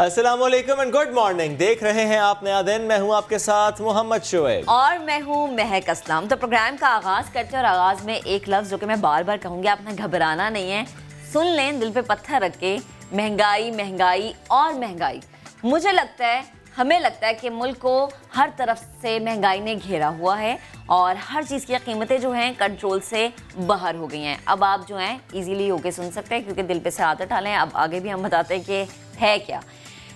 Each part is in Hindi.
अस्सलामुअलैकुम एंड गुड मॉर्निंग। देख रहे हैं आप नया दिन। मैं हूं आपके साथ मोहम्मद शोएब और मैं हूं महक असलम। तो प्रोग्राम का आगाज करते हैं और आगाज में एक लफ्ज जो कि मैं बार बार कहूंगी, आपने घबराना नहीं है, सुन लें दिल पे पत्थर रख के। महंगाई, महंगाई और महंगाई। मुझे लगता है, हमें लगता है कि मुल्क को हर तरफ से महंगाई ने घेरा हुआ है और हर चीज़ की कीमतें जो हैं कंट्रोल से बाहर हो गई हैं। अब आप जो हैं इजीली होके सुन सकते हैं क्योंकि दिल पे से हाथ उठा लें। अब आगे भी हम बताते हैं कि है क्या।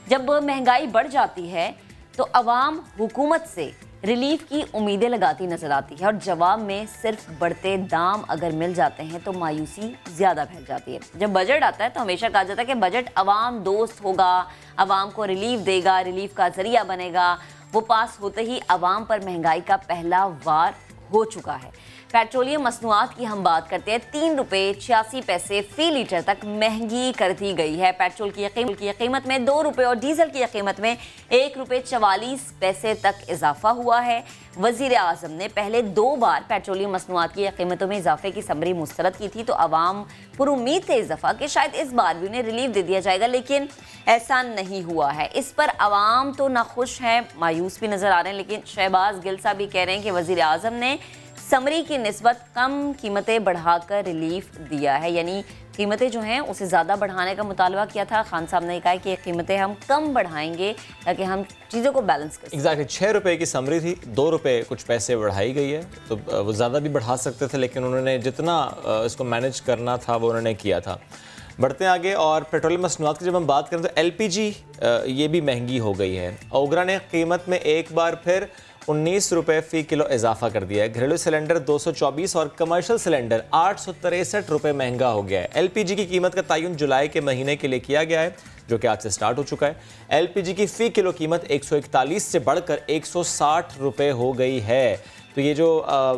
जब महंगाई बढ़ जाती है तो अवाम हुकूमत से रिलीफ की उम्मीदें लगाती नजर आती है और जवाब में सिर्फ बढ़ते दाम अगर मिल जाते हैं तो मायूसी ज़्यादा फैल जाती है। जब बजट आता है तो हमेशा कहा जाता है कि बजट अवाम दोस्त होगा, अवाम को रिलीफ देगा, रिलीफ का जरिया बनेगा। वो पास होते ही अवाम पर महंगाई का पहला वार हो चुका है। पेट्रोलियम मसनूआत की हम बात करते हैं, 3 रुपये 86 पैसे फी लीटर तक महंगी कर दी गई है। पेट्रोल की कीमत में 2 रुपये और डीजल की कीमत में 1 रुपये 44 पैसे तक इजाफा हुआ है। वज़ीर आज़म ने पहले 2 बार पेट्रोलियम मसनूआत की कीमतों में इजाफे की समरी मुस्तरद की थी, तो अवाम पुरुम्मीद थे इस दफ़ा कि शायद इस बार भी उन्हें रिलीफ दे दिया जाएगा, लेकिन ऐसा नहीं हुआ है। इस पर अवाम तो नाखुश है, मायूस भी नज़र आ रहे हैं, लेकिन शहबाज गिल साहब भी कह रहे हैं कि वज़ीर आज़म ने समरी की निस्बत कम कीमतें बढ़ाकर रिलीफ दिया है, यानी कीमतें जो हैं उसे ज़्यादा बढ़ाने का मुतालबा किया था। खान साहब ने कहा कि कीमतें हम कम बढ़ाएंगे ताकि हम चीज़ों को बैलेंस कर सकें। एग्जैक्टली 6 रुपये की समरी थी, 2 रुपये कुछ पैसे बढ़ाई गई है, तो वो ज़्यादा भी बढ़ा सकते थे, लेकिन उन्होंने जितना इसको मैनेज करना था वो उन्होंने किया था। बढ़ते हैं आगे और पेट्रोलियम मसनूआत की जब हम बात करें तो LPG ये भी महंगी हो गई है। ओगरा ने कीमत में एक बार फिर 19 रुपये फ़ी किलो इजाफा कर दिया है। घरेलू सिलेंडर 224 और कमर्शियल सिलेंडर 863 रुपये महंगा हो गया है। LPG की कीमत का तयन जुलाई के महीने के लिए किया गया है, जो कि आज से स्टार्ट हो चुका है। LPG की फ़ी किलो कीमत 141 से बढ़कर 160 रुपये हो गई है। तो ये जो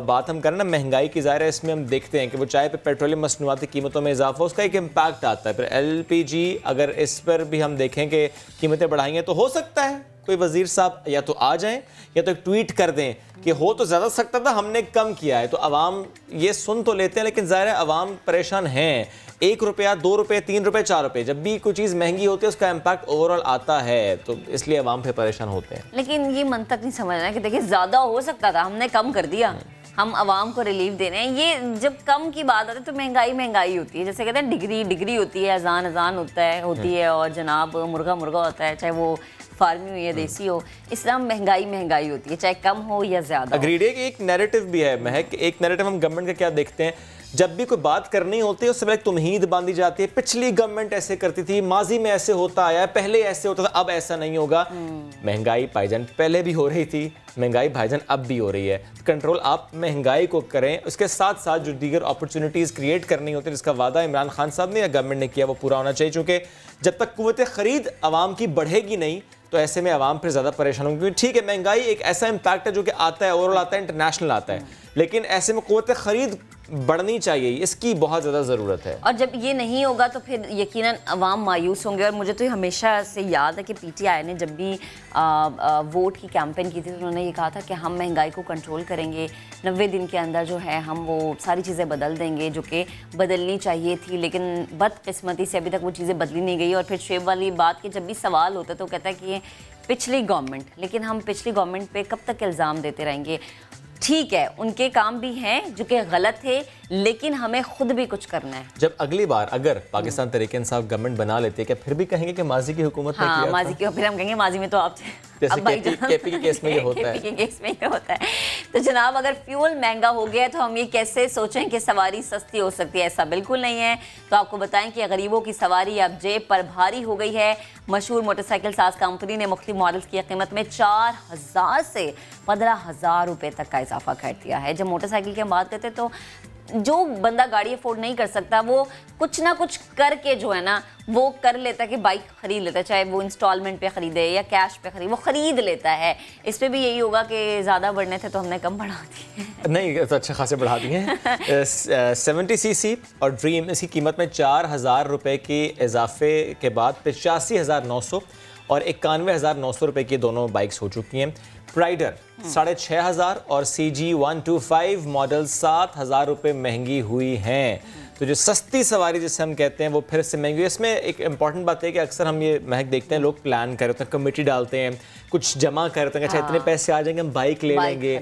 बात हम करें ना महंगाई की, ज़ाहिर है इसमें हम देखते हैं कि वो चाहे पे पेट्रोलियम मसनूआती कीमतों में इजाफा, उसका एक इम्पैक्ट आता है। फिर LPG अगर इस पर भी हम देखें कि कीमतें बढ़ाएंगे तो हो सकता है कोई वजीर साहब या तो आ जाएं या तो एक ट्वीट कर दें कि हो तो ज़्यादा सकता था, हमने कम किया है। तो अवाम ये सुन तो लेते हैं, लेकिन ज़ाहिर है अवाम परेशान हैं। 1 रुपया, 2 रुपये, 3 रुपये, 4 रुपये, जब भी कोई चीज़ महंगी होती है उसका इम्पैक्ट ओवरऑल आता है, तो इसलिए अवाम पे परेशान होते हैं। लेकिन ये मंतक नहीं समझना कि देखिए ज़्यादा हो सकता था, हमने कम कर दिया, हम अवाम को रिलीफ दे रहे हैं। ये जब कम की बात आती है तो महंगाई महंगाई होती है। जैसे कहते हैं डिग्री होती है, अजान होती है और जनाब मुर्गा होता है, चाहे वो फार्मी हो या देसी हो। इस्लाम महंगाई होती है, चाहे कम हो या ज़्यादा। अग्रीड है कि एक नैरेटिव भी है महक, एक नैरेटिव हम गवर्नमेंट का क्या देखते हैं, जब भी कोई बात करनी होती है उससे पहले तुमहीद बांधी जाती है। पिछली गवर्नमेंट ऐसे करती थी, माजी में ऐसे होता आया है, पहले ऐसे होता था, अब ऐसा नहीं होगा। महंगाई भाईजान पहले भी हो रही थी, महंगाई भाईजान अब भी हो रही है। तो कंट्रोल आप महंगाई को करें, उसके साथ साथ जो दीगर अपॉर्चुनिटीज़ क्रिएट करनी होती है, जिसका वादा इमरान खान साहब ने या गवर्नमेंट ने किया, वो पूरा होना चाहिए। चूँकि जब तक कुव्वत ख़रीद आवाम की बढ़ेगी नहीं तो ऐसे में आवाम फिर ज़्यादा परेशान होंगे। क्योंकि ठीक है महंगाई एक ऐसा इम्पैक्ट है जो कि आता है, ओवरऑल आता है, इंटरनेशनल आता है, लेकिन ऐसे में कुव्वत ख़रीद बढ़नी चाहिए, इसकी बहुत ज़्यादा ज़रूरत है। और जब ये नहीं होगा तो फिर यकीनन अवाम मायूस होंगे। और मुझे तो हमेशा से याद है कि PTI ने जब भी वोट की कैंपेन की थी तो उन्होंने ये कहा था कि हम महंगाई को कंट्रोल करेंगे, 90 दिन के अंदर जो है हम वो सारी चीज़ें बदल देंगे जो कि बदलनी चाहिए थी, लेकिन बदकिस्मती से अभी तक वो चीज़ें बदली नहीं गई। और फिर शेब वाली बात के जब भी सवाल होता है तो कहता है कि ये पिछली गवर्नमेंट, लेकिन हम पिछली गवर्नमेंट पे कब तक इल्ज़ाम देते रहेंगे। ठीक है, उनके काम भी हैं जो कि गलत थे, लेकिन हमें खुद भी कुछ करना है। जब अगली बार अगर पाकिस्तान तहरीक इंसाफ गवर्नमेंट बना लेती है, क्या फिर भी कहेंगे कि माजी की हुकूमत ने किया था? माजी की, फिर हम कहेंगे माजी में तो आप जैसे केपी के केस में ये होता है। केपी के केस में ये होता है। तो जनाब अगर फ्यूल महंगा हो गया तो हम ये कैसे सोचें कि सवारी सस्ती हो सकती है, ऐसा बिल्कुल नहीं है। तो आपको बताएं कि गरीबों की सवारी अब जेब पर भारी हो गई है। मशहूर मोटरसाइकिल साज कंपनी ने मुख्तलिफ मॉडल्स की कीमत में 4000 से 15,000 रुपये तक का इजाफा कर दिया है। जब मोटरसाइकिल की हम बात करते हैं तो जो बंदा गाड़ी अफोर्ड नहीं कर सकता वो कुछ ना कुछ करके जो है ना वो कर लेता है कि बाइक खरीद लेता है, चाहे वो इंस्टॉलमेंट पे खरीदे या कैश पे खरीदे, वो खरीद लेता है। इस पे भी यही होगा कि ज़्यादा बढ़ने थे तो हमने कम बढ़ा दिए। नहीं तो अच्छे खासे बढ़ा दिए हैं। 70cc और ड्रीम इसकी कीमत में 4,000 रुपये के इजाफे के बाद 85,900 और 91,900 रुपये की दोनों बाइक्स हो चुकी हैं। प्राइडर 6,500 और CG125 मॉडल 7,000 रुपये महंगी हुई हैं। तो जो सस्ती सवारी जिसे हम कहते हैं वो फिर से महंगी। इसमें एक इंपॉर्टेंट बात है कि अक्सर हम ये महक देखते हैं, लोग प्लान कर रहे होते हैं, कमेटी डालते हैं, कुछ जमा करते हैं, अच्छा इतने पैसे आ जाएंगे हम बाइक ले लेंगे,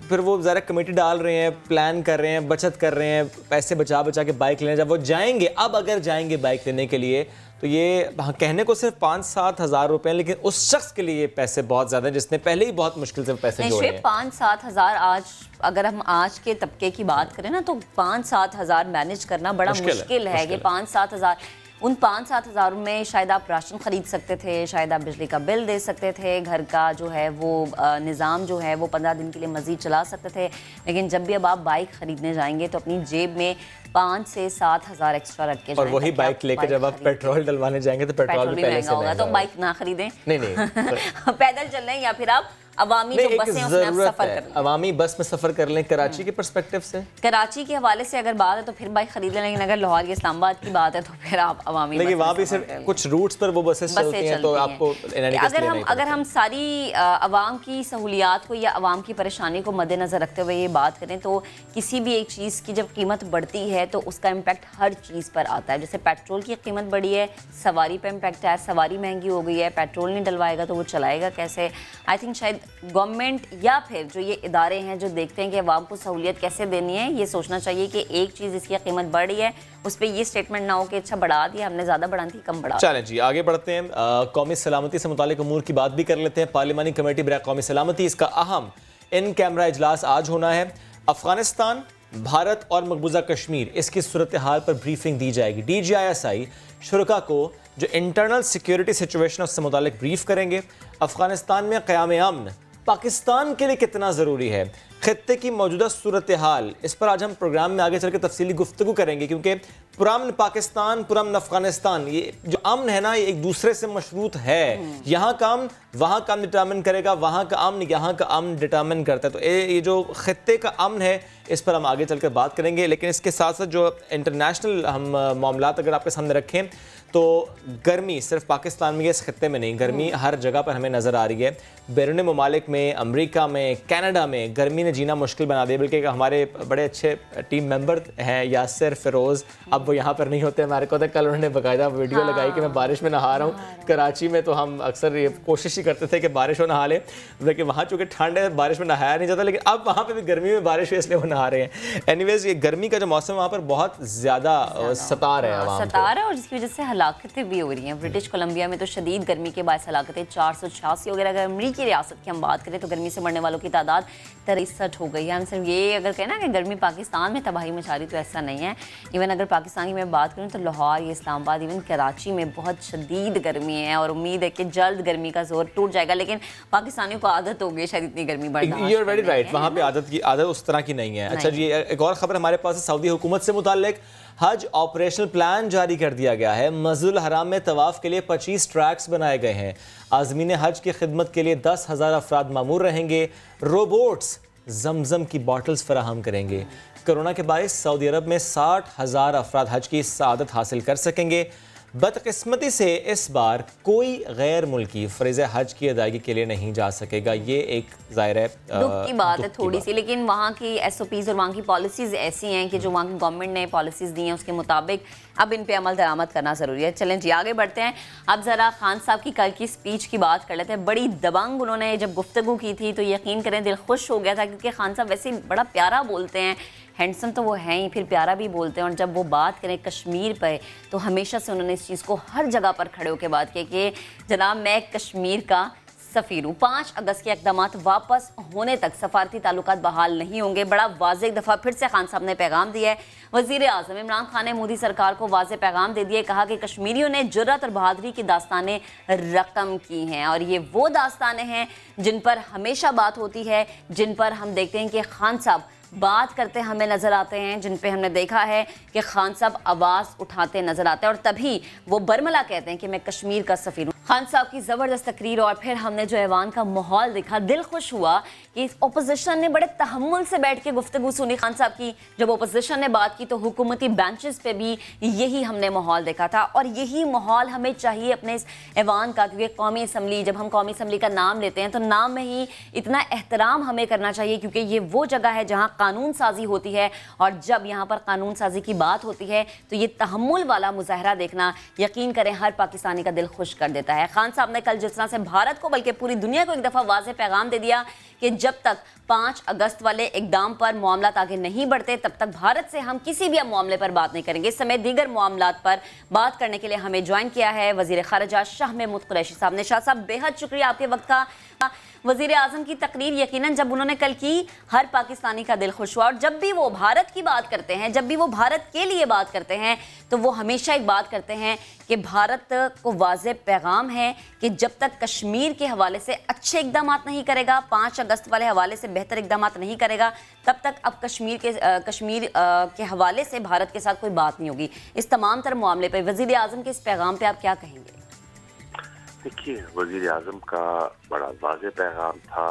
फिर वो ज़रा कमेटी डाल रहे हैं, प्लान कर रहे हैं, बचत कर रहे हैं, पैसे बचा बचा के बाइक लेने, जब वो जाएंगे, अब अगर जाएंगे बाइक लेने के लिए तो ये कहने को सिर्फ 5-7 हज़ार रुपए हैं, लेकिन उस शख्स के लिए ये पैसे बहुत ज़्यादा हैं जिसने पहले ही बहुत मुश्किल से पैसे जोड़े हैं। 5-7 हज़ार आज, अगर हम आज के तबके की बात करें ना, तो 5-7 हज़ार मैनेज करना बड़ा मुश्किल है। कि 5-7 हज़ार, उन 5-7 हज़ार में शायद आप राशन ख़रीद सकते थे, शायद आप बिजली का बिल दे सकते थे, घर का जो है वो निज़ाम जो है वो 15 दिन के लिए मज़ीद चला सकते थे। लेकिन जब भी अब आप बाइक ख़रीदने जाएंगे तो अपनी जेब में 5 से 7 हज़ार एक्स्ट्रा रख के, और वही बाइक लेकर जब आप पेट्रोल डलवाने जाएंगे तो पेट्रोल भी महंगा होगा, तो बाइक ना खरीदें, नहीं पैदल चल रहे हैं या फिर आप अवामी जो बसें हैं उसमें आप सफर कर लें, अवामी बस में सफर कर लें। कराची के पर्सपेक्टिव से, कराची के हवाले से अगर बात है तो फिर बाइक खरीद लें, लेकिन अगर लाहौर या इस्लामाबाद की बात है तो फिर आप अवामी, लेकिन वहाँ भी सिर्फ कुछ रूट्स पर वो बसेस चलती हैं, तो आपको अगर हम सारी अवाम की सहूलियात को या अवाम की परेशानी को मद्देनजर रखते हुए ये बात करें तो किसी भी एक चीज़ की जब कीमत बढ़ती है तो उसका इम्पैक्ट हर चीज़ पर आता है। जैसे पेट्रोल की कीमत बढ़ी है, सवारी पर इम्पैक्ट है, सवारी महंगी हो गई है, पेट्रोल नहीं डलवाएगा तो वो चलाएगा कैसे। आई थिंक शायद गवर्नमेंट या फिर जो ये इदारे हैं जो देखते हैं कि अवाम को सहूलियत कैसे देनी है, ये सोचना चाहिए कि एक चीज़ इसकी कीमत बढ़ रही है उस पर ये स्टेटमेंट ना हो कि अच्छा बढ़ा दिया हमने, ज़्यादा बढ़ा दी कम बढ़ा। चलें जी आगे बढ़ते हैं, कौमी सलामती से मुतालिक अमूर की बात भी कर लेते हैं। पार्लिमानी कमेटी बराए कौमी सलामती, इसका अहम इन कैमरा इजलास आज होना है। अफगानिस्तान, भारत और मकबूजा कश्मीर, इसकी सूरत हाल पर ब्रीफिंग दी जाएगी। DGISI शुरका को जो इंटरनल सिक्योरिटी सिचुएशन है उससे मुतालिक ब्रीफ करेंगे। अफगानिस्तान में क़याम अमन पाकिस्तान के लिए कितना ज़रूरी है, खित्ते की मौजूदा सूरत हाल, इस पर आज हम प्रोग्राम में आगे चल के तफसीली गुफ्तगू करेंगे, क्योंकि पुरअमन पाकिस्तान, पुरअमन अफगानिस्तान, ये जो अमन है ना, ये एक दूसरे से मशरूत है। यहाँ का अमन वहाँ का अमन डिटर्मिन करेगा, वहाँ का अमन यहाँ का अमन डिटर्मिन करता है। तो ये जो खित्ते का अमन है इस पर हम आगे चलकर बात करेंगे। लेकिन इसके साथ साथ जो इंटरनेशनल हम मामलात अगर आपके सामने रखें तो गर्मी सिर्फ पाकिस्तान में, इस खत्ते में नहीं, गर्मी हर जगह पर हमें नज़र आ रही है। बैरून ममालिक में, अमेरिका में, कनाडा में गर्मी ने जीना मुश्किल बना दिया। बल्कि हमारे बड़े अच्छे टीम मेंबर हैं यासिर, फिरोज़, अब वो यहाँ पर नहीं होते हमारे को, कल उन्होंने बाकायदा वीडियो लगाई कि मैं बारिश में नहा रहा हूँ। कराची में तो हम अक्सर ये कोशिश ही करते थे कि बारिश हो नहा लें, लेकिन वहाँ चूँकि ठंड है बारिश में नहाया नहीं जाता, लेकिन अब वहाँ पर भी गर्मी में बारिश हुई इसलिए वो नहा रहे हैं। एनीवेज ये गर्मी का जो मौसम वहाँ पर बहुत ज़्यादा सता रहा है और जिसकी वजह से हलाकतें भी हो रही हैं। ब्रिटिश कोलंबिया में तो शदीद गर्मी के बायस हलाकतें 486 हो गई। अगर अमरीकी रियासत की हम बात करें तो गर्मी से मरने वालों की तादाद 63 हो गई है। हम सिर्फ ये अगर कहना कि गर्मी पाकिस्तान में तबाही मचा रही, तो ऐसा नहीं है। इवन अगर पाकिस्तान की मैं बात करूँ तो लाहौर, इस्लामाबाद, इवन कराची में बहुत शदीद गर्मी है और उम्मीद है कि जल्द गर्मी का जोर टूट जाएगा। लेकिन पाकिस्तानियों को आदत हो गई शायद इतनी गर्मी बर्दाश्त। यू आर वेरी राइट, वहाँ पे आदत उस तरह की नहीं है। अच्छा जी, एक और खबर हमारे पास है, सऊदी हुकूमत से मुताल्लिक हज ऑपरेशनल प्लान जारी कर दिया गया है। मस्जिदुल हराम में तवाफ के लिए 25 ट्रैक्स बनाए गए हैं। आज़मीन हज की खिदमत के लिए 10,000 अफराद मामूर रहेंगे। रोबोट्स जमजम की बॉटल्स फराहम करेंगे। कोरोना के बायस सऊदी अरब में 60,000 अफराद हज की सआदत हासिल कर सकेंगे। बदकिस्मती से इस बार कोई गैर मुल्की फ़रीज़ हज की अदायगी के लिए नहीं जा सकेगा। ये एक ज़ाहिर है दुख की बात है थोड़ी सी, लेकिन वहाँ की SOPs और वहाँ की पॉलिसीज़ ऐसी हैं कि जो वहाँ की गवर्नमेंट ने पॉलिसीज़ दी हैं उसके मुताबिक अब इन पे अमल दरामद करना ज़रूरी है। चलें जी आगे बढ़ते हैं। अब ज़रा खान साहब की कल की स्पीच की बात कर लेते हैं। बड़ी दबंग उन्होंने जब गुफ्तगू की थी तो यकीन करें दिल खुश हो गया था, क्योंकि खान साहब वैसे बड़ा प्यारा बोलते हैं, हैंडसम तो वो हैं ही, फिर प्यारा भी बोलते हैं। और जब वो बात करें कश्मीर पर तो हमेशा से उन्होंने इस चीज़ को हर जगह पर खड़े होकर बात की कि जनाब मैं कश्मीर का सफ़ीर हूँ। 5 अगस्त के इक़दामात वापस होने तक सफारती ताल्लुकात बहाल नहीं होंगे। बड़ा वाज़ेह एक दफ़ा फिर से खान साहब ने पैगाम दिया है। वज़ीर आज़म इमरान खान ने मोदी सरकार को वाज़ेह पैगाम दे दिया, कहा कि कश्मीरियों ने जुर्रत और बहादुरी की दास्तानें रकम की हैं और ये वो दास्तानें हैं जिन पर हमेशा बात होती है, जिन पर हम देखते हैं कि खान साहब बात करते हमें नज़र आते हैं, जिन पे हमने देखा है कि खान साहब आवाज़ उठाते नज़र आते हैं। और तभी वो बरमला कहते हैं कि मैं कश्मीर का सफ़ीर हूँ। खान साहब की ज़बरदस्त तकरीर और फिर हमने जो ऐवान का माहौल देखा, दिल खुश हुआ कि ओपोजिशन ने बड़े तहम्मुल से बैठ के गुफ्तगू सुनी खान साहब की। जब ओपोजिशन ने बात की तो हुकूमती बेंचेस पे भी यही हमने माहौल देखा था और यही माहौल हमें चाहिए अपने इस ऐवान का, क्योंकि कौमी असम्बली, जब हम कौमी असम्बली का नाम लेते हैं तो नाम में ही इतना एहतराम हमें करना चाहिए, क्योंकि ये वो जगह है जहाँ कानून साजी होती है और जब यहाँ पर कानून साजी की बात होती है तो ये तहम्मुल वाला मुजाहरा देखना यकीन करें हर पाकिस्तानी का दिल खुश कर देता है। खान साहब ने कल जिस तरह से भारत को बल्कि पूरी दुनिया को एक दफ़ा वाज़ेह पैगाम दे दिया कि जब तक 5 अगस्त वाले इक़दाम पर मामला आगे नहीं बढ़ते तब तक भारत से हम किसी भी मामले पर बात नहीं करेंगे। इस समय दीगर मामलात पर बात करने के लिए हमें ज्वाइन किया है वज़ीर ख़ारिजा शाह महमूद कुरैशी साहब ने। शाह साहब, बेहद शुक्रिया आपके वक्त का। वज़ीर आज़म की तकरीर यकीनन जब उन्होंने कल की, हर पाकिस्तानी का दिल खुश हुआ और जब भी वो भारत की बात करते हैं, जब भी वो भारत के लिए बात करते हैं तो वो हमेशा एक बात करते हैं कि भारत को वाज़ेह पैगाम है कि जब तक कश्मीर के हवाले से अच्छे इक़दाम नहीं करेगा, 5 अगस्त वाले हवाले से बेहतर इक़दाम नहीं करेगा, तब तक अब कश्मीर के हवाले से भारत के साथ कोई बात नहीं होगी। इस तमाम तर मामले पर वज़ीर आज़म के इस पैगाम पर आप क्या कहेंगे? देखिए, वज़ीर आज़म का बड़ा वाज़ेह पैगाम था।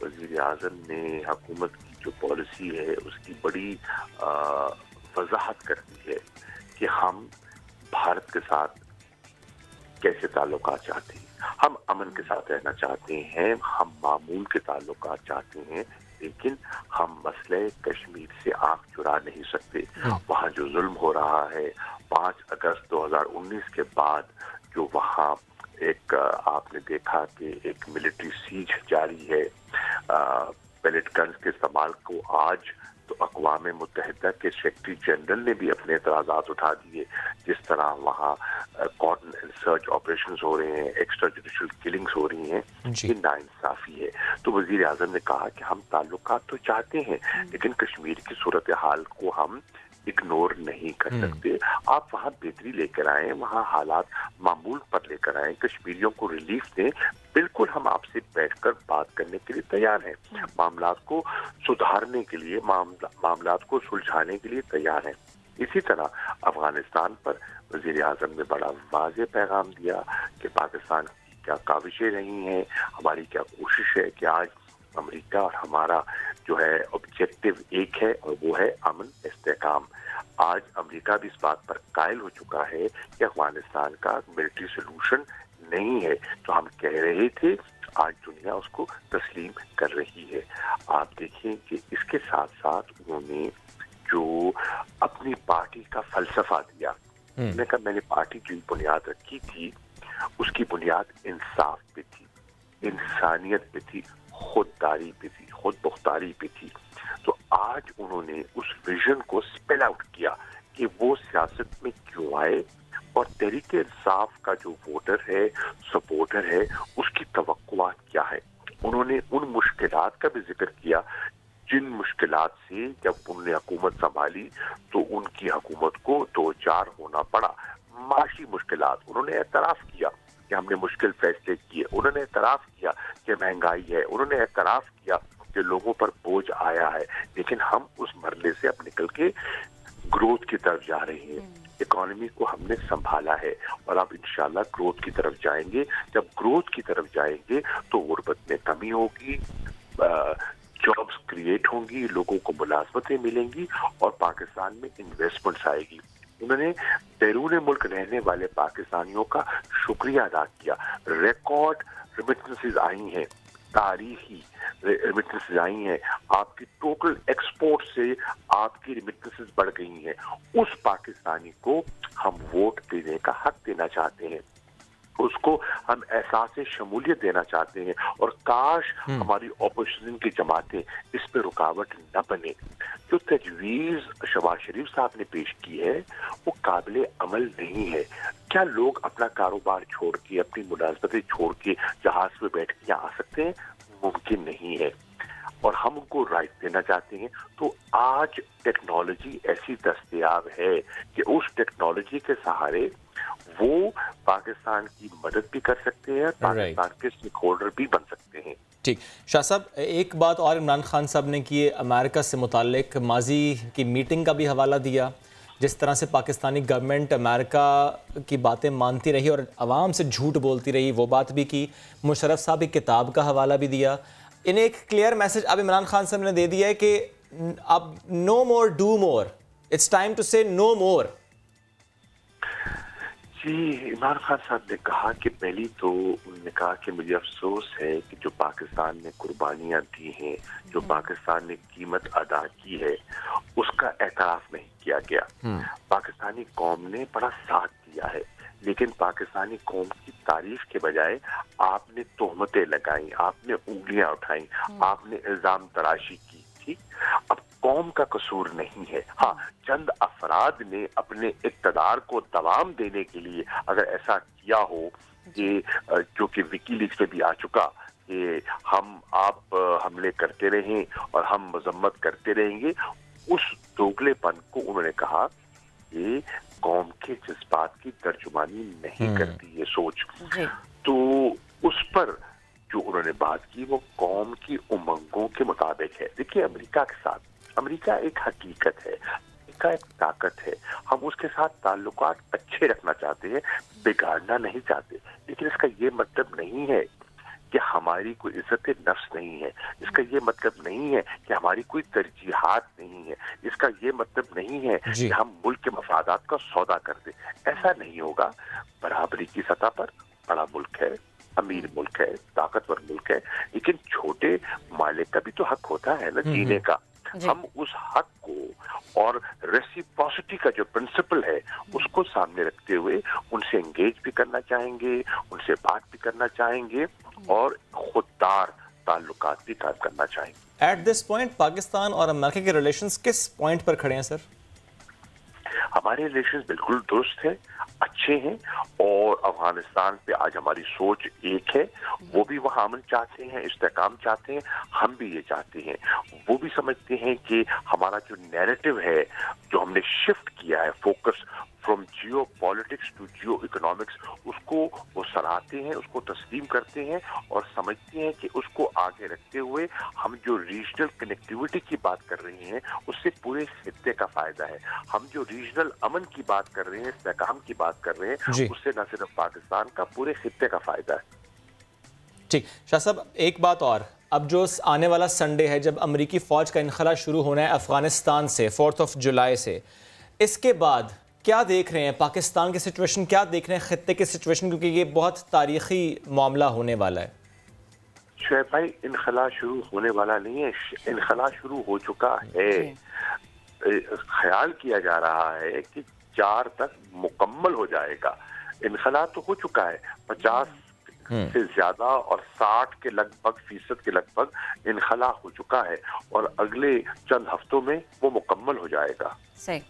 वज़ीर आज़म ने हुकूमत की जो पॉलिसी है उसकी बड़ी वजाहत कर दी है कि हम भारत के साथ कैसे ताल्लुकात चाहते हैं। हम अमन के साथ रहना चाहते हैं, हम मामूल के ताल्लुकात चाहते हैं, लेकिन हम मसले कश्मीर से आंख चुरा नहीं सकते। वहाँ जो जुल्म हो रहा है, 5 अगस्त 2019 के बाद जो वहाँ एक आपने देखा कि एक मिलिट्री सीज जारी है, पेलेट गन्स के इस्तेमाल को आज तो अक़वाम मुत्तहिदा के सेक्रेटरी जनरल ने भी अपने एतराज़ात उठा दिए। जिस तरह वहाँ कॉर्डन एंड सर्च ऑपरेशंस हो रहे हैं, एक्स्ट्रा जुडिशल किलिंग्स हो रही हैं, ये नाइंसाफ़ी है। तो वज़ीर आज़म ने कहा कि हम ताल्लुकात तो चाहते हैं लेकिन कश्मीर की सूरत हाल को हम इग्नोर नहीं कर सकते। आप वहाँ बेहतरी लेकर आए, वहाँ हालात मामूल पर लेकर आए, कश्मीरियों को रिलीफ दें। बिल्कुल हम आपसे बैठकर बात करने के लिए तैयार हैं, मामलात को सुधारने के लिए, मामलात को सुलझाने के लिए तैयार हैं। इसी तरह अफगानिस्तान पर वज़ीर आज़म ने बड़ा वाज़ेह पैगाम दिया कि पाकिस्तान की क्या काविशें रही हैं, हमारी क्या कोशिश है कि आज अमेरिका और हमारा जो है ऑब्जेक्टिव एक है और वो है अमन इस्तेहकाम। आज अमेरिका भी इस बात पर कायल हो चुका है कि अफगानिस्तान का मिलिट्री सोल्यूशन नहीं है, तो हम कह रहे थे, आज दुनिया उसको तस्लीम कर रही है। आप देखें कि इसके साथ साथ उन्होंने जो अपनी पार्टी का फलसफा दिया, मैंने कहा मैंने पार्टी की बुनियाद रखी थी, उसकी बुनियाद इंसाफ पे थी, इंसानियत पे थी, खुददारी पे थी, खुद मुख्तारी पे थी। तो आज उन्होंने उस विजन को स्पेल आउट किया कि वो सियासत में क्यों आए और तहरीक इंसाफ का जो वोटर है, सपोर्टर है, उसकी तवक्कुआत क्या है। उन्होंने उन मुश्किलात का भी जिक्र किया जिन मुश्किलात से जब उन्होंने हुकूमत संभाली तो उनकी हुकूमत को 2-4 होना पड़ा। माशी मुश्किलात उन्होंने एतराफ़ किया कि हमने मुश्किल फैसले किए, उन्होंने एतराफ़ किया कि महंगाई है, उन्होंने एतराफ़ किया कि लोगों पर बोझ आया है, लेकिन हम उस मरले से अब निकल के ग्रोथ की तरफ जा रहे हैं। इकोनॉमी को हमने संभाला है और अब इंशाल्लाह ग्रोथ की तरफ जाएंगे। जब ग्रोथ की तरफ जाएंगे तो गुर्बत में कमी होगी, जॉब्स क्रिएट होंगी, लोगों को मुलाजमतें मिलेंगी और पाकिस्तान में इन्वेस्टमेंट्स आएगी। उन्होंने बैरून मुल्क रहने वाले पाकिस्तानियों का शुक्रिया अदा किया। रिकॉर्ड रेमिटेंसेस आई हैं, तारीखी रेमिटेंसेस आई हैं, आपकी टोटल एक्सपोर्ट से आपकी रेमिटेंसेस बढ़ गई हैं। उस पाकिस्तानी को हम वोट देने का हक देना चाहते हैं, उसको हम एहसास शमूलियत देना चाहते हैं और काश हमारी ऑपोजिशन की जमातें इस पे रुकावट न बने। जो तजवीज़ शहबाज शरीफ साहब ने पेश की है वो काबिल अमल नहीं है। क्या लोग अपना कारोबार छोड़ के, अपनी मुलाजमतें छोड़ के जहाज पे बैठ के यहाँ आ सकते हैं? मुमकिन नहीं है और हम उनको राइट देना चाहते हैं। तो आज टेक्नोलॉजी ऐसी दस्तयाब है कि उस टेक्नोलॉजी के सहारे वो पाकिस्तान की मदद भी कर सकते हैं, पाकिस्तान के स्टेक होल्डर भी बन सकते हैं। ठीक, शाह साहब एक बात और इमरान खान साहब ने की, अमेरिका से मुताल्लिक माजी की मीटिंग का भी हवाला दिया जिस तरह से पाकिस्तानी गवर्नमेंट अमेरिका की बातें मानती रही और आवाम से झूठ बोलती रही, वो बात भी की। मुशर्रफ साहब की किताब का हवाला भी दिया। इन्हें एक क्लियर मैसेज अब इमरान खान साहब ने दे दिया है कि अब no more do more, it's time to say no more. जी, इमरान खान साहब ने कहा कि पहली तो उन्होंने कहा कि मुझे अफसोस है कि जो पाकिस्तान ने कुर्बानियां दी हैं, जो पाकिस्तान ने कीमत अदा की है, उसका एतराफ नहीं किया गया। पाकिस्तानी कौम ने बड़ा साथ दिया है, लेकिन पाकिस्तानी कौम की तारीफ के बजाय आपने तोहमतें लगाई, आपने उंगलियां उठाई, आपने इल्जाम तराशी की थी। अब कौम का कसूर नहीं है। हाँ, चंद अफराद ने अपने इक़्तिदार को दवाम देने के लिए अगर ऐसा किया हो कि जो कि विकीलीक्स पे भी आ चुका कि आप हमले करते रहें और हम मजम्मत करते रहेंगे, उस दोगलेपन को उन्होंने कहा कि कौम के जज्बात की तर्जुमानी नहीं करती ये सोच। तो उस पर जो उन्होंने बात की वो कौम की उमंगों के मुताबिक है। देखिए, अमेरिका के साथ, अमेरिका एक हकीकत है, अमेरिका एक ताकत है। हम उसके साथ ताल्लुकात अच्छे रखना चाहते हैं, बिगाड़ना नहीं चाहते, लेकिन इसका ये मतलब नहीं है कि हमारी कोई इज्जत नफ्स नहीं है। इसका ये मतलब नहीं है कि हमारी कोई तरजीहात नहीं है। इसका ये मतलब नहीं है कि हम मुल्क के मफादात का सौदा कर दें। ऐसा नहीं होगा। बराबरी की सतह पर बड़ा मुल्क है, अमीर मुल्क है, ताकतवर मुल्क है, लेकिन छोटे मालिक का भी तो हक होता है ना जीने का। हम उस हक को और रेसिप्रोसिटी का जो प्रिंसिपल है उसको सामने रखते हुए उनसे एंगेज भी करना चाहेंगे, उनसे बात भी करना चाहेंगे और खुददार ताल्लुकात भी कायम करना चाहेंगे। एट दिस पॉइंट पाकिस्तान और अमेरिका के रिलेशंस किस पॉइंट पर खड़े हैं सर? हमारे रिलेशंस बिल्कुल दुरुस्त हैं, अच्छे हैं, और अफगानिस्तान पे आज हमारी सोच एक है। वो भी वहाँ अमन चाहते हैं, इस्तेहकाम चाहते हैं, हम भी ये चाहते हैं। वो भी समझते हैं कि हमारा जो नैरेटिव है, जो हमने शिफ्ट किया है focus from geopolitics to geoeconomics, उसको वो सराहते हैं, उसको तस्लीम करते हैं और समझते हैं कि उसको आगे रखते हुए हम जो रीजनल कनेक्टिविटी की बात कर रहे हैं उससे पूरे खित्ते का फायदा है। हम जो रीजनल अमन की बात कर रहे हैं, इस्तेहकाम की बात कर रहे हैं, उससे न सिर्फ पाकिस्तान का पूरे खित्ते का फायदा है। ठीक, शाह साहब एक बात और, अब जो आने वाला संडे है जब अमरीकी फ़ौज का इनखला शुरू होना है अफ़गानिस्तान से 4 जुलाई से, इसके बाद क्या देख रहे हैं पाकिस्तान की सिचुएशन, क्या देख रहे हैं खित्ते की सिचुएशन, क्योंकि ये बहुत तारीखी मामला होने वाला है? शुएब भाई, इनखला शुरू होने वाला नहीं है, इनखला शुरू हो चुका है। ख्याल किया जा रहा है कि 4 तक मुकम्मल हो जाएगा। इनखला तो हो चुका है, 50 से ज्यादा और 60 के लगभग फीसद के लगभग इनखला हो चुका है और अगले चंद हफ्तों में वो मुकम्मल हो जाएगा। सही।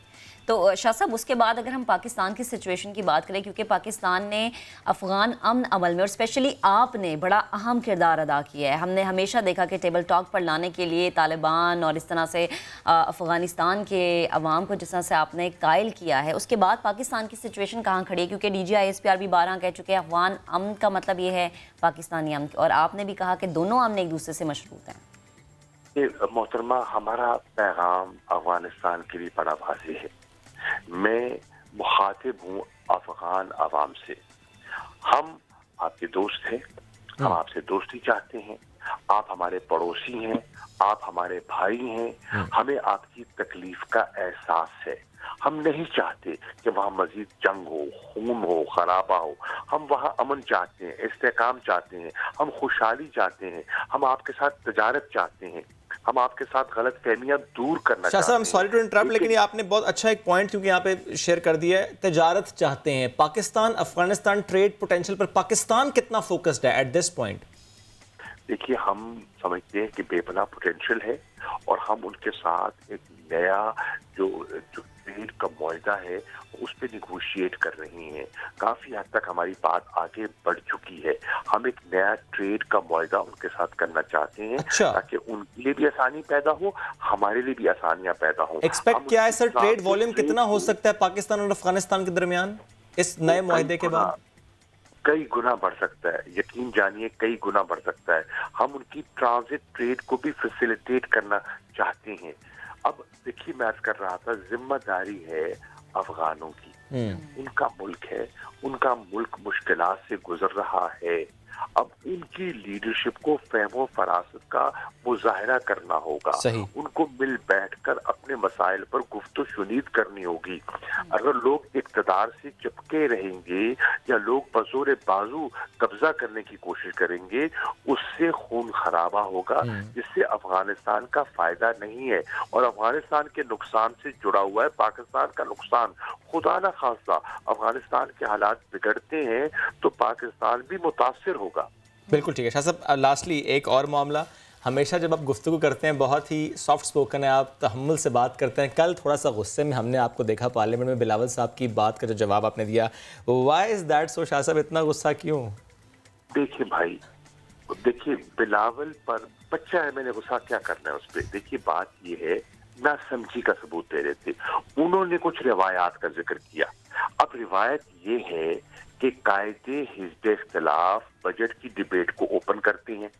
तो शाह साहब, उसके बाद अगर हम पाकिस्तान की सिचुएशन की बात करें, क्योंकि पाकिस्तान ने अफ़गान अमन अमल में और स्पेशली आपने बड़ा अहम किरदार अदा किया है। हमने हमेशा देखा कि टेबल टॉक पर लाने के लिए तालिबान और इस तरह से अफ़गानिस्तान के अवाम को जिस तरह से आपने कायल किया है, उसके बाद पाकिस्तान की सिचुएशन कहाँ खड़ी है? क्योंकि DGI-SPR भी 12 कह चुके हैं अफ़गान अमन का मतलब ये है पाकिस्तानी अमन, और आपने भी कहा कि दोनों अमन एक दूसरे से मशरूत हैं। मोहतरमा, हमारा पैगाम अफ़गानिस्तान के लिए बड़ा वाज़ेह है। मैं मुखातिब हूँ अफगान अवाम से। हम आपके दोस्त हैं, हम आपसे दोस्ती चाहते हैं, आप हमारे पड़ोसी हैं, आप हमारे भाई हैं, हमें आपकी तकलीफ का एहसास है। हम नहीं चाहते कि वहाँ मजीद जंग हो, खून हो, खराबा हो। हम वहाँ अमन चाहते हैं, इस्तेहकाम चाहते हैं, हम खुशहाली चाहते हैं, हम आपके साथ तजारत चाहते हैं, हम आपके साथ गलत फहमियां दूर करना चाहते हैं। सॉरी टू इंटरप्ट, लेकिन ये आपने बहुत अच्छा एक पॉइंट क्योंकि यहाँ पे शेयर कर दिया है, तजारत चाहते हैं। पाकिस्तान अफगानिस्तान ट्रेड पोटेंशियल पर पाकिस्तान कितना फोकस्ड है एट दिस पॉइंट? देखिए, हम समझते हैं कि बेपनाह पोटेंशियल है और हम उनके साथ एक नया जो ट्रेड का मुआहदा है उस पर निगोशिएट कर रहे हैं। काफी हद तक हमारी बात आगे बढ़ चुकी है। हम एक नया ट्रेड का मुआहदा उनके साथ करना चाहते हैं। अच्छा। ताकि उनके लिए भी आसानी पैदा हो, हमारे लिए भी आसानियां पैदा हो। एक्सपेक्ट क्या है सर, ट्रेड वॉल्यूम कितना हो सकता है पाकिस्तान और अफगानिस्तान के दरमियान इस नए मुआहदे के बाद? कई गुना बढ़ सकता है, यकीन जानिए कई गुना बढ़ सकता है। हम उनकी ट्रांजिट ट्रेड को भी फैसिलिटेट करना चाहते हैं। अब देखिए, मैं अर्ज कर रहा था, जिम्मेदारी है अफगानों की। उनका मुल्क है, उनका मुल्क मुश्किलात से गुजर रहा है। अब उनकी लीडरशिप को फहमो फरासत का मुजाहरा करना होगा। उनको मिल बैठकर अपने मसाइल पर गुफ्तो शुनीद करनी होगी। अगर लोग इक़्तिदार से चिपके रहेंगे या लोग बज़ोर बाजू कब्जा करने की कोशिश करेंगे, उससे खून खराबा होगा, जिससे अफगानिस्तान का फायदा नहीं है। और अफगानिस्तान के नुकसान से जुड़ा हुआ है पाकिस्तान का नुकसान। खुदा ना खास्ता अफगानिस्तान के हालात बिगड़ते हैं तो पाकिस्तान भी मुतासिर होगा। बिल्कुल ठीक है। शाह साहब, लास्टली एक और मामला, हमेशा जब आप गुफ्तगू करते हैं बहुत ही सॉफ्ट स्पोकन है, आप तहम्मुल से बात करते हैं। कल थोड़ा सा गुस्से में हमने आपको देखा पार्लियामेंट में, बिलावल साहब की बात का जो जवाब आपने दिया, why is that so? Shah साहब, इतना गुस्सा क्यों? देखिए भाई, देखिए बिलावल पर बच्चा है, मैंने गुस्सा क्या करना है उस पर। देखिए बात ये है, ना समझी का सबूत दे रहे थे। उन्होंने कुछ रिवायात का जिक्र किया। अब रिवायत ये है कि कायदे हिज़्ब इख्तिलाफ बजट की डिबेट को ओपन करते हैं,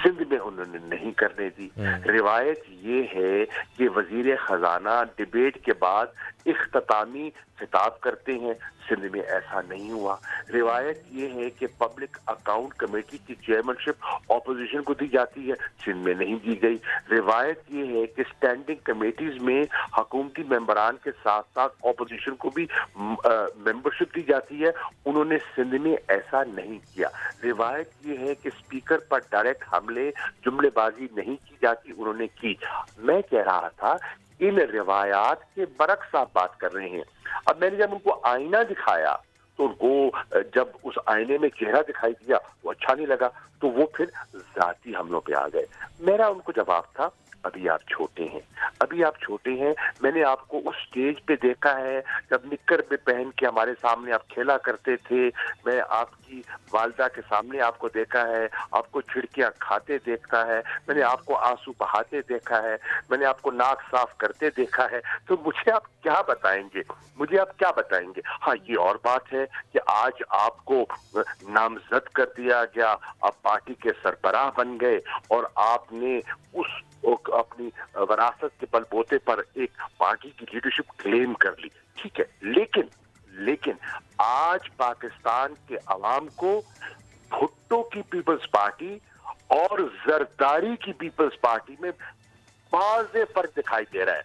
सिंध में उन्होंने नहीं करने दी। रिवायत ये है कि वजीर खजाना डिबेट के बाद इख्तितामी खिताब करते हैं, सिंध में ऐसा नहीं हुआ। रिवायत ये है कि पब्लिक अकाउंट कमेटी की चेयरमैनशिप ऑपोजिशन को दी जाती है, सिंध में नहीं दी गई। रिवायत ये है कि स्टैंडिंग कमेटीज में हुकूमती मेंबरान के साथ साथ ऑपोजिशन को भी मेंबरशिप दी जाती है, उन्होंने सिंध में ऐसा नहीं किया। रिवायत ये है कि स्पीकर पर डायरेक्ट हमले जुमलेबाजी नहीं की जाती, उन्होंने की। मैं कह रहा था इन रिवायात के बरक्स आप बात कर रहे हैं। अब मैंने जब उनको आईना दिखाया तो उनको जब उस आईने में चेहरा दिखाई दिया वो अच्छा नहीं लगा, तो वो फिर जाती हमलों पे आ गए। मेरा उनको जवाब था, अभी आप छोटे हैं, अभी आप छोटे हैं। मैंने आपको उस स्टेज पे देखा है जब निक्कर में पहन के हमारे सामने आप खेला करते थे। मैं आपकी वालदा के सामने आपको देखा है, आपको छिड़कियां खाते देखता है, मैंने आपको आंसू बहाते देखा है, मैंने आपको नाक साफ करते देखा है। तो मुझे आप क्या बताएंगे, मुझे आप क्या बताएंगे? हाँ, ये और बात है कि आज आपको नामजद कर दिया गया, आप पार्टी के सरबराह बन गए और आपने उस अपनी वरासत के बलबूते पर एक पार्टी की लीडरशिप क्लेम कर ली, ठीक है। लेकिन आज पाकिस्तान के अवाम को भुट्टो की पीपल्स पार्टी और जरदारी की पीपल्स पार्टी में वाज़े फर्क दिखाई दे रहा है।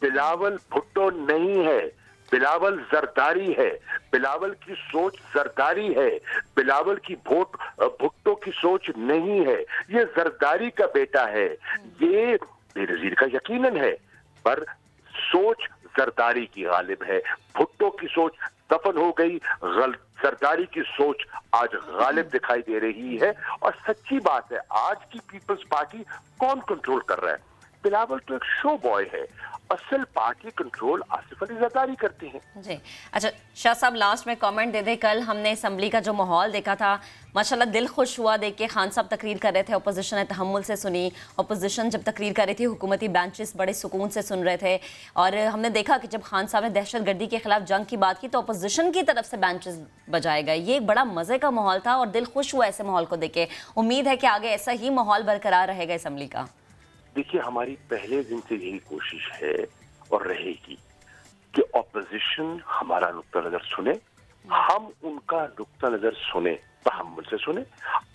बिलावल भुट्टो नहीं है, बिलावल जरदारी है। बिलावल की सोच जरदारी है, बिलावल की भुट्टो की सोच नहीं है। ये जरदारी का बेटा है, ये बेनज़ीर का यकीनन है, पर सोच जरदारी की गालिब है। भुट्टो की सोच दफन हो गई, जरदारी की सोच आज गालिब दिखाई दे रही है। और सच्ची बात है, आज की पीपल्स पार्टी कौन कंट्रोल कर रहा है? बिलावल तो एक शो बॉय है, असल पार्टी कंट्रोल आसिफ अली जरदारी करते हैं। जी अच्छा, शाह साहब लास्ट में कमेंट दे दे। कल हमने असम्बली का जो माहौल देखा था, माशाल्लाह दिल खुश हुआ देख के। खान साहब तकरीर कर रहे थे, अपोजिशन ने तहम्मुल से सुनी। अपोजिशन जब तकरीर कर रही थी, हुकूमती बेंचेस बड़े सुकून से सुन रहे थे। और हमने देखा कि जब खान साहब ने दहशत गर्दी के खिलाफ जंग की बात की तो अपोजिशन की तरफ से बेंचेस बजाए गए। ये एक बड़ा मज़े का माहौल था और दिल खुश हुआ ऐसे माहौल को देख के। उम्मीद है कि आगे ऐसा ही माहौल बरकरार रहेगा असम्बली का। देखिए, हमारी पहले दिन से यही कोशिश है और रहेगी कि ऑपोजिशन हमारा नुक्ता नजर सुने, हम उनका नुक्ता नजर सुने, तहम्मुल से सुने।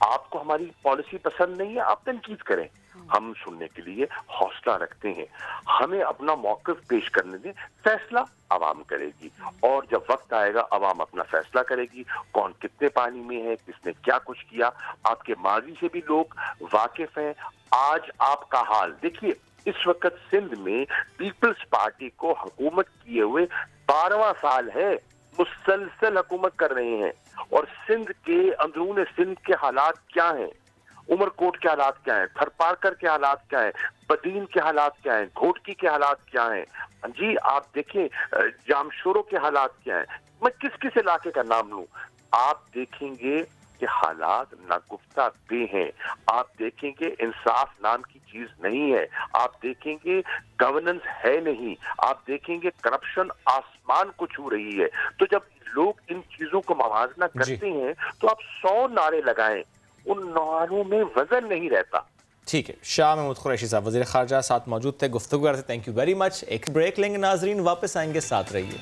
आपको हमारी पॉलिसी पसंद नहीं है, आप तनकीद करें, हम सुनने के लिए हौसला रखते हैं। हमें अपना मौक़िफ़ पेश करने दें, फैसला आवाम करेगी। और जब वक्त आएगा आवाम अपना फैसला करेगी, कौन कितने पानी में है, किसने क्या कुछ किया। आपके माजी से भी लोग वाकिफ हैं। आज आपका हाल देखिए, इस वक्त सिंध में पीपल्स पार्टी को हुकूमत किए हुए 12वां साल है, मुसलसल हुकूमत कर रहे हैं। और सिंध के अंदरून सिंध के हालात क्या हैं, उमरकोट के हालात क्या हैं, थरपारकर के हालात क्या हैं, बदीन के हालात क्या हैं, घोटकी के हालात क्या हैं, जी आप देखें जामशोरो के हालात क्या हैं। मैं किस किस इलाके का नाम लूं, आप देखेंगे कि हालात नागुफ्ता बे हैं। आप देखेंगे इंसाफ नाम की चीज नहीं है, आप देखेंगे गवर्नेंस है नहीं, आप देखेंगे करप्शन आसमान को छू रही है। तो जब लोग इन चीजों को मवाजना करते हैं तो आप 100 नारे लगाएं, उन नारों में वजन नहीं रहता। ठीक है, शाह महमूद कुरैशी साहब वज़ीर ख़ारजा साथ मौजूद थे, गुफ्तगू करते। Thank you very much. एक ब्रेक लेंगे नाजरीन, वापस आएंगे, साथ रहिए।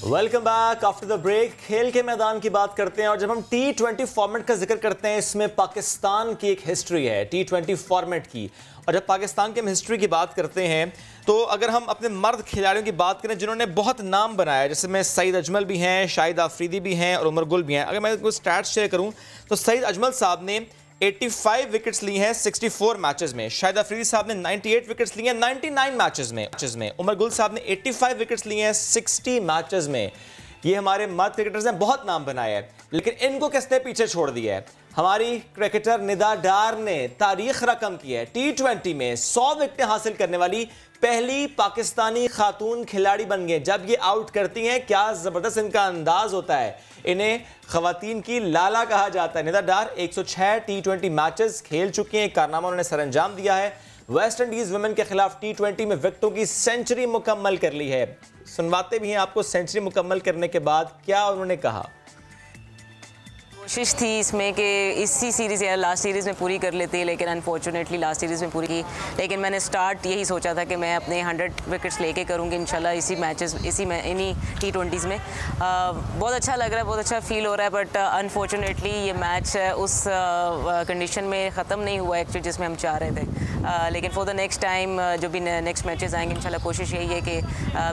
Welcome back after the break. खेल के मैदान की बात करते हैं और जब हम T20 फॉर्मेट का जिक्र करते हैं इसमें पाकिस्तान की एक हिस्ट्री है T20 फॉर्मेट की। और जब पाकिस्तान के हम हिस्ट्री की बात करते हैं तो अगर हम अपने मर्द खिलाड़ियों की बात करें जिन्होंने बहुत नाम बनाया, जैसे मैं सईद अजमल भी हैं, शाहिद आफरीदी भी हैं और उमर गुल भी हैं। अगर मैं कुछ स्टैट्स शेयर करूं तो सईद अजमल साहब ने 85 विकेट्स ली हैं 64 मैचेस में, शाहिद अफरीदी साहब ने 98 विकेट्स ली हैं 99 मैचेस में, उमर गुल साहब ने 85 विकेट्स ली हैं 60 मैचेस में। ये हमारे मर्द क्रिकेटर्स ने बहुत नाम बनाया है, लेकिन इनको किसने पीछे छोड़ दिया है? हमारी क्रिकेटर निदा डार ने तारीख रकम की है। T20 में 100 विकेटें हासिल करने वाली पहली पाकिस्तानी खातून खिलाड़ी बन गए। जब ये आउट करती हैं क्या जबरदस्त इनका अंदाज होता है, इन्हें खवातीन की लाला कहा जाता है। निदा डार 106 T20 मैचेस खेल चुकी हैं, कारनामा उन्होंने सरअंजाम दिया है। वेस्ट इंडीज वुमेन के खिलाफ T20 में विकेटों की सेंचुरी मुकम्मल कर ली है। सुनवाते भी हैं आपको सेंचुरी मुकम्मल करने के बाद क्या उन्होंने कहा। कोशिश थी इसमें कि इसी सीरीज़ या लास्ट सीरीज़ में पूरी कर लेती, लेकिन अनफॉर्चुनेटली लास्ट सीरीज़ में पूरी की। लेकिन मैंने स्टार्ट यही सोचा था कि मैं अपने 100 विकेट्स लेके करूँगी इंशाल्लाह इन्हीं T20s में। बहुत अच्छा लग रहा है, बहुत अच्छा फील हो रहा है, बट अनफॉर्चुनेटली ये मैच उस कंडीशन में ख़त्म नहीं हुआ एक्चुअली जिसमें हम चाह रहे थे। लेकिन फॉर द नेक्स्ट टाइम जो भी नेक्स्ट मैचेस आएंगे इंशाल्लाह कोशिश यही है कि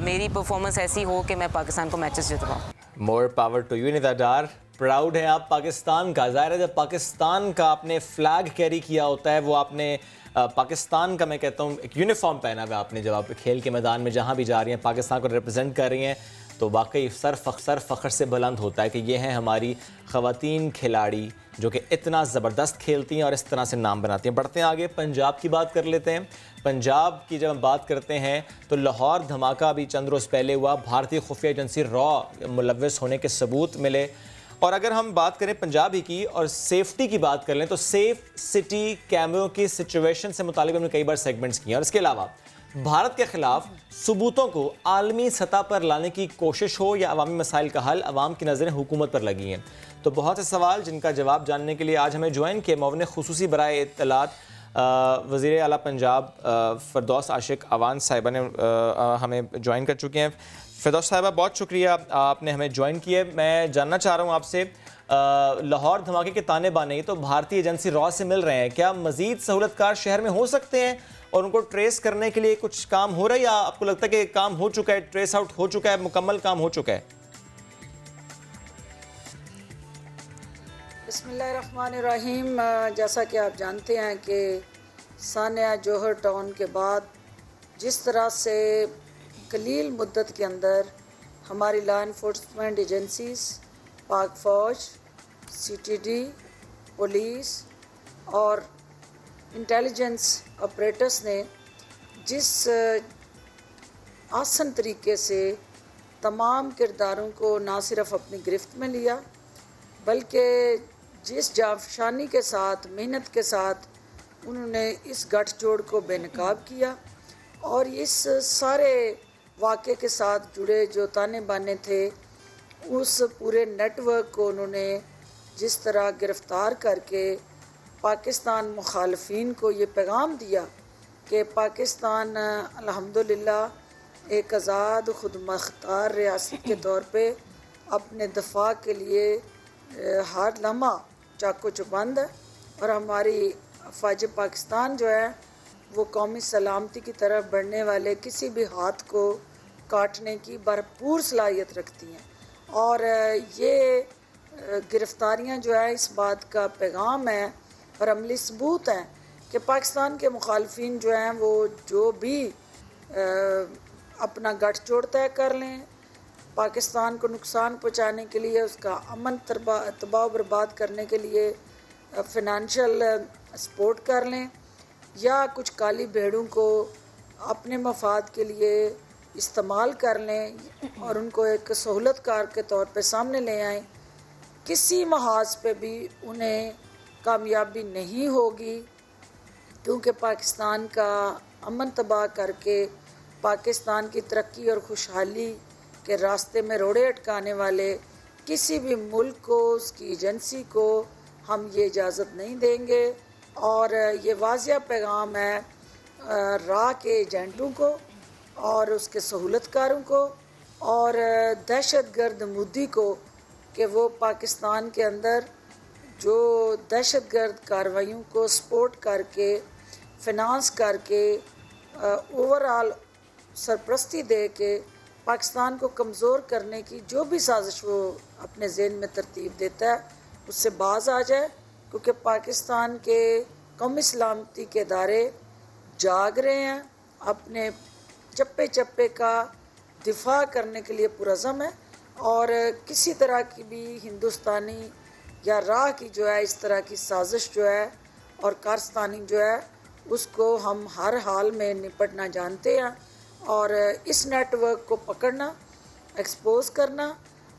मेरी परफॉर्मेंस ऐसी हो कि मैं पाकिस्तान को मैचेस जितवाऊँ। More power to you Nida Dar. Proud है आप पाकिस्तान का। ज़ाहिर है जब पाकिस्तान का आपने फ्लैग कैरी किया होता है, वो आपने पाकिस्तान का, मैं कहता हूँ, एक यूनिफॉर्म पहना हुआ आपने, जब आप खेल के मैदान में जहाँ भी जा रही हैं पाकिस्तान को रिप्रेजेंट कर रही हैं, तो वाकई सर फ़ख्र से बुलंद होता है कि ये हैं हमारी ख़वातीन खिलाड़ी जो कि इतना ज़बरदस्त खेलती हैं और इस तरह से नाम बनाती हैं। बढ़ते हैं आगे, पंजाब की बात कर लेते हैं। पंजाब की जब हम बात करते हैं तो लाहौर धमाका अभी चंद रोज़ पहले हुआ, भारतीय खुफिया एजेंसी रॉ मुलव्वस होने के सबूत मिले। और अगर हम बात करें पंजाब ही की और सेफ्टी की बात कर लें तो सेफ सिटी कैमरों की सिचुएशन से मुतालिक हमने कई बार सेगमेंट्स किए हैं। और इसके अलावा भारत के खिलाफ सबूतों को आलमी सतह पर लाने की कोशिश हो या अवामी मसाइल का हल, अवाम की नज़रें हुकूमत पर लगी हैं। तो बहुत से सवाल जिनका जवाब जानने के लिए आज हमें ज्वाइन किए मौन खुसूसी बराए इत्तलात वज़ीर आला पंजाब फ़िरदौस आशिक अवान साहिबा ने हमें ज्वाइन कर चुके हैं। फ़िरदौस साहिबा, बहुत शुक्रिया आपने हमें ज्वाइन किया। मैं जानना चाह रहा हूँ आपसे, लाहौर धमाके के ताने बाने तो भारतीय एजेंसी रॉ से मिल रहे हैं, क्या मज़ीद सहूलतकार शहर में हो सकते हैं और उनको ट्रेस करने के लिए कुछ काम हो रहा है, या आपको लगता है कि काम हो चुका है, ट्रेस आउट हो चुका है, मुकम्मल काम हो चुका है? बिस्मिल्लाहिर्रहमानिर्रहीम। जैसा कि आप जानते हैं कि सानिया जौहर टाउन के बाद जिस तरह से कलील मुद्दत के अंदर हमारी लॉ इन्फोर्समेंट एजेंसीज, पाक फ़ौज, CTD, पुलिस और इंटेलिजेंस ऑपरेटर्स ने जिस आसान तरीके से तमाम किरदारों को ना सिर्फ अपनी गिरफ्त में लिया, बल्कि जिस जाफशानी के साथ, मेहनत के साथ उन्होंने इस गठजोड़ को बेनकाब किया और इस सारे वाक़े के साथ जुड़े जो ताने बाने थे उस पूरे नेटवर्क को उन्होंने जिस तरह गिरफ़्तार करके पाकिस्तान मुखालफीन को ये पैगाम दिया कि पाकिस्तान अल्हम्दुलिल्लाह एक आज़ाद खुद मुख्तार रियासत के तौर पे अपने दफा के लिए हर लम्हा चाको चुबंद है और हमारी फ़ौज पाकिस्तान जो है वो कौमी सलामती की तरफ बढ़ने वाले किसी भी हाथ को काटने की भरपूर सलाहियत रखती हैं। और ये गिरफ़्तारियाँ जो है इस बात का पैगाम है और अमली सबूत हैं कि पाकिस्तान के मुखालफिन जो हैं वो जो भी अपना गठजोड़ तय कर लें, पाकिस्तान को नुकसान पहुँचाने के लिए, उसका अमन तबाह बर्बाद करने के लिए फ़िनंशियल सपोर्ट कर लें या कुछ काली भेड़ों को अपने मफाद के लिए इस्तेमाल कर लें और उनको एक सहूलतकार के तौर पे सामने ले आएं, किसी महाज पे भी उन्हें कामयाबी नहीं होगी, क्योंकि पाकिस्तान का अमन तबाह करके पाकिस्तान की तरक्की और खुशहाली के रास्ते में रोड़े अटकाने वाले किसी भी मुल्क को, उसकी एजेंसी को हम ये इजाज़त नहीं देंगे। और ये वाज़िया पैगाम है रा के एजेंटों को और उसके सहूलतकारों को और दहशतगर्द मोदी को कि वो पाकिस्तान के अंदर जो दहशतगर्द कार्रवाइयों को सपोर्ट करके फिनांस करके ओवरऑल सरपरस्ती दे के पाकिस्तान को कमज़ोर करने की जो भी साजिश वो अपने ज़हन में तरतीब देता है उससे बाज आ जाए, क्योंकि पाकिस्तान के कौमी सलामती के इदारे जाग रहे हैं, अपने चप्पे चप्पे का दिफा करने के लिए पुरज़म है और किसी तरह की भी हिंदुस्तानी या राह की जो है इस तरह की साजिश जो है और कारस्तानी जो है उसको हम हर हाल में निपटना जानते हैं और इस नेटवर्क को पकड़ना, एक्सपोज करना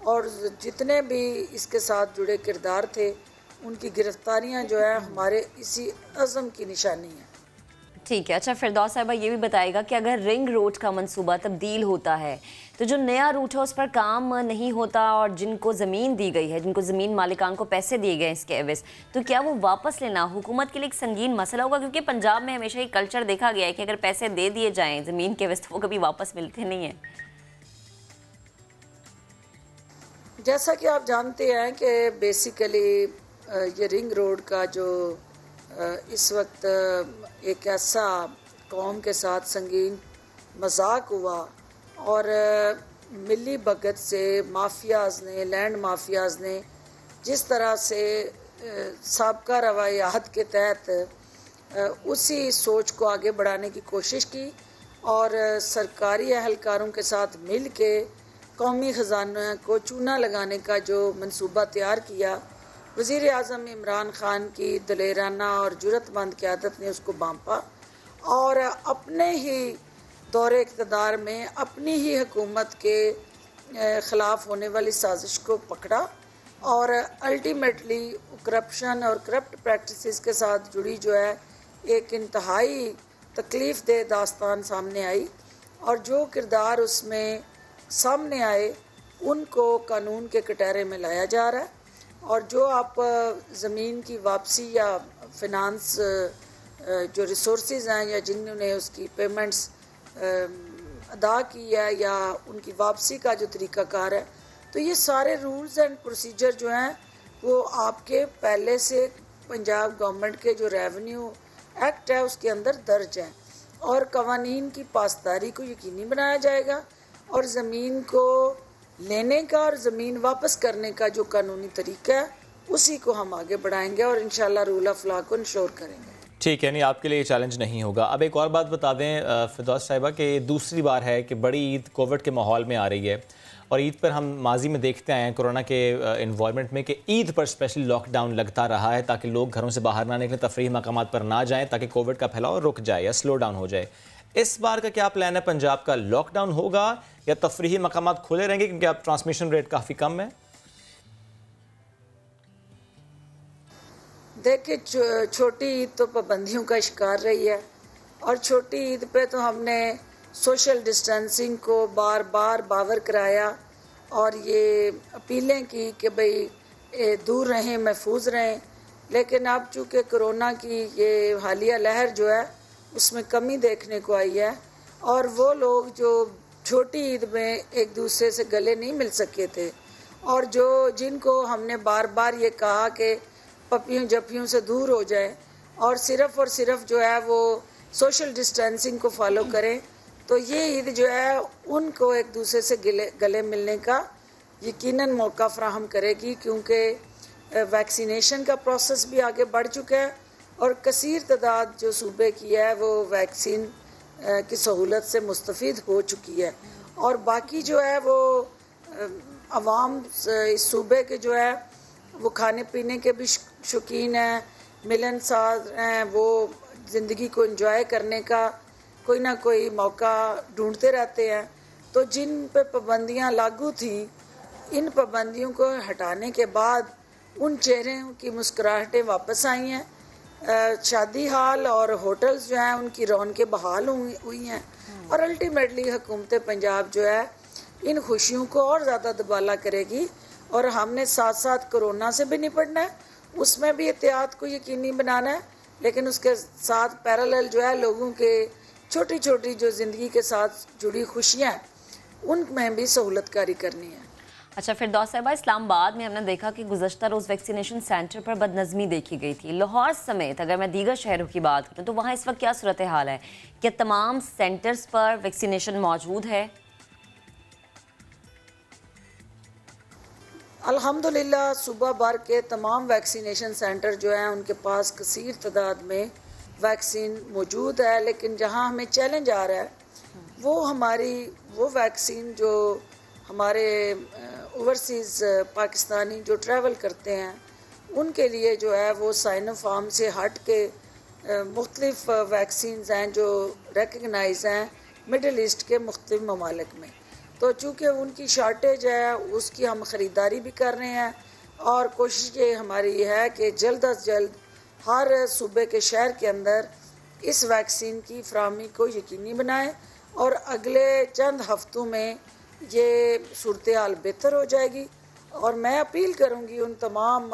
और जितने भी इसके साथ जुड़े किरदार थे उनकी गिरफ्तारियां जो है हमारे इसी अज़म की निशानी है। ठीक है। अच्छा फिरदौस साहिबा ये भी बताएगा कि अगर रिंग रोड का मंसूबा तब्दील होता है तो जो नया रूट है उस पर काम नहीं होता और जिनको ज़मीन दी गई है, जिनको ज़मीन मालिकान को पैसे दिए गए इसके एवज़, तो क्या वो वापस लेना हुकूमत के लिए एक संगीन मसला होगा? क्योंकि पंजाब में हमेशा ये कल्चर देखा गया है कि अगर पैसे दे दिए जाएँ ज़मीन के एवज़ तो वो कभी वापस मिलते नहीं हैं। जैसा कि आप जानते हैं कि बेसिकली ये रिंग रोड का जो इस वक्त एक ऐसा कौम के साथ संगीन मजाक हुआ और मिली भगत से माफियाज़ ने, लैंड माफियाज़ ने जिस तरह से साबका रवायात के तहत उसी सोच को आगे बढ़ाने की कोशिश की और सरकारी अहलकारों के साथ मिल के कौमी ख़जाना को चूना लगाने का जो मंसूबा तैयार किया, वज़ीर आज़म इमरान ख़ान की दलेराना और जुरतमंद क़यादत ने उसको बांपा और अपने ही दौरे इक़्तिदार में अपनी ही हुकूमत के ख़िलाफ़ होने वाली साजिश को पकड़ा और अल्टीमेटली करप्शन और करप्ट प्रैक्टिसेस के साथ जुड़ी जो है एक इंतहाई तकलीफ़ दे दास्तान सामने आई और जो किरदार उसमें सामने आए उनको कानून के कटहरे में लाया जा रहा है और जो आप ज़मीन की वापसी या फिनांस जो रिसोर्सेज हैं या जिन्होंने उसकी पेमेंट्स अदा की है या उनकी वापसी का जो तरीक़ाकार है, तो ये सारे रूल्स एंड प्रोसीजर जो हैं वो आपके पहले से पंजाब गवर्नमेंट के जो रेवेन्यू एक्ट है उसके अंदर दर्ज हैं और कवानीन की पासदारी को यकीनी बनाया जाएगा और ज़मीन को लेने का और ज़मीन वापस करने का जो कानूनी तरीका है उसी को हम आगे बढ़ाएंगे और इंशाल्लाह रूल ऑफ लॉ को इंश्योर करेंगे। ठीक है, नहीं आपके लिए ये चैलेंज नहीं होगा। अब एक और बात बता दें फिरदौस साहिबा कि दूसरी बार है कि बड़ी ईद कोविड के माहौल में आ रही है और ईद पर हम माजी में देखते आए हैं कोरोना के इन्वॉल्वमेंट में कि ईद पर स्पेशली लॉकडाउन लगता रहा है ताकि लोग घरों से बाहर ना निकलें, तफरीही मकामात पर ना जाएँ ताकि कोविड का फैलाव रुक जाए या स्लो डाउन हो जाए। इस बार का क्या प्लान है पंजाब का? लॉकडाउन होगा या तफरीही मकामात खुले रहेंगे क्योंकि अब ट्रांसमिशन रेट काफ़ी कम है? देखिए छोटी ईद तो पाबंदियों का शिकार रही है और छोटी ईद पे तो हमने सोशल डिस्टेंसिंग को बार बार बावर कराया और ये अपीलें की कि भाई दूर रहें, महफूज रहें, लेकिन अब चूँकि कोरोना की ये हालिया लहर जो है उसमें कमी देखने को आई है और वो लोग जो छोटी ईद में एक दूसरे से गले नहीं मिल सके थे और जिनको हमने बार बार ये कहा कि पपियों जपियों से दूर हो जाए और सिर्फ जो है वो सोशल डिस्टेंसिंग को फॉलो करें, तो ये ईद जो है उनको एक दूसरे से गले मिलने का यकीनन मौका फराहम करेगी क्योंकि वैक्सीनेशन का प्रोसेस भी आगे बढ़ चुका है और कसीर तादाद जो सूबे की है वो वैक्सीन की सहूलत से मुस्तफ़ीद हो चुकी है और बाकी जो है वो अवाम इस सूबे के जो है वो खाने पीने के भी शौकीन हैं, मिलनसार हैं, वो ज़िंदगी को एंजॉय करने का कोई ना कोई मौका ढूंढते रहते हैं। तो जिन पे पाबंदियां लागू थी, इन पाबंदियों को हटाने के बाद उन चेहरों की मुस्कुराहटें वापस आई हैं। शादी हाल और होटल्स जो हैं उनकी रौनकें बहाल हुई हैं और अल्टीमेटली हुकूमत पंजाब जो है इन खुशियों को और ज़्यादा दुबाला करेगी और हमने साथ साथ कोरोना से भी निपटना है, उसमें भी एहतियात को यकीनी बनाना है, लेकिन उसके साथ पैरेलल जो है लोगों के छोटी छोटी जो ज़िंदगी के साथ जुड़ी खुशियाँ उनमें भी सहूलतकारी करनी है। अच्छा फिरदौस साहिबा, इस्लामाबाद में हमने देखा कि गुज़श्ता रोज़ वैक्सीनेशन सेंटर पर बदनज़मी देखी गई थी। लाहौर समेत अगर मैं दीगर शहरों की बात करूँ तो वहाँ इस वक्त क्या सूरत हाल है? क्या तमाम सेंटर्स पर वैक्सीनेशन मौजूद है? अल्हम्दुलिल्लाह सूबा भर के तमाम वैक्सीनेशन सेंटर जो हैं उनके पास कसीर तादाद में वैक्सीन मौजूद है, लेकिन जहाँ हमें चैलेंज आ रहा है वो हमारी वो वैक्सीन जो हमारे ओवरसीज़ पाकिस्तानी जो ट्रैवल करते हैं उनके लिए जो है वो साइनोफार्म से हट के मुख्तलिफ वैक्सीन्स हैं जो रिकगनाइज हैं मिडल ईस्ट के मुख्तलिफ ममालिक में। तो चूँकि उनकी शार्टेज है उसकी हम ख़रीदारी भी कर रहे हैं और कोशिश ये हमारी है कि जल्द अज जल्द हर सूबे के शहर के अंदर इस वैक्सीन की फराहमी को यकीनी बनाएं और अगले चंद हफ्तों में ये सूरत हाल बेहतर हो जाएगी। और मैं अपील करूंगी उन तमाम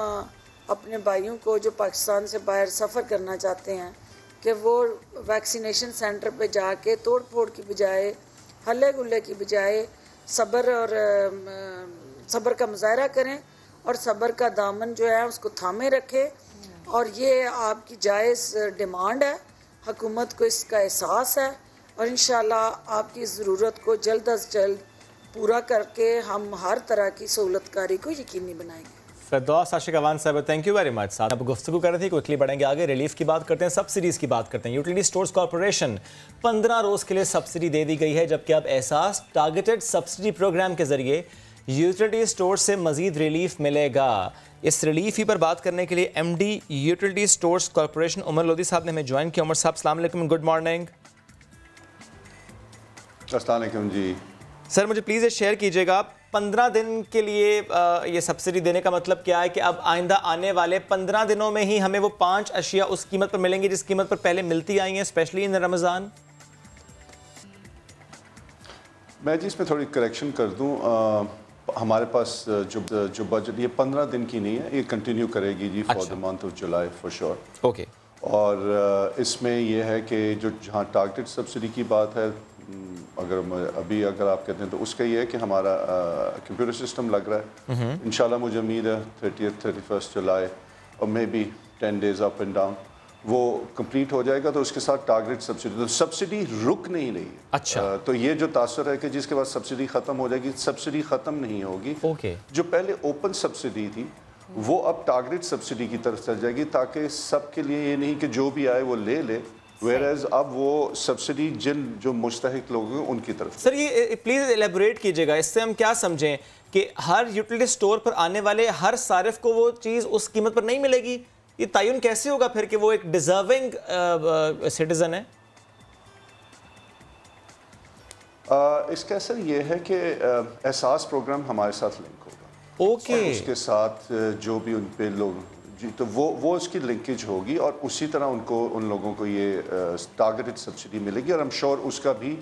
अपने भाइयों को जो पाकिस्तान से बाहर सफ़र करना चाहते हैं कि वो वैक्सीनेशन सेंटर पे जाके तोड़ फोड़ की बजाय, हल्ले गुल्ले की बजाय सब्र का मुजाहरा करें और सब्र का दामन जो है उसको थामे रखें। और ये आपकी जायज़ डिमांड है, हुकूमत को इसका एहसास है और इंशाल्लाह आपकी ज़रूरत को जल्द अज जल्द पूरा करके हम हर तरह की सहूलतकारी को यकीनी बनाएंगे। फिरदौस आशिक अवान साहब, थैंक यू वेरी मच। साहब गुफ्तगू कर रहे थे, क्विकली बढ़ेंगे आगे। रिलीफ की बात करते हैं, सब्सिडीज़ की बात करते हैं। यूटिलिटी स्टोर्स कॉर्पोरेशन 15 रोज़ के लिए सब्सिडी दे दी गई है, जबकि अब एहसास टारगेटेड सब्सिडी प्रोग्राम के जरिए यूटिलिटी स्टोर्स से मजीद रिलीफ मिलेगा। इस रिलीफ ही पर बात करने के लिए MD utility stores corporation Umar Lodhi साहब ने हमें ज्वाइन किया। उमर साहब अस्सलाम वालेकुम, गुड मॉर्निंग। अस्सलाम वालेकुम जी। सर मुझे प्लीज़ ये शेयर कीजिएगा, 15 दिन के लिए ये सब्सिडी देने का मतलब क्या है कि अब आइंदा आने वाले 15 दिनों में ही हमें वो 5 अशिया उस कीमत पर मिलेंगी जिस कीमत पर पहले मिलती आई हैं, स्पेशली इन रमज़ान? मैं जी इसमें थोड़ी करेक्शन कर दूं। हमारे पास जो बजट ये 15 दिन की नहीं है, ये कंटिन्यू करेगी जी for the month of July for sure. Okay. और इसमें ये है कि जो जहाँ टारगेट सब्सिडी की बात है, अगर आप कहते हैं तो उसका ये है कि हमारा कंप्यूटर सिस्टम लग रहा है। इंशाल्लाह मुझे उम्मीद है 31 जुलाई और may be 10 days up and down वो कंप्लीट हो जाएगा। तो उसके साथ टारगेट सब्सिडी, तो सब्सिडी रुक नहीं रही है। अच्छा। तो ये जो तासर है कि जिसके बाद सब्सिडी ख़त्म हो जाएगी, सब्सिडी ख़त्म नहीं होगी। ओके। जो पहले ओपन सब्सिडी थी वो अब टारगेट सब्सिडी की तरफ चल जाएगी, ताकि सबके लिए ये नहीं कि जो भी आए वो ले ले, वेयरएज अब वो सब्सिडी जो मुस्तहिक लोग हैं उनकी तरफ। सर ये प्लीज़ एलेबोरेट कीजिएगा, इससे हम क्या समझें कि हर यूटिलिटी स्टोर पर आने वाले हर सारिफ को वो चीज़ उस कीमत पर नहीं मिलेगी? ये तयन कैसे होगा फिर कि वो एक डिजर्विंग सिटीजन है? इसका असर ये है कि एहसास प्रोग्राम हमारे साथ लिंक होगा। ओके। उसके साथ जो भी उन पे लोग जी, तो वो उसकी लिंकेज होगी और उसी तरह उन लोगों को ये टारगेटेड सब्सिडी मिलेगी। और आई एम श्योर उसका भी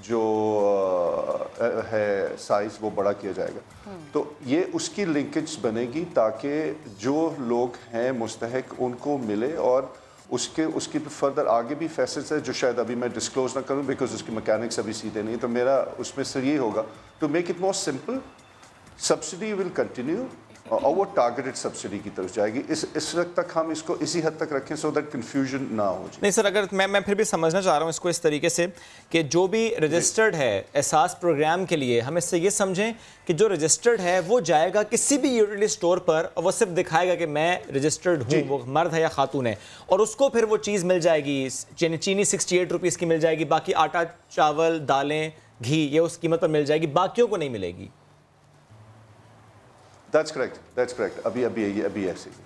जो है साइज़ वो बड़ा किया जाएगा। तो ये उसकी लिंकेज बनेगी ताकि जो लोग हैं मुस्तहिक उनको मिले, और उसकी फर्दर आगे भी फैसेट्स है जो शायद अभी मैं डिस्क्लोज ना करूं बिकॉज उसकी मैकेनिक्स अभी सीधे नहीं। तो मेरा उसमें सिर्फ ये होगा to make it more simple, subsidy will continue और वो टारगेटेड सब्सिडी की तरफ जाएगी। इस वक्त तक हम इसको इसी हद तक रखें सो दैट कंफ्यूजन ना हो जाए। नहीं सर, अगर मैं फिर भी समझना चाह रहा हूँ इसको इस तरीके से कि जो भी रजिस्टर्ड है एहसास प्रोग्राम के लिए, हम इससे ये समझें कि जो रजिस्टर्ड है वो जाएगा किसी भी यूटिलिटी स्टोर पर और वो सिर्फ दिखाएगा कि मैं रजिस्टर्ड हूँ, वो मर्द है या खातून है, और उसको फिर वो चीज़ मिल जाएगी। चीनी 68 रुपीज़ की मिल जाएगी, बाकी आटा चावल दालें घी ये उस कीमत पर मिल जाएगी, बाकियों को नहीं मिलेगी। That's correct. अभी ऐसे ही।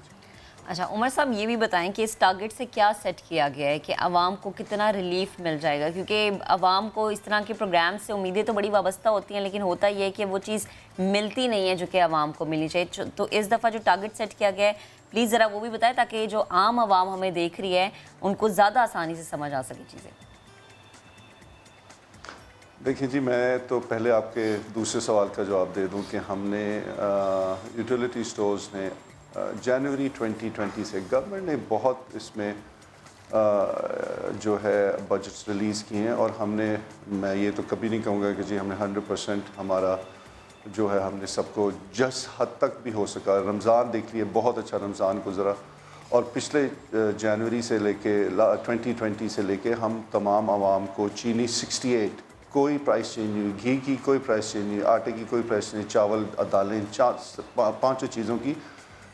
अच्छा उमर साहब ये भी बताएं कि इस टारगेट से क्या सेट किया गया है कि आवाम को कितना रिलीफ मिल जाएगा, क्योंकि आवाम को इस तरह के प्रोग्राम से उम्मीदें तो बड़ी वाबस्ता होती हैं, लेकिन होता ये है कि वो चीज़ मिलती नहीं है जो कि आवाम को मिलनी चाहिए। तो इस दफ़ा जो टारगेट सेट किया गया है प्लीज़ ज़रा वो भी बताएं ताकि जो आम आवाम हमें देख रही है उनको ज़्यादा आसानी से समझ आ सके चीज़ें। देखिए जी, मैं तो पहले आपके दूसरे सवाल का जवाब दे दूं कि हमने यूटिलिटी स्टोर्स ने जनवरी 2020 से गवर्नमेंट ने बहुत इसमें जो है बजट्स रिलीज़ किए हैं, और मैं ये तो कभी नहीं कहूँगा कि जी हमने 100% हमारा जो है हमने सबको जिस हद तक भी हो सका। रमज़ान देख लिए, बहुत अच्छा रमज़ान गुजरा, और पिछले जनवरी से लेके 2020 से लेके हम तमाम आवाम को चीनी 68, कोई प्राइस चेंज नहीं हुई, घी की कोई प्राइस चेंज नहीं, आटे की कोई प्राइस नहीं, चावल दालें पाँचों चीज़ों की।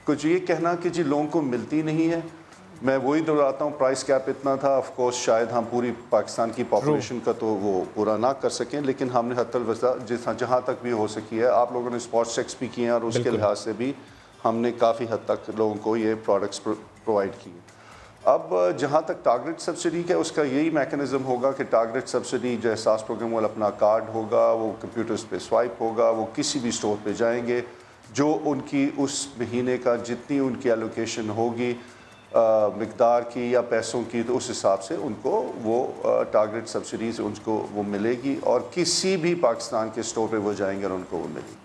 कुछ ये कहना कि जी लोगों को मिलती नहीं है, मैं वही दोहराता हूँ, प्राइस कैप इतना था, ऑफ कोर्स शायद हम पूरी पाकिस्तान की पॉपुलेशन का तो वो पूरा ना कर सकें, लेकिन हमने हत्तल वसा जहाँ तक भी हो सकी है। आप लोगों ने स्पॉट चेक्स भी किए हैं, और उसके लिहाज से भी हमने काफ़ी हद तक लोगों को ये प्रोडक्ट्स प्रोवाइड किए। अब जहाँ तक टारगेट सब्सिडी का, उसका यही मैकेनिज़्म होगा कि टारगेट सब्सिडी जो एहसास प्रोग्राम वाला अपना कार्ड होगा, वो कंप्यूटर्स पे स्वाइप होगा, वो किसी भी स्टोर पे जाएंगे, जो उनकी उस महीने का जितनी उनकी एलोकेशन होगी मिकदार की या पैसों की, तो उस हिसाब से उनको वो टारगेट सब्सिडी से उनको वो मिलेगी, और किसी भी पाकिस्तान के स्टोर पे वो जाएंगे और उनको वो मिलेगी।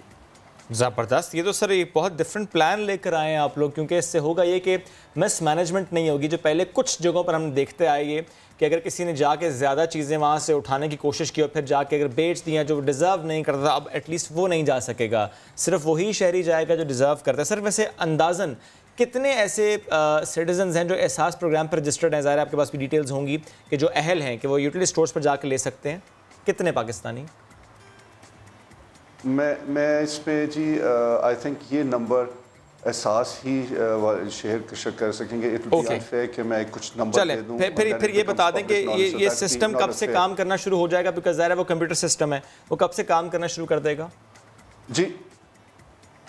ज़बरदस्त। ये तो सर एक बहुत डिफरेंट प्लान लेकर आए हैं आप लोग, क्योंकि इससे होगा ये कि मिस मैनेजमेंट नहीं होगी, जो पहले कुछ जगहों पर हम देखते आए ये कि अगर किसी ने जाके ज़्यादा चीज़ें वहाँ से उठाने की कोशिश की और फिर जाके अगर बेच दिया जो डिज़र्व नहीं करता, अब एटलीस्ट वो नहीं जा सकेगा, सिर्फ वही शहरी जाएगा जो डिज़र्व करता है। सर वैसे अंदाज़न कितने ऐसे सिटीजन्स हैं जो एहसास प्रोग्राम पर रजिस्टर्ड हैं? ज़ाहिर आपके पास भी डिटेल्स होंगी कि जो अहल हैं कि वो यूटिलिटी स्टोर्स पर जाकर ले सकते हैं, कितने पाकिस्तानी? मैं इस पे जी आई थिंक ये नंबर एहसास ही शेयर कर सकेंगे। इट विल बी अनफेयर कि मैं कुछ नंबर दे दूं। फिर ये बता दें कि ये सिस्टम कब से काम करना शुरू हो जाएगा, बिकॉज ज़ाहिर है वो कंप्यूटर सिस्टम है, वो कब से काम करना शुरू कर देगा?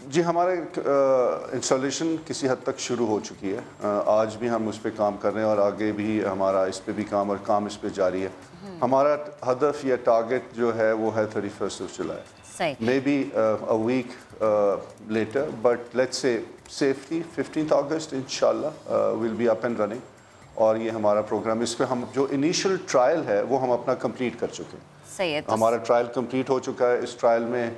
जी हमारे इंस्टॉलेशन किसी हद तक शुरू हो चुकी है, आज भी हम उस पर काम कर रहे हैं, और आगे भी हमारा इस पे भी काम इस पे जारी है। हमारा हदफ या टारगेट जो है वो है 31 July, may be a week later, but let's say safely 15 August इंशाल्लाह will be up and running. और ये हमारा प्रोग्राम, इस पर हम जो इनिशियल ट्रायल है वो हम अपना कंप्लीट कर चुके हैं। सही है, हमारा ट्रायल कंप्लीट हो चुका है। इस ट्रायल में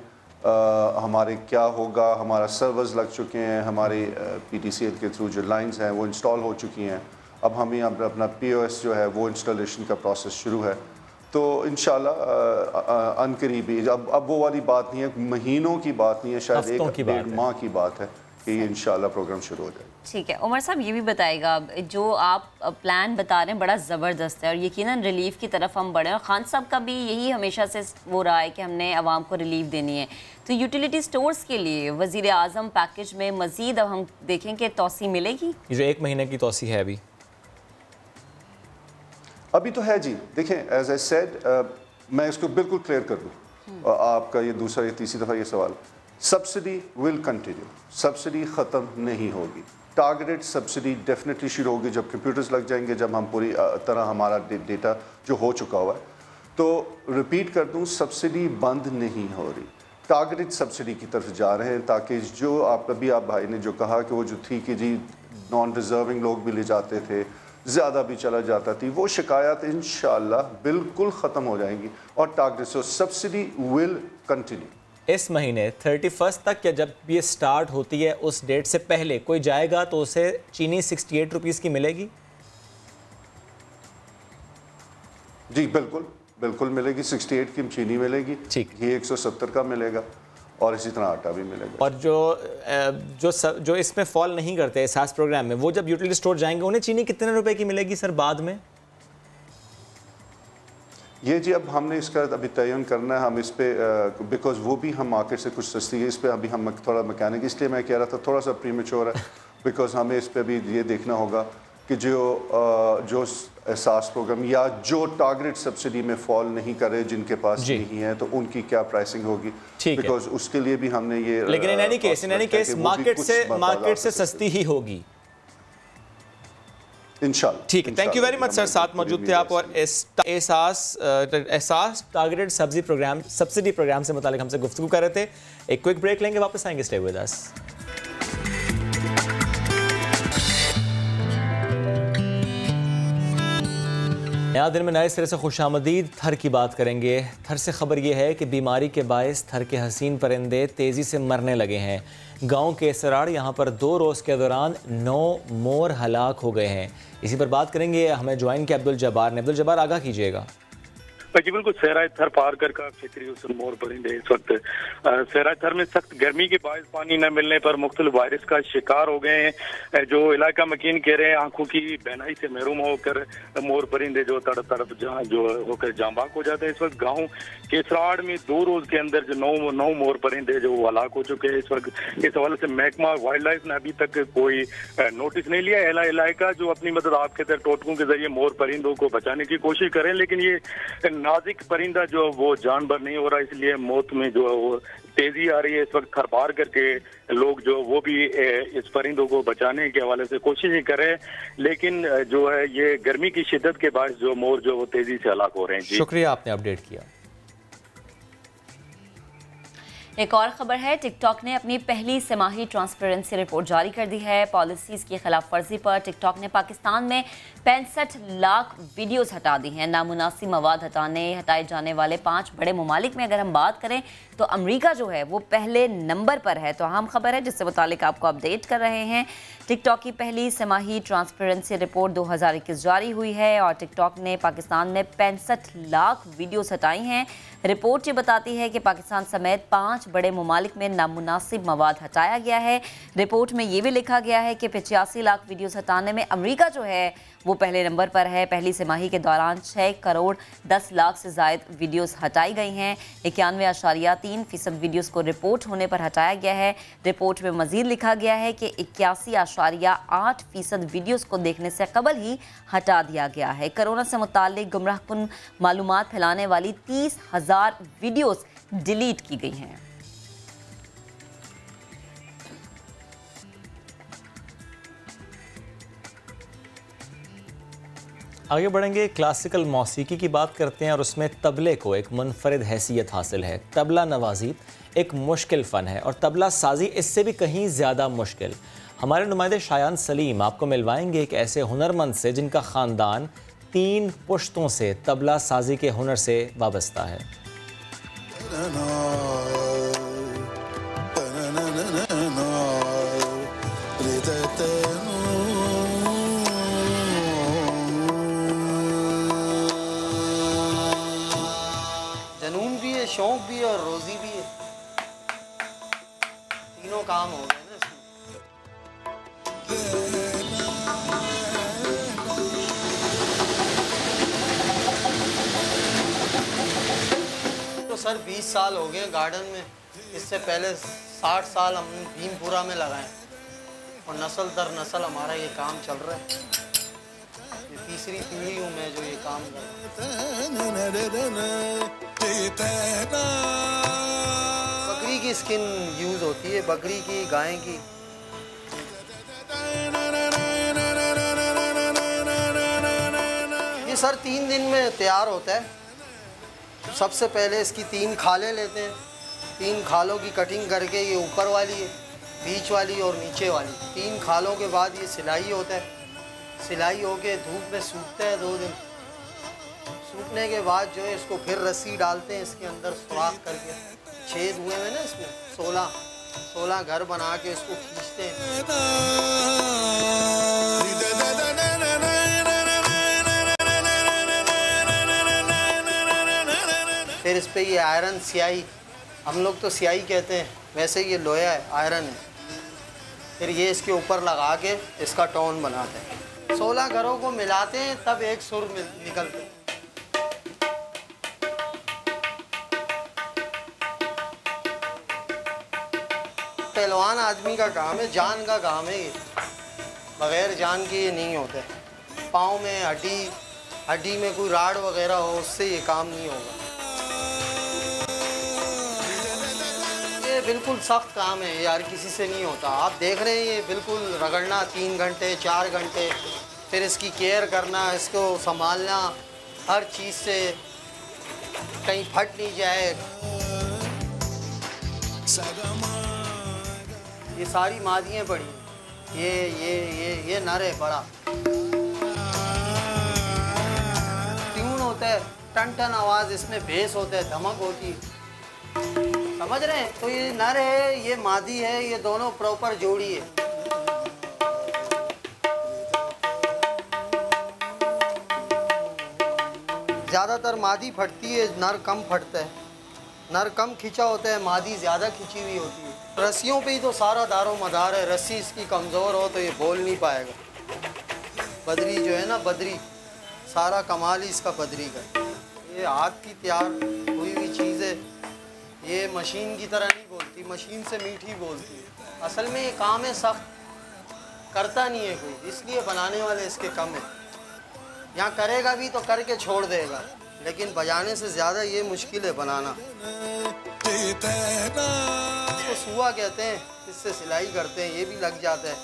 हमारे क्या होगा, हमारा सर्वर्स लग चुके हैं, हमारी PTCL के थ्रू जो लाइंस हैं वो इंस्टॉल हो चुकी हैं। अब हमें अपना POS जो है वो इंस्टॉलेशन का प्रोसेस शुरू है, तो इंशाल्लाह अनकरीबी, अब वो वाली बात नहीं है, महीनों की बात नहीं है, शायद 1-1.5 माह की बात है कि इंशाल्लाह प्रोग्राम शुरू हो जाए। ठीक है उमर साहब, ये भी बताएगा, जो आप प्लान बता रहे हैं बड़ा ज़बरदस्त है और यकीनन रिलीफ की तरफ हम बढ़े, और खान साहब का भी यही हमेशा से वो रहा है कि हमने आवाम को रिलीफ देनी है। तो यूटिलिटी स्टोर्स के लिए वज़ीर आज़म पैकेज में मज़ीद अब हम देखें कि तोसी मिलेगी? ये जो 1 महीने की तोसी है अभी तो है जी। देखें, एज आई सेड, मैं इसको बिल्कुल क्लियर कर दूँ, आपका ये दूसरा या तीसरी दफ़ा ये सवाल, सब्सिडी विल कंटिन्यू, सब्सिडी ख़त्म नहीं होगी। टारगेटेड सब्सिडी डेफिनेटली शुरू होगी जब कंप्यूटर्स लग जाएंगे, जब हम पूरी तरह हमारा डेटा जो हो चुका हुआ है। तो रिपीट कर दूं, सब्सिडी बंद नहीं हो रही, टारगेटेड सब्सिडी की तरफ जा रहे हैं, ताकि जो आप भाई ने जो कहा कि वो जो थी कि जी नॉन डिज़र्विंग लोग भी ले जाते थे, ज़्यादा भी चला जाता थी, वो शिकायत इंशाल्लाह बिल्कुल ख़त्म हो जाएंगी, और target so subsidy will continue. इस महीने 31 तक या जब ये स्टार्ट होती है उस डेट से पहले कोई जाएगा तो उसे चीनी 68 रुपीज़ की मिलेगी? जी बिल्कुल बिल्कुल मिलेगी, 68 की चीनी मिलेगी, ये 170 का मिलेगा, और इसी तरह आटा भी मिलेगा। और जो इसमें फॉल नहीं करते एहसास प्रोग्राम में, वो जब यूटिलिटी स्टोर जाएंगे उन्हें चीनी कितने रुपए की मिलेगी सर बाद में? ये जी अब हमने इसका अभी तयन करना है, हम इस पे बिकॉज वो भी हम मार्केट से कुछ सस्ती है, इस पे अभी हम थोड़ा मैकेनिक, इसलिए मैं कह रहा था थोड़ा सा प्रीमेच्योर है, बिकॉज हमें इस पे भी ये देखना होगा कि जो एहसास प्रोग्राम या जो टारगेट सब्सिडी में फॉल नहीं करे, जिनके पास नहीं है, तो उनकी क्या प्राइसिंग होगी, बिकॉज उसके लिए भी हमने ये, लेकिन इन एनी केस मार्केट से सस्ती ही होगी इंशाल्लाह। ठीक है, thank you very much sir, साथ मौजूद थे आप, और एहसास टारगेटेड सब्सिडी प्रोग्राम से मुतालिक हमसे गुफ्तगू कर रहे थे। एक क्विक ब्रेक लेंगे, वापस आएंगे, स्टे विद अस। नया दिन में नए सिरे से खुशामदीद। थर की बात करेंगे। थर से खबर यह है कि बीमारी के बायस थर के हसीन परिंदे तेज़ी से मरने लगे हैं। गांव केसराड़ यहाँ पर 2 रोज़ के दौरान 9 मोर हलाक हो गए हैं। इसी पर बात करेंगे। हमें ज्वाइन किया अब्दुल जब्बार ने। अब्दुल जब्बार, आगाह कीजिएगा। जी बिल्कुल, सहराए थर पार कर का फिक्री उस मोर परिंदे इस वक्त सहराए थर में सख्त गर्मी के बायस पानी न मिलने पर मुख्तलिफ वायरस का शिकार हो गए हैं। जो इलाका मकीन कह रहे हैं आंखों की बहनाई से महरूम होकर मोर परिंदे जो तड़प जो होकर जांबाक हो जाते हैं। इस वक्त गाँव केसराड़ में 2 रोज के अंदर जो 9 मोर परिंदे जो हलाक हो चुके हैं। इस वक्त इस हवाले से महकमा वाइल्ड लाइफ ने अभी तक कोई नोटिस नहीं लिया। इलाका जो अपनी मदद आपके तरह टोटकों के जरिए मोर परिंदों को बचाने की कोशिश करें, लेकिन ये नाजिक परिंदा जो वो जानवर नहीं हो रहा, इसलिए मौत में जो वो तेजी आ रही है। इस वक्त थर पार करके लोग जो वो भी इस परिंदों को बचाने के हवाले से कोशिश ही करें, लेकिन जो है ये गर्मी की शिद्दत के बायस जो मोर जो वो तेजी से हलाक हो रहे हैं। जी शुक्रिया, आपने अपडेट किया। एक और खबर है, टिकटॉक ने अपनी पहली तिमाही ट्रांसपेरेंसी रिपोर्ट जारी कर दी है। पॉलिसीज़ की खिलाफ वर्जी पर टिकटॉक ने पाकिस्तान में 65 लाख वीडियोस हटा दी हैं। नामुनासिब मवाद हटाए जाने वाले 5 बड़े ममालिक में अगर हम बात करें तो अमेरिका जो है वो पहले नंबर पर है। तो अहम खबर है जिससे मुतालिक आपको अपडेट कर रहे हैं। टिकटॉक की पहली तिमाही ट्रांसपेरेंसी रिपोर्ट 2021 जारी हुई है और टिकटॉक ने पाकिस्तान में 65 लाख वीडियोस हटाई हैं। रिपोर्ट ये बताती है कि पाकिस्तान समेत 5 बड़े ममालिक में नामुनासिब मवाद हटाया गया है। रिपोर्ट में ये भी लिखा गया है कि 85 लाख वीडियोस हटाने में अमेरिका जो है वो पहले नंबर पर है। पहली तिमाही के दौरान 6 करोड़ 10 लाख से ज़ायद वीडियोस हटाई गई हैं। 91.3% वीडियोस को रिपोर्ट होने पर हटाया गया है। रिपोर्ट में मज़ीद लिखा गया है कि 81.8% वीडियोस को देखने से कबल ही हटा दिया गया है। कोरोना से मुताल्लिक गुमराहकुन मालूमात फैलाने वाली 30,000 वीडियोस डिलीट की गई हैं। आगे बढ़ेंगे। क्लासिकल मौसीकी की बात करते हैं और उसमें तबले को एक मुनफरिद हैसियत हासिल है। तबला नवाजी एक मुश्किल फ़न है और तबला साजी इससे भी कहीं ज़्यादा मुश्किल। हमारे नुमाइंदे शायान सलीम आपको मिलवाएंगे एक ऐसे हुनरमंद से जिनका ख़ानदान 3 पुश्तों से तबला साजी के हुनर से वाबस्ता है। शौक भी और रोजी भी है, तीनों काम हो गए ना इसमें। तो सर 20 साल हो गए गार्डन में, इससे पहले 60 साल हम भीमपुरा में लगाए और नस्ल दर नस्ल हमारा ये काम चल रहा है। ये तीसरी पीढ़ी हूँ मैं जो ये काम कर रहा हूँ। बकरी की स्किन यूज होती है, बकरी की, गाय की। ये सर 3 दिन में तैयार होता है। सबसे पहले इसकी 3 खालें लेते हैं। 3 खालों की कटिंग करके, ये ऊपर वाली है, बीच वाली और नीचे वाली। 3 खालों के बाद ये सिलाई होता है। सिलाई होके धूप में सूखता है 2 दिन। सूखने के बाद जो है इसको फिर रस्सी डालते हैं इसके अंदर, सुराख करके छेद हुए हैं ना इसमें 16 घर बना के इसको खींचते हैं। फिर इस पे ये आयरन स्याही, हम लोग तो स्याही कहते हैं, वैसे ये लोहा है, आयरन है। फिर ये इसके ऊपर लगा के इसका टोन बनाते हैं। 16 घरों को मिलाते हैं तब एक सुर निकलते हैं। पहलवान आदमी का काम है, जान का काम है ये, बगैर जान के ये नहीं होता है। पाँव में हड्डी में कोई राड़ वगैरह हो, उससे ये काम नहीं होगा। ये बिल्कुल सख्त काम है यार, किसी से नहीं होता। आप देख रहे हैं ये बिल्कुल रगड़ना 3 घंटे 4 घंटे, फिर इसकी केयर करना, इसको संभालना हर चीज़ से, कहीं फट नहीं जाए। ये सारी मादियाँ पड़ी, ये नर है बड़ा। होता है, टन टन आवाज़, इसमें बेस होता है, धमक होती है, समझ रहे हैं? तो ये नर है, ये मादी है, ये दोनों प्रॉपर जोड़ी है। ज़्यादातर मादी फटती है, नर कम फटता है। नर कम खिंचा होता है, मादी ज़्यादा खिंची हुई होती है। रस्सियों पे ही तो सारा दारो मदार है, रस्सी इसकी कमज़ोर हो तो ये बोल नहीं पाएगा। बदरी जो है ना, बदरी, सारा कमाल ही इसका बदरी का। ये हाथ की तैयार हुई हुई चीज़ है, ये मशीन की तरह नहीं बोलती, मशीन से मीठी बोलती है। असल में ये काम है सख्त, करता नहीं है कोई, इसलिए बनाने वाले इसके कम है। यहाँ करेगा भी तो करके छोड़ देगा, लेकिन बजाने से ज़्यादा ये मुश्किल है बनाना। इसको सुआ कहते हैं, इससे सिलाई करते हैं, ये भी लग जाता है।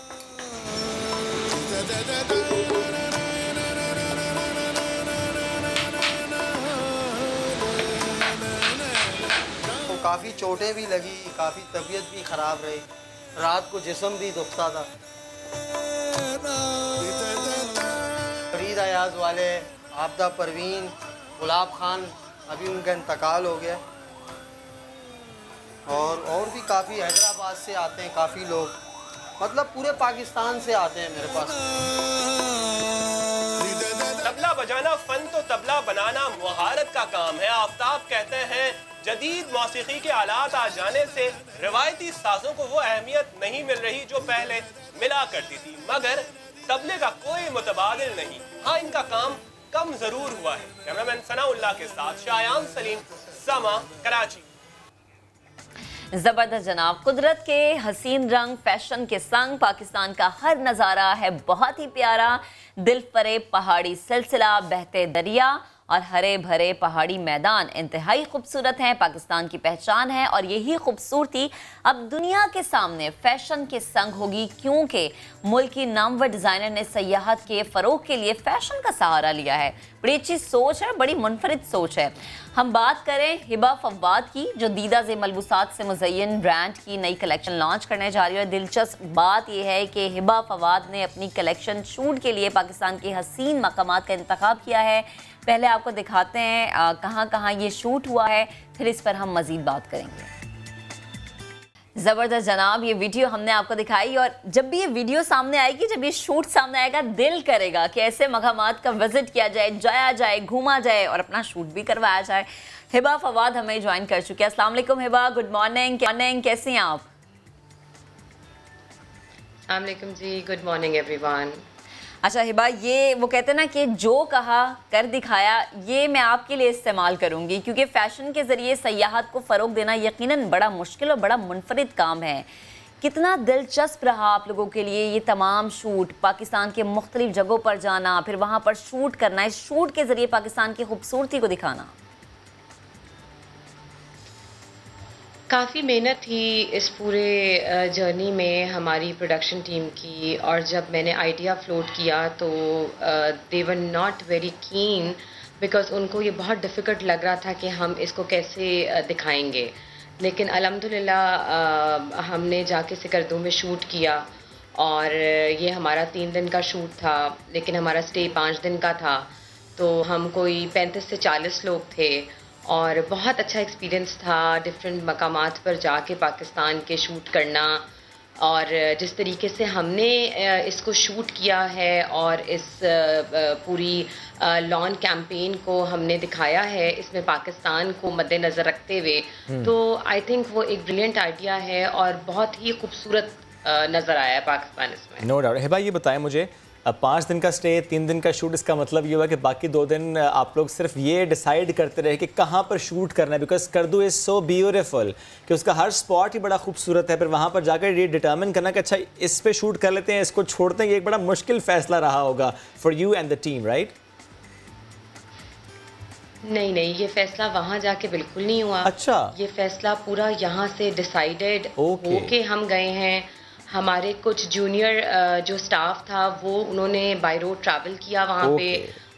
तो काफ़ी चोटें भी लगी, काफ़ी तबीयत भी ख़राब रही, रात को जिस्म भी दुखता था। फरीद अयाज वाले, आबदा परवीन, गुलाब खान, अभी उनका इंतकाल हो गया। और भी काफ़ी हैदराबाद से आते हैं काफ़ी लोग, मतलब पूरे पाकिस्तान से आते हैं मेरे पास। तबला बजाना फ़न तो तबला बनाना महारत का काम है। आफ्ताब कहते हैं जदीद मौसीकी के आलात आ जाने से रिवायती साजों को वो अहमियत नहीं मिल रही जो पहले मिला करती थी, मगर तबले का कोई मुतबादिल नहीं। हाँ, इनका काम कम जरूर हुआ है। कैमरामैन सनाउल्लाह के साथ शायान सलीम, समा, कराची। जबरदस्त जनाब, कुदरत के हसीन रंग फैशन के संग पाकिस्तान का हर नज़ारा है बहुत ही प्यारा। दिल फरेब पहाड़ी सिलसिला, बहते दरिया और हरे भरे पहाड़ी मैदान इंतहाई खूबसूरत हैं, पाकिस्तान की पहचान है। और यही खूबसूरती अब दुनिया के सामने फैशन के संग होगी, क्योंकि मुल्क की नामवर डिज़ाइनर ने सयाहत के फ़रोग के लिए फ़ैशन का सहारा लिया है। बड़ी अच्छी सोच है, बड़ी मुनफरिद सोच है। हम बात करें हिबा फवाद की, जो दीदा ज़े मलबूसात से मुज़य्यन ब्रांड की नई कलेक्शन लॉन्च करने जा रही है। दिलचस्प बात यह है कि हिबा फवाद ने अपनी कलेक्शन शूट के लिए पाकिस्तान के हसीन मकामात का इंतखाब किया है। पहले आपको दिखाते हैं कहाँ कहाँ ये शूट हुआ है, फिर इस पर हम मज़ीद बात करेंगे। ज़बरदस्त जनाब, ये वीडियो हमने आपको दिखाई, और जब भी ये वीडियो सामने आएगी, जब ये शूट सामने आएगा, दिल करेगा कि ऐसे मकामात का विजिट किया जाए, जाया जाए, घूमा जाए और अपना शूट भी करवाया जाए। हिबा फवाद हमें ज्वाइन कर चुके हैं। अस्सलाम वालेकुम हिबा, गुड मॉर्निंग, कैसी हैं आप? अस्सलाम वालेकुम जी, गुड मॉर्निंग एवरीवन। अच्छा हिबा, ये वो कहते हैं ना कि जो कहा कर दिखाया, ये मैं आपके लिए इस्तेमाल करूंगी, क्योंकि फ़ैशन के ज़रिए सयाहत को फ़रोग देना यकीनन बड़ा मुश्किल और बड़ा मुनफरिद काम है। कितना दिलचस्प रहा आप लोगों के लिए ये तमाम शूट, पाकिस्तान के मुख्तलिफ जगहों पर जाना, फिर वहाँ पर शूट करना, इस शूट के ज़रिए पाकिस्तान की खूबसूरती को दिखाना? काफ़ी मेहनत थी इस पूरे जर्नी में हमारी प्रोडक्शन टीम की, और जब मैंने आइडिया फ्लोट किया तो they were not very keen, because उनको ये बहुत डिफ़िकल्ट लग रहा था कि हम इसको कैसे दिखाएंगे। लेकिन अल्हम्दुलिल्लाह हमने जाके सिकरदू में शूट किया, और ये हमारा 3 दिन का शूट था, लेकिन हमारा स्टे 5 दिन का था। तो हम कोई 35 से 40 लोग थे, और बहुत अच्छा एक्सपीरियंस था डिफरेंट मकामात पर जाके पाकिस्तान के शूट करना। और जिस तरीके से हमने इसको शूट किया है और इस पूरी लॉन कैंपेन को हमने दिखाया है, इसमें पाकिस्तान को मद्देनज़र रखते हुए, तो आई थिंक वो एक ब्रिलियंट आइडिया है और बहुत ही खूबसूरत नज़र आया है पाकिस्तान इसमें। No doubt. हिबा, ये बताएं मुझे, 5 दिन का स्टे, 3 दिन का शूट, इसका मतलब ये हुआ कि बाकी 2 दिन आप लोग सिर्फ ये डिसाइड करते रहे कि कहाँ पर शूट करना है, because Skardu is so beautiful कि उसका हर स्पॉट ही बड़ा खूबसूरत है। फिर वहाँ पर जाकर ये डिटर्मिन करना कि अच्छा इस पे शूट कर लेते हैं, इसको छोड़ते हैं, ये एक बड़ा मुश्किल फैसला रहा होगा for you and the team, right? नहीं, ये फैसला वहाँ जाके बिल्कुल नहीं हुआ। अच्छा, ये फैसला पूरा यहाँ से डिसाइडेड होके हम गए हैं। हमारे कुछ जूनियर जो स्टाफ था वो उन्होंने बाय रोड ट्रैवल किया वहाँ पे,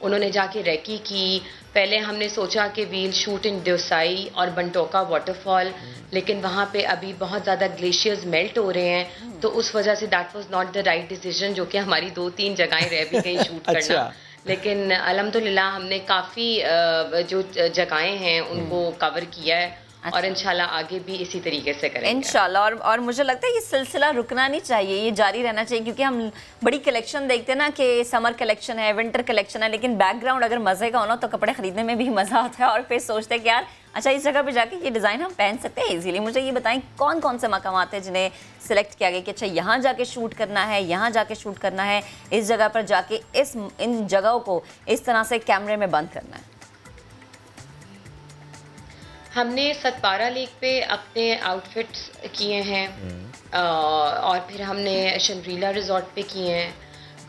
उन्होंने जाके रेकी की। पहले हमने सोचा कि वील शूट इन देवसाई और बंटोका वाटरफॉल, लेकिन वहाँ पे अभी बहुत ज़्यादा ग्लेशियर्स मेल्ट हो रहे हैं, तो उस वजह say that was not the right decision, जो कि हमारी 2-3 जगहें रह भी गई शूट करना। लेकिन अल्हम्दुलिल्लाह हमने काफ़ी जो जगहें हैं उनको कवर किया है। अच्छा। और इंशाल्लाह आगे भी इसी तरीके से करेंगे इंशाल्लाह। और मुझे लगता है ये सिलसिला रुकना नहीं चाहिए, ये जारी रहना चाहिए, क्योंकि हम बड़ी कलेक्शन देखते हैं ना कि समर कलेक्शन है, विंटर कलेक्शन है, लेकिन बैकग्राउंड अगर मज़े का होना तो कपड़े खरीदने में भी मज़ा आता है और फिर सोचते हैं कि यार अच्छा इस जगह पे जाके ये डिज़ाइन हम पहन सकते हैं इजीली। मुझे ये बताएं कौन कौन से मकामात हैं जिन्हें सिलेक्ट किया गया कि अच्छा यहाँ जाके शूट करना है, यहाँ जाके शूट करना है, इस जगह पर जाके इन जगहों को इस तरह से कैमरे में बंद करना है? हमने सतपारा लेक पे अपने आउटफिट्स किए हैं और फिर हमने शंग्रीला रिजॉर्ट पे किए हैं।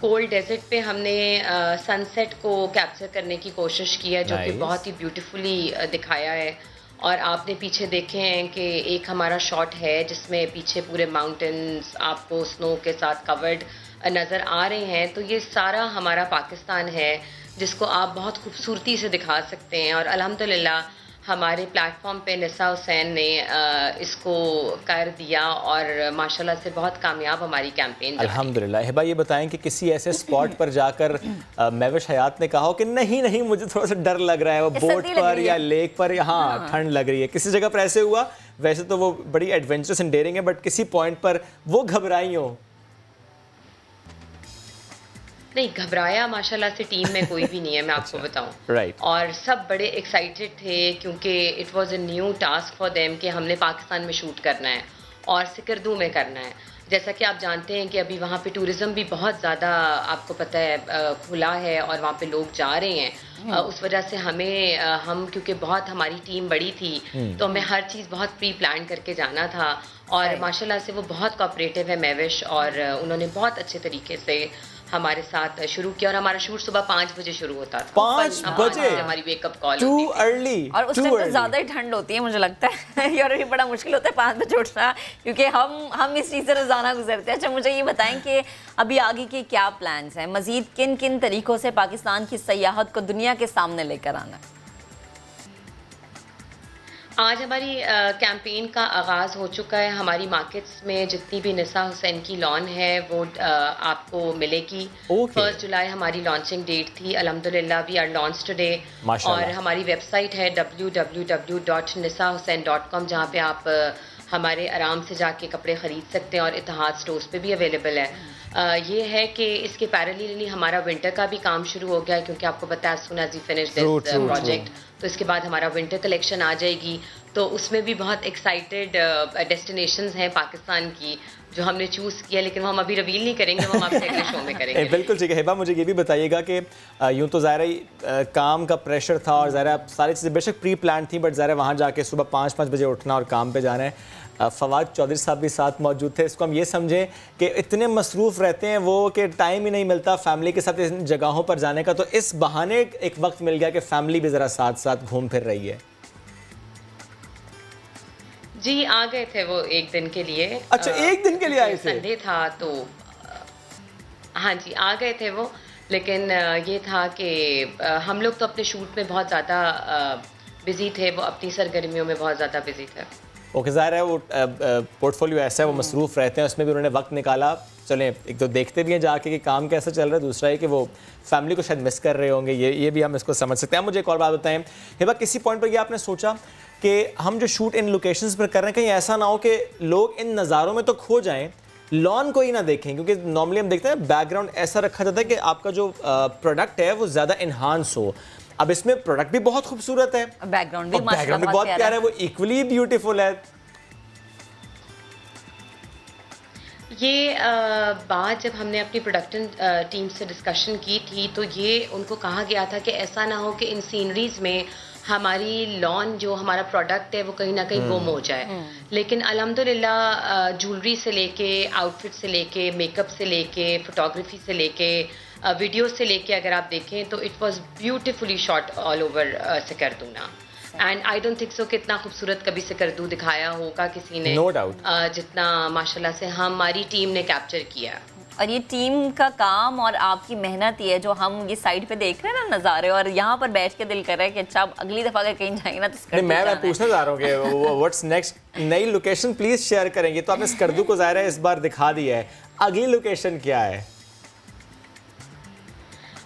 कोल्ड डेजर्ट पे हमने सनसेट को कैप्चर करने की कोशिश की है जो कि बहुत ही ब्यूटीफुली दिखाया है। और आपने पीछे देखे हैं कि एक हमारा शॉट है जिसमें पीछे पूरे माउंटेन्स आपको स्नो के साथ कवर्ड नज़र आ रहे हैं। तो ये सारा हमारा पाकिस्तान है जिसको आप बहुत खूबसूरती से दिखा सकते हैं। और अल्हम्दुलिल्लाह हमारे प्लेटफॉर्म पे निसा हुसैन ने इसको कर दिया और माशाल्लाह से बहुत कामयाब हमारी कैंपेन। अल्हम्दुलिल्लाह। हिबा ये बताएं कि किसी ऐसे स्पॉट पर जाकर महविश हयात ने कहा हो कि नहीं नहीं मुझे थोड़ा सा डर लग रहा है, वो बोट पर या लेक पर यहाँ ठंड लग रही है, किसी जगह पर ऐसे हुआ? वैसे तो वो बड़ी एडवेंचरस एंड डेयरिंग है, बट किसी पॉइंट पर वो घबराई हो? नहीं, घबराया माशाल्लाह से टीम में कोई भी नहीं है, मैं आपको बताऊं। राइट। और सब बड़े एक्साइटेड थे क्योंकि it was a new task for them कि हमने पाकिस्तान में शूट करना है और सिकरदू में करना है। जैसा कि आप जानते हैं कि अभी वहाँ पे टूरिज़्म भी बहुत ज़्यादा आपको पता है खुला है और वहाँ पे लोग जा रहे हैं। उस वजह से हम क्योंकि बहुत हमारी टीम बड़ी थी तो हमें हर चीज़ बहुत प्री प्लान करके जाना था। और माशाल्लाह से वो बहुत कोऑपरेटिव है महविश, और उन्होंने बहुत अच्छे तरीके से हमारे साथ शुरू किया। और हमारा शूट सुबह 5 बजे शुरू होता था। 5 बजे हमारी वेकअप कॉल टू होती थी। अर्ली। और उस टाइम तो ज़्यादा ही ठंड होती है मुझे लगता है और भी बड़ा मुश्किल होता है 5 बजे उठना, क्योंकि हम इस चीज़ से रोज़ाना गुजरते हैं। अच्छा मुझे ये बताएं कि अभी आगे के क्या प्लान्स हैं, मज़ीद किन किन तरीक़ों से पाकिस्तान की सयाहत को दुनिया के सामने लेकर आना है? आज हमारी कैंपेन का आगाज़ हो चुका है। हमारी मार्केट्स में जितनी भी निसा हुसैन की लॉन है वो आपको मिलेगी। 1 जुलाई हमारी लॉन्चिंग डेट थी। अल्हम्दुलिल्लाह वी आर लॉन्च टुडे। और हमारी वेबसाइट है www.nisahussain.com जहाँ पे आप हमारे आराम से जाके कपड़े ख़रीद सकते हैं और इत्तेहाद स्टोर्स पे भी अवेलेबल है। ये है कि इसके पैरेलली हमारा विंटर का भी काम शुरू हो गया है, क्योंकि आपको पता है soon as we finish this project तो इसके बाद हमारा विंटर कलेक्शन आ जाएगी। तो उसमें भी बहुत एक्साइटेड डेस्टिनेशंस हैं पाकिस्तान की जो हमने चूज़ किया, लेकिन वो हम अभी रिवील नहीं करेंगे, वो हम आपसे अगले शो में करेंगे। बिल्कुल ठीक है। हिबा मुझे ये भी बताइएगा कि यूँ तो ज़ाहिर काम का प्रेशर था और ज़ाहिर सारी चीज़ें बेशक प्री प्लान थी, बट ज़ाहिर वहाँ जाके सुबह 5 बजे उठना और काम पे जाना है। फवाद चौधरी साहब भी साथ मौजूद थे। इसको हम ये समझें कि इतने मसरूफ़ रहते हैं वो कि टाइम ही नहीं मिलता फैमिली के साथ इन जगहों पर जाने का, तो इस बहाने एक वक्त मिल गया कि फैमिली भी ज़रा साथ साथ घूम फिर रही है। जी आ गए थे वो एक दिन के लिए। अच्छा एक दिन के लिए आए थे? संडे था तो हाँ जी आ गए थे वो, लेकिन ये था कि हम लोग तो अपने शूट में बहुत ज़्यादा बिजी थे, वो अपनी सरगर्मियों में बहुत ज़्यादा बिजी थे। ओके ज़ाहिर है वो पोर्टफोलियो ऐसा है, वो मसरूफ़ रहते हैं, उसमें भी उन्होंने वक्त निकाला। चलें एक तो देखते भी हैं जाके कि काम कैसा चल रहा है, दूसरा है कि वो फैमिली को शायद मिस कर रहे होंगे, ये भी हम इसको समझ सकते हैं। मुझे एक और बात बताएं हिबा, किसी पॉइंट पर ये आपने सोचा कि हम जो शूट इन लोकेशंस पर कर रहे हैं कहीं ऐसा ना हो कि लोग इन नज़ारों में तो खो जाएं, लॉन को ही ना देखें? क्योंकि नॉर्मली हम देखते हैं बैकग्राउंड ऐसा रखा जाता है कि आपका जो प्रोडक्ट है वो ज़्यादा इन्हांस हो। अब इसमें प्रोडक्ट भी बहुत खूबसूरत है, बैकग्राउंड भी बहुत प्यारा है, वो इक्वली ब्यूटीफुल है। ये बात जब हमने अपनी प्रोडक्शन टीम से डिस्कशन की थी तो ये उनको कहा गया था कि ऐसा ना हो कि इन सीनरीज में हमारी लॉन जो हमारा प्रोडक्ट है वो कहीं ना कहीं गुम हो जाए। लेकिन अल्हम्दुलिल्लाह ज्वेलरी से लेके, आउटफिट से लेके, मेकअप से लेके, फोटोग्राफी से लेके, वीडियो से लेके अगर आप देखें तो it was beautifully shot all over सिकरदूना। And I don't think so कि इतना खूबसूरत कभी सिकरदू दिखाया होगा किसी ने, नो डाउट, जितना माशाल्लाह से हमारी टीम ने कैप्चर किया। और ये टीम का काम और आपकी मेहनत ही है जो हम ये साइड पे देख रहे हैं ना नज़ारे, और यहाँ पर बैठ के दिल कर रहा है कि अच्छा अगली दफ़ा अगर कहीं जाएंगे ना तो मैं पूछना चाह रहा हूँ कि व्हाट्स नेक्स्ट, नई लोकेशन प्लीज़ शेयर करेंगे। तो आपने स्कर्दू को ज़ाहिर है इस बार दिखा दिया है, अगली लोकेशन क्या है?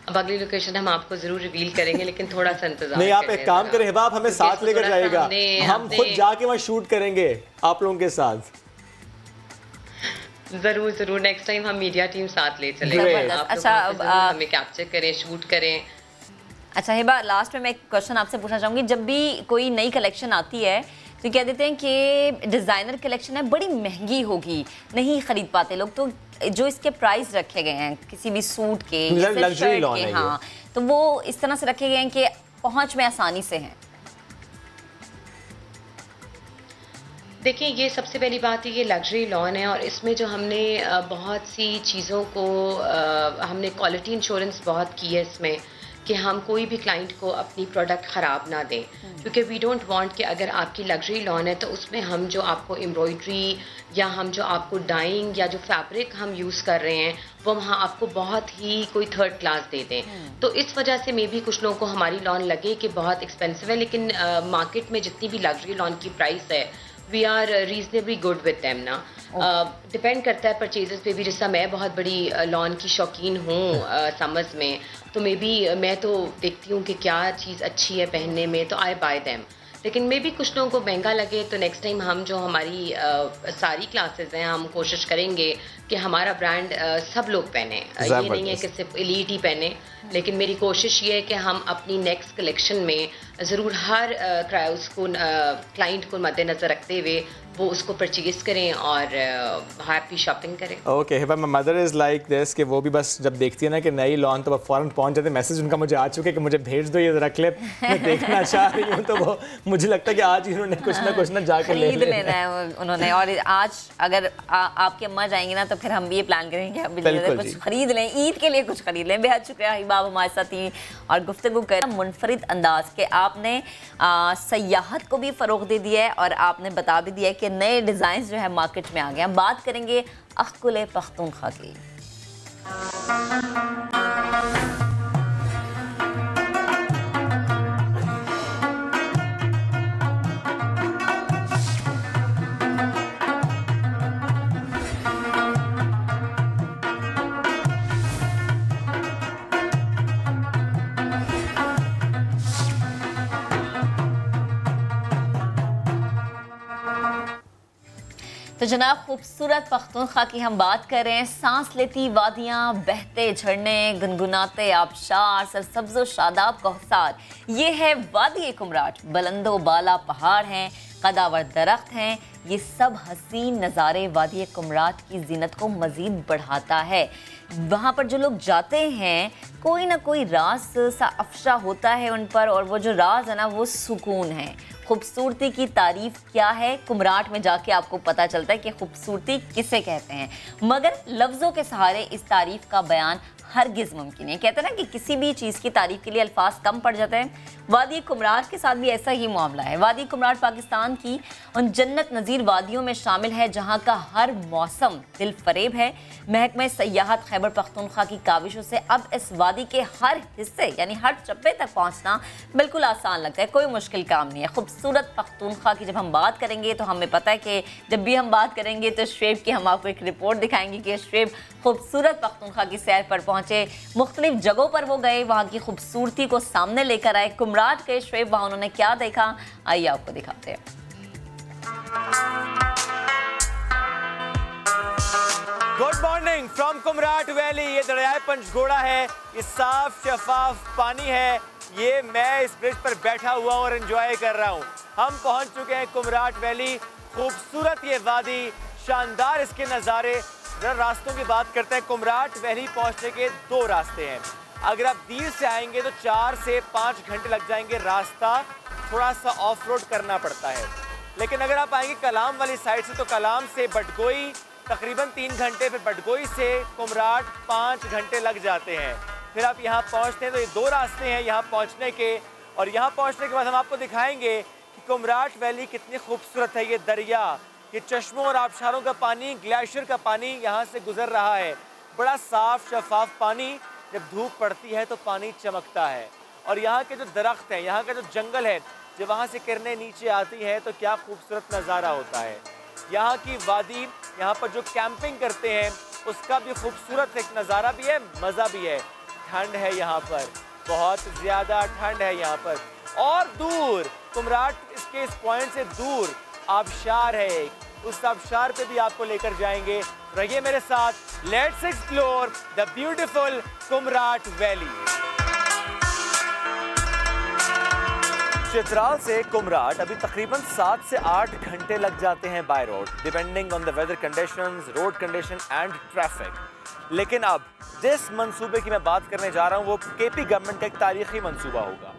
अब अगली लोकेशन हम आपको जरूर रिवील करेंगे, लेकिन थोड़ा सा इंतजार नहीं, आप एक काम करें हिबा, आप हमें साथ लेकर जाइएगा, हम खुद जाके वहाँ शूट करेंगे आप लोगों के साथ। जरूर जरूर, नेक्स्ट टाइम हम मीडिया टीम साथ ले चलेंगे। अच्छा, हमें कैप्चर करें, शूट करें। अच्छा हिबा, लास्ट में मैं एक क्वेश्चन आपसे पूछना चाहूँगी, जब भी कोई नई कलेक्शन आती है तो कह देते हैं कि डिज़ाइनर कलेक्शन है, बड़ी महंगी होगी, नहीं ख़रीद पाते लोग, तो जो इसके प्राइस रखे गए हैं किसी भी सूट के या फिर शर्ट के, हाँ, तो वो इस तरह से रखे गए हैं कि पहुंच में आसानी से हैं। देखिए, ये सबसे पहली बात है, ये लग्जरी लॉन है और इसमें जो हमने बहुत सी चीज़ों को हमने क्वालिटी इंश्योरेंस बहुत की है इसमें, कि हम कोई भी क्लाइंट को अपनी प्रोडक्ट ख़राब ना दें, क्योंकि वी डोंट वांट कि अगर आपकी लग्जरी लॉन है तो उसमें हम जो आपको एम्ब्रॉयडरी या हम जो आपको डाइंग या जो फैब्रिक हम यूज़ कर रहे हैं वो वहाँ आपको बहुत ही कोई थर्ड क्लास दे दें। तो इस वजह से मे भी कुछ लोगों को हमारी लॉन लगे कि बहुत एक्सपेंसिव है, लेकिन मार्केट में जितनी भी लग्जरी लॉन की प्राइस है we are reasonably good with them ना। डिपेंड करता है परचेजेस पे भी, जैसा मैं बहुत बड़ी लॉन की शौकीन हूँ समर्स में, तो मे बी मैं तो देखती हूँ कि क्या चीज़ अच्छी है पहनने में, तो आई बाय देम। लेकिन मे भी कुछ लोगों को महंगा लगे, तो नेक्स्ट टाइम हम जो हमारी सारी क्लासेस हैं हम कोशिश करेंगे कि हमारा ब्रांड सब लोग पहने। ये नहीं है कि सिर्फ एलीट ही पहने, लेकिन मेरी कोशिश ये है कि हम अपनी नेक्स्ट कलेक्शन में ज़रूर हर उसको क्लाइंट को मद्देनज़र रखते हुए वो उसको परचेज करें और हैप्पी शॉपिंग करें। Okay Hiba, my mother is like this कि वो भी बस जब देखती है ना कि नई लॉन तो वो फ़ौरन पहुंच जाते, मैसेज उनका मुझे आ चुके कि मुझे भेज दो, ये रख ले, मैं देखना चाह रही हूँ, तो वो मुझे लगता है कि आज ही उन्होंने कुछ ना जाकर लेना है उन्होंने। और आज अगर आपकी अम्मा जाएंगी ना तो फिर हम भी ये प्लान करेंगे कि कुछ खरीद लें, ईद के लिए कुछ खरीद लें। बेहद शुक्रिया हिबा, हमारे साथ थी और गुफ्तगू कर मुनफरिद अंदाज के आपने सयाहत को भी फ़रोग़ दे दिया है और आपने बता भी दिया है कि नए डिज़ाइन जो है मार्केट में आ गए हैं। बात करेंगे अख्कुल पख्तूनख्वा की। तो जनाब, खूबसूरत पख्तूनख्वा की हम बात कर रहे हैं। सांस लेती वादियाँ, बहते झरने, गुनगुनाते आबशार, सरसब्ज़ो शादाब कौसार, ये है वादी कुमराट। बुलंदो बाला पहाड़ हैं, कदावर दरख्त हैं, ये सब हसीन नज़ारे वादी कुमराट की जीनत को मज़ीद बढ़ाता है। वहाँ पर जो लोग जाते हैं कोई ना कोई राज सा अफशा होता है उन पर, और वो जो राज है ना वो सुकून है। खूबसूरती की तारीफ क्या है, कुमराट में जाके आपको पता चलता है कि खूबसूरती किसे कहते हैं, मगर लफ्ज़ों के सहारे इस तारीफ का बयान हरगिज़ मुमकिन है। कहते हैं ना कि किसी भी चीज़ की तारीफ के लिए अल्फाज कम पड़ जाते हैं, वादी कुमराट के साथ भी ऐसा ही मामला है। वादी कुमराट पाकिस्तान की उन जन्नत नज़ीर वादियों में शामिल है जहाँ का हर मौसम दिल फरेब है। महकमे सयाहत खैबर पख्तूनख्वा की काविशों से अब इस वादी के हर हिस्से यानी हर चप्पे तक पहुँचना बिल्कुल आसान लगता है, कोई मुश्किल काम नहीं है। खूबसूरत पख्तूनख्वा की जब हम बात करेंगे तो हमें पता है कि जब भी हम बात करेंगे तो शुएब की हम आपको एक रिपोर्ट दिखाएंगे कि शुएब खूबसूरत पख्तूनख्वा की सैर पर पहुँचे, मुख्तलिफ जगहों पर वो गए, वहाँ की खूबसूरती को सामने लेकर आए। कुमराट के शुएब वहाँ उन्होंने क्या देखा, आइए आपको दिखाते हैं। Good morning from Kumrat valley. ये दरियाए पंचगोड़ा है, ये साफ शफाफ पानी है, ये मैं इस ब्रिज पर बैठा हुआ हूँ और एंजॉय कर रहा हूँ। हम पहुँच चुके हैं कुमराट वैली। खूबसूरत ये वादी, शानदार इसके नज़ारे। जरा रास्तों की बात करते हैं। कुमराट वैली पहुँचने के दो रास्ते हैं। अगर आप दीर से आएंगे तो 4 से 5 घंटे लग जाएंगे, रास्ता थोड़ा सा ऑफ रोड करना पड़ता है। लेकिन अगर आप आएंगे कलाम वाली साइड से तो कलाम से बटगोई तकरीबन 3 घंटे, फिर बटगोई से कुमराट 5 घंटे लग जाते हैं। फिर आप यहाँ पहुँचते हैं तो ये दो रास्ते हैं यहाँ पहुँचने के, और यहाँ पहुँचने के बाद हम आपको दिखाएंगे कि कुमराट वैली कितनी खूबसूरत है। ये दरिया, ये चश्मों और आबशारों का पानी, ग्लेशियर का पानी यहाँ से गुजर रहा है। बड़ा साफ शफाफ पानी, जब धूप पड़ती है तो पानी चमकता है। और यहाँ के जो दरख्त हैं, यहाँ का जो जंगल है, जब वहाँ से किरणें नीचे आती हैं तो क्या खूबसूरत नज़ारा होता है। यहाँ की वादी, यहाँ पर जो कैंपिंग करते हैं उसका भी खूबसूरत एक नज़ारा भी है, मज़ा भी है। ठंड है यहाँ पर, बहुत ज़्यादा ठंड है यहाँ पर। और दूर कुमराट इसके इस पॉइंट से दूर आबशार है एक, उस आबशार पे भी आपको लेकर जाएंगे। रहिए मेरे साथ, let's explore the beautiful Kumrat valley. Chitral से कुमराट अभी तकरीबन 7 से 8 घंटे लग जाते हैं by road, depending on the weather conditions, road condition and traffic. लेकिन अब जिस मंसूबे की मैं बात करने जा रहा हूँ वो केपी गवर्नमेंट का एक तारीखी मंसूबा होगा।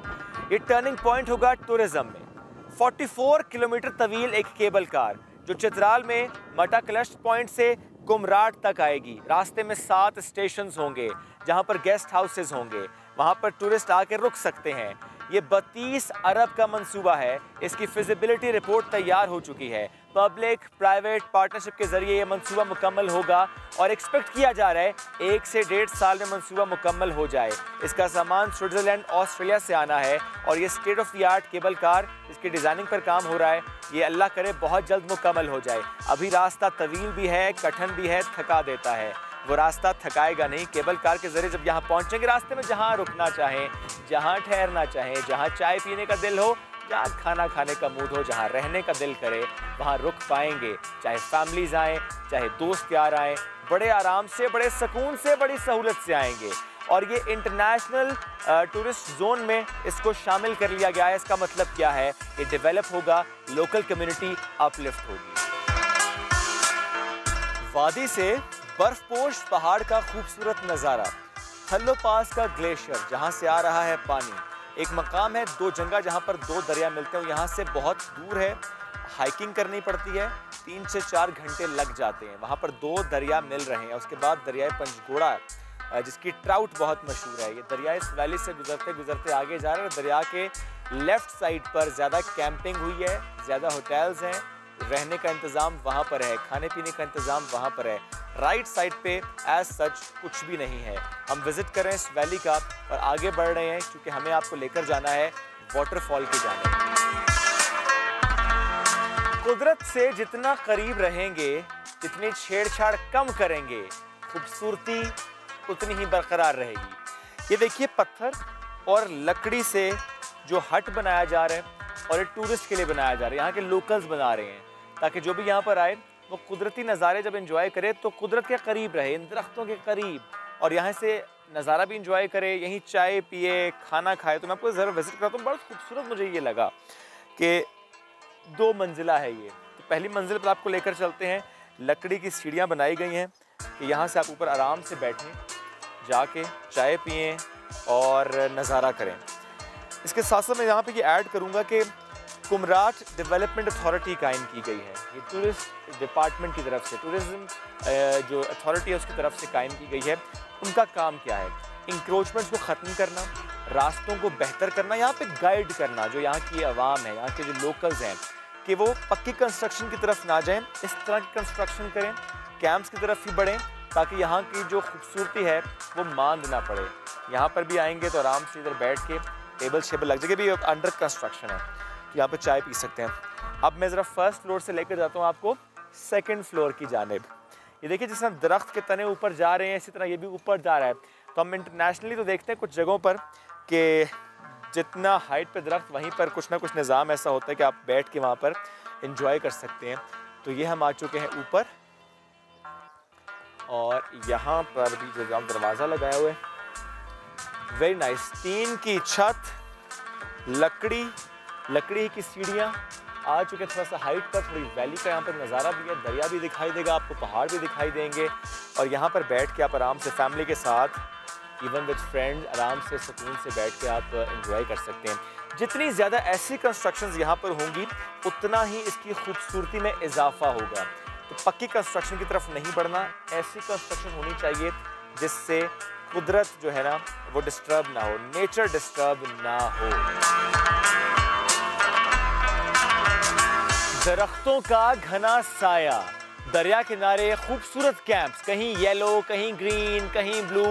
ये टर्निंग पॉइंट होगा टूरिज्म में। 44 किलोमीटर तवील एक केबल कार जो चित्राल में मटा क्लस्ट पॉइंट से कुमराट तक आएगी। रास्ते में 7 स्टेशंस होंगे जहां पर गेस्ट हाउसेस होंगे, वहां पर टूरिस्ट आकर रुक सकते हैं। ये 32 अरब का मंसूबा है। इसकी फिजिबिलिटी रिपोर्ट तैयार हो चुकी है। पब्लिक प्राइवेट पार्टनरशिप के जरिए ये मंसूबा मुकम्मल होगा और एक्सपेक्ट किया जा रहा है 1 से 1.5 साल में मंसूबा मुकम्मल हो जाए। इसका सामान स्विट्जरलैंड ऑस्ट्रेलिया से आना है और ये state of the art cable car, इसकी डिज़ाइनिंग पर काम हो रहा है। ये अल्लाह करे बहुत जल्द मुकम्मल हो जाए। अभी रास्ता तवील भी है, कठिन भी है, थका देता है। वो रास्ता थकाएगा नहीं। केबल कार के जरिए जब यहाँ पहुँचेंगे रास्ते में जहाँ रुकना चाहें, जहाँ ठहरना चाहें, जहाँ चाय पीने का दिल हो, जहाँ खाना खाने का मूड हो, जहाँ रहने का दिल करे, वहाँ रुक पाएंगे। चाहे फैमिलीज आएँ, चाहे दोस्त यार आएँ, बड़े आराम से, बड़े सुकून से, बड़ी सहूलत से आएंगे। और ये इंटरनेशनल टूरिस्ट जोन में इसको शामिल कर लिया गया है। इसका मतलब क्या है? ये डेवलप होगा, लोकल कम्युनिटी अपलिफ्ट होगी। वादी से बर्फपोश पहाड़ का खूबसूरत नज़ारा, थल्लो पास का ग्लेशियर जहाँ से आ रहा है पानी, एक मकाम है 2 जंगा जहाँ पर 2 दरिया मिलते हैं। यहाँ से बहुत दूर है, हाइकिंग करनी पड़ती है, 3 से 4 घंटे लग जाते हैं। वहाँ पर 2 दरिया मिल रहे हैं। उसके बाद दरियाए पंचगोड़ा जिसकी ट्राउट बहुत मशहूर है। ये दरिया इस वैली से गुजरते गुजरते आगे जा रहे हैं। दरिया के लेफ्ट साइड पर ज़्यादा कैंपिंग हुई है, ज़्यादा होटल्स हैं, रहने का इंतज़ाम वहाँ पर है, खाने पीने का इंतज़ाम वहाँ पर है। राइट साइड पे एज सच कुछ भी नहीं है। हम विजिट कर रहे हैं इस वैली का और आगे बढ़ रहे हैं क्योंकि हमें आपको लेकर जाना है वाटरफॉल की जाने। कुदरत से जितना करीब रहेंगे, जितनी छेड़छाड़ कम करेंगे, खूबसूरती उतनी ही बरकरार रहेगी। ये देखिए पत्थर और लकड़ी से जो हट बनाया जा रहा है और ये टूरिस्ट के लिए बनाया जा रहा है। यहाँ के लोकल्स बना रहे हैं ताकि जो भी यहाँ पर आए वो कुदरती नज़ारे जब एंजॉय करे तो कुदरत के करीब रहे, इन दरख्तों के करीब, और यहाँ से नज़ारा भी एंजॉय करे, यहीं चाय पिए, खाना खाए। तो मैं आपको ज़रा विजिट करता हूँ। बहुत खूबसूरत मुझे ये लगा कि 2 मंजिला है ये। तो पहली मंजिल पर आपको लेकर चलते हैं। लकड़ी की सीढ़ियाँ बनाई गई हैं कि यहाँ से आप ऊपर आराम से बैठें, जाके चाय पिएँ और नज़ारा करें। इसके साथ साथ मैं यहाँ पे ये ऐड करूँगा कि कुमराट डेवलपमेंट अथॉरिटी कायम की गई है। ये टूरिस्ट डिपार्टमेंट की तरफ से, टूरिज़्म जो अथॉरिटी है उसकी तरफ से कायम की गई है। उनका काम क्या है? इंक्रोचमेंट्स को ख़त्म करना, रास्तों को बेहतर करना, यहाँ पे गाइड करना जो यहाँ की आवाम है, यहाँ के जो लोकल्स हैं, कि वो पक्की कंस्ट्रक्शन की तरफ ना जाएं, इस तरह की कंस्ट्रक्शन करें, कैंप्स की तरफ ही बढ़ें ताकि यहाँ की जो खूबसूरती है वो मांद ना पड़े। यहाँ पर भी आएंगे तो आराम से इधर बैठ के टेबल शेबल लग जाएगी। भी अंडर कंस्ट्रक्शन है, यहाँ पे चाय पी सकते हैं। अब मैं ज़रा फर्स्ट फ्लोर से लेकर जाता हूँ आपको सेकंड फ्लोर की जानिब। ये देखिए जिस तरह दरख्त के तने ऊपर जा रहे हैं इसी तरह ये भी ऊपर जा रहा है। तो हम इंटरनेशनली तो देखते हैं कुछ जगहों पर कि जितना हाइट पे दरख्त वहीं पर कुछ ना कुछ निज़ाम ऐसा होता है कि आप बैठ के वहाँ पर इंजॉय कर सकते हैं। तो ये हम आ चुके हैं ऊपर और यहाँ पर भी जो हम दरवाज़ा लगाया हुआ है, वेरी नाइस। टीन की छत, लकड़ी की सीढ़ियाँ, आ चुके थोड़ा सा हाइट पर, थोड़ी वैली का यहाँ पर नज़ारा भी है, दरिया भी दिखाई देगा आपको, पहाड़ भी दिखाई देंगे। और यहाँ पर बैठ के आप आराम से फैमिली के साथ, इवन विद फ्रेंड्स, आराम से सुकून से बैठ के आप एंजॉय कर सकते हैं। जितनी ज़्यादा ऐसी कंस्ट्रक्शंस यहाँ पर होंगी उतना ही इसकी खूबसूरती में इजाफा होगा। तो पक्की कंस्ट्रक्शन की तरफ नहीं बढ़ना, ऐसी कंस्ट्रक्शन होनी चाहिए जिससे कुदरत जो है ना वो डिस्टर्ब ना हो, नेचर डिस्टर्ब ना हो। दरख्तों का घना साया, दरिया किनारे खूबसूरत कैंप्स, कहीं येलो, कहीं ग्रीन, कहीं ब्लू।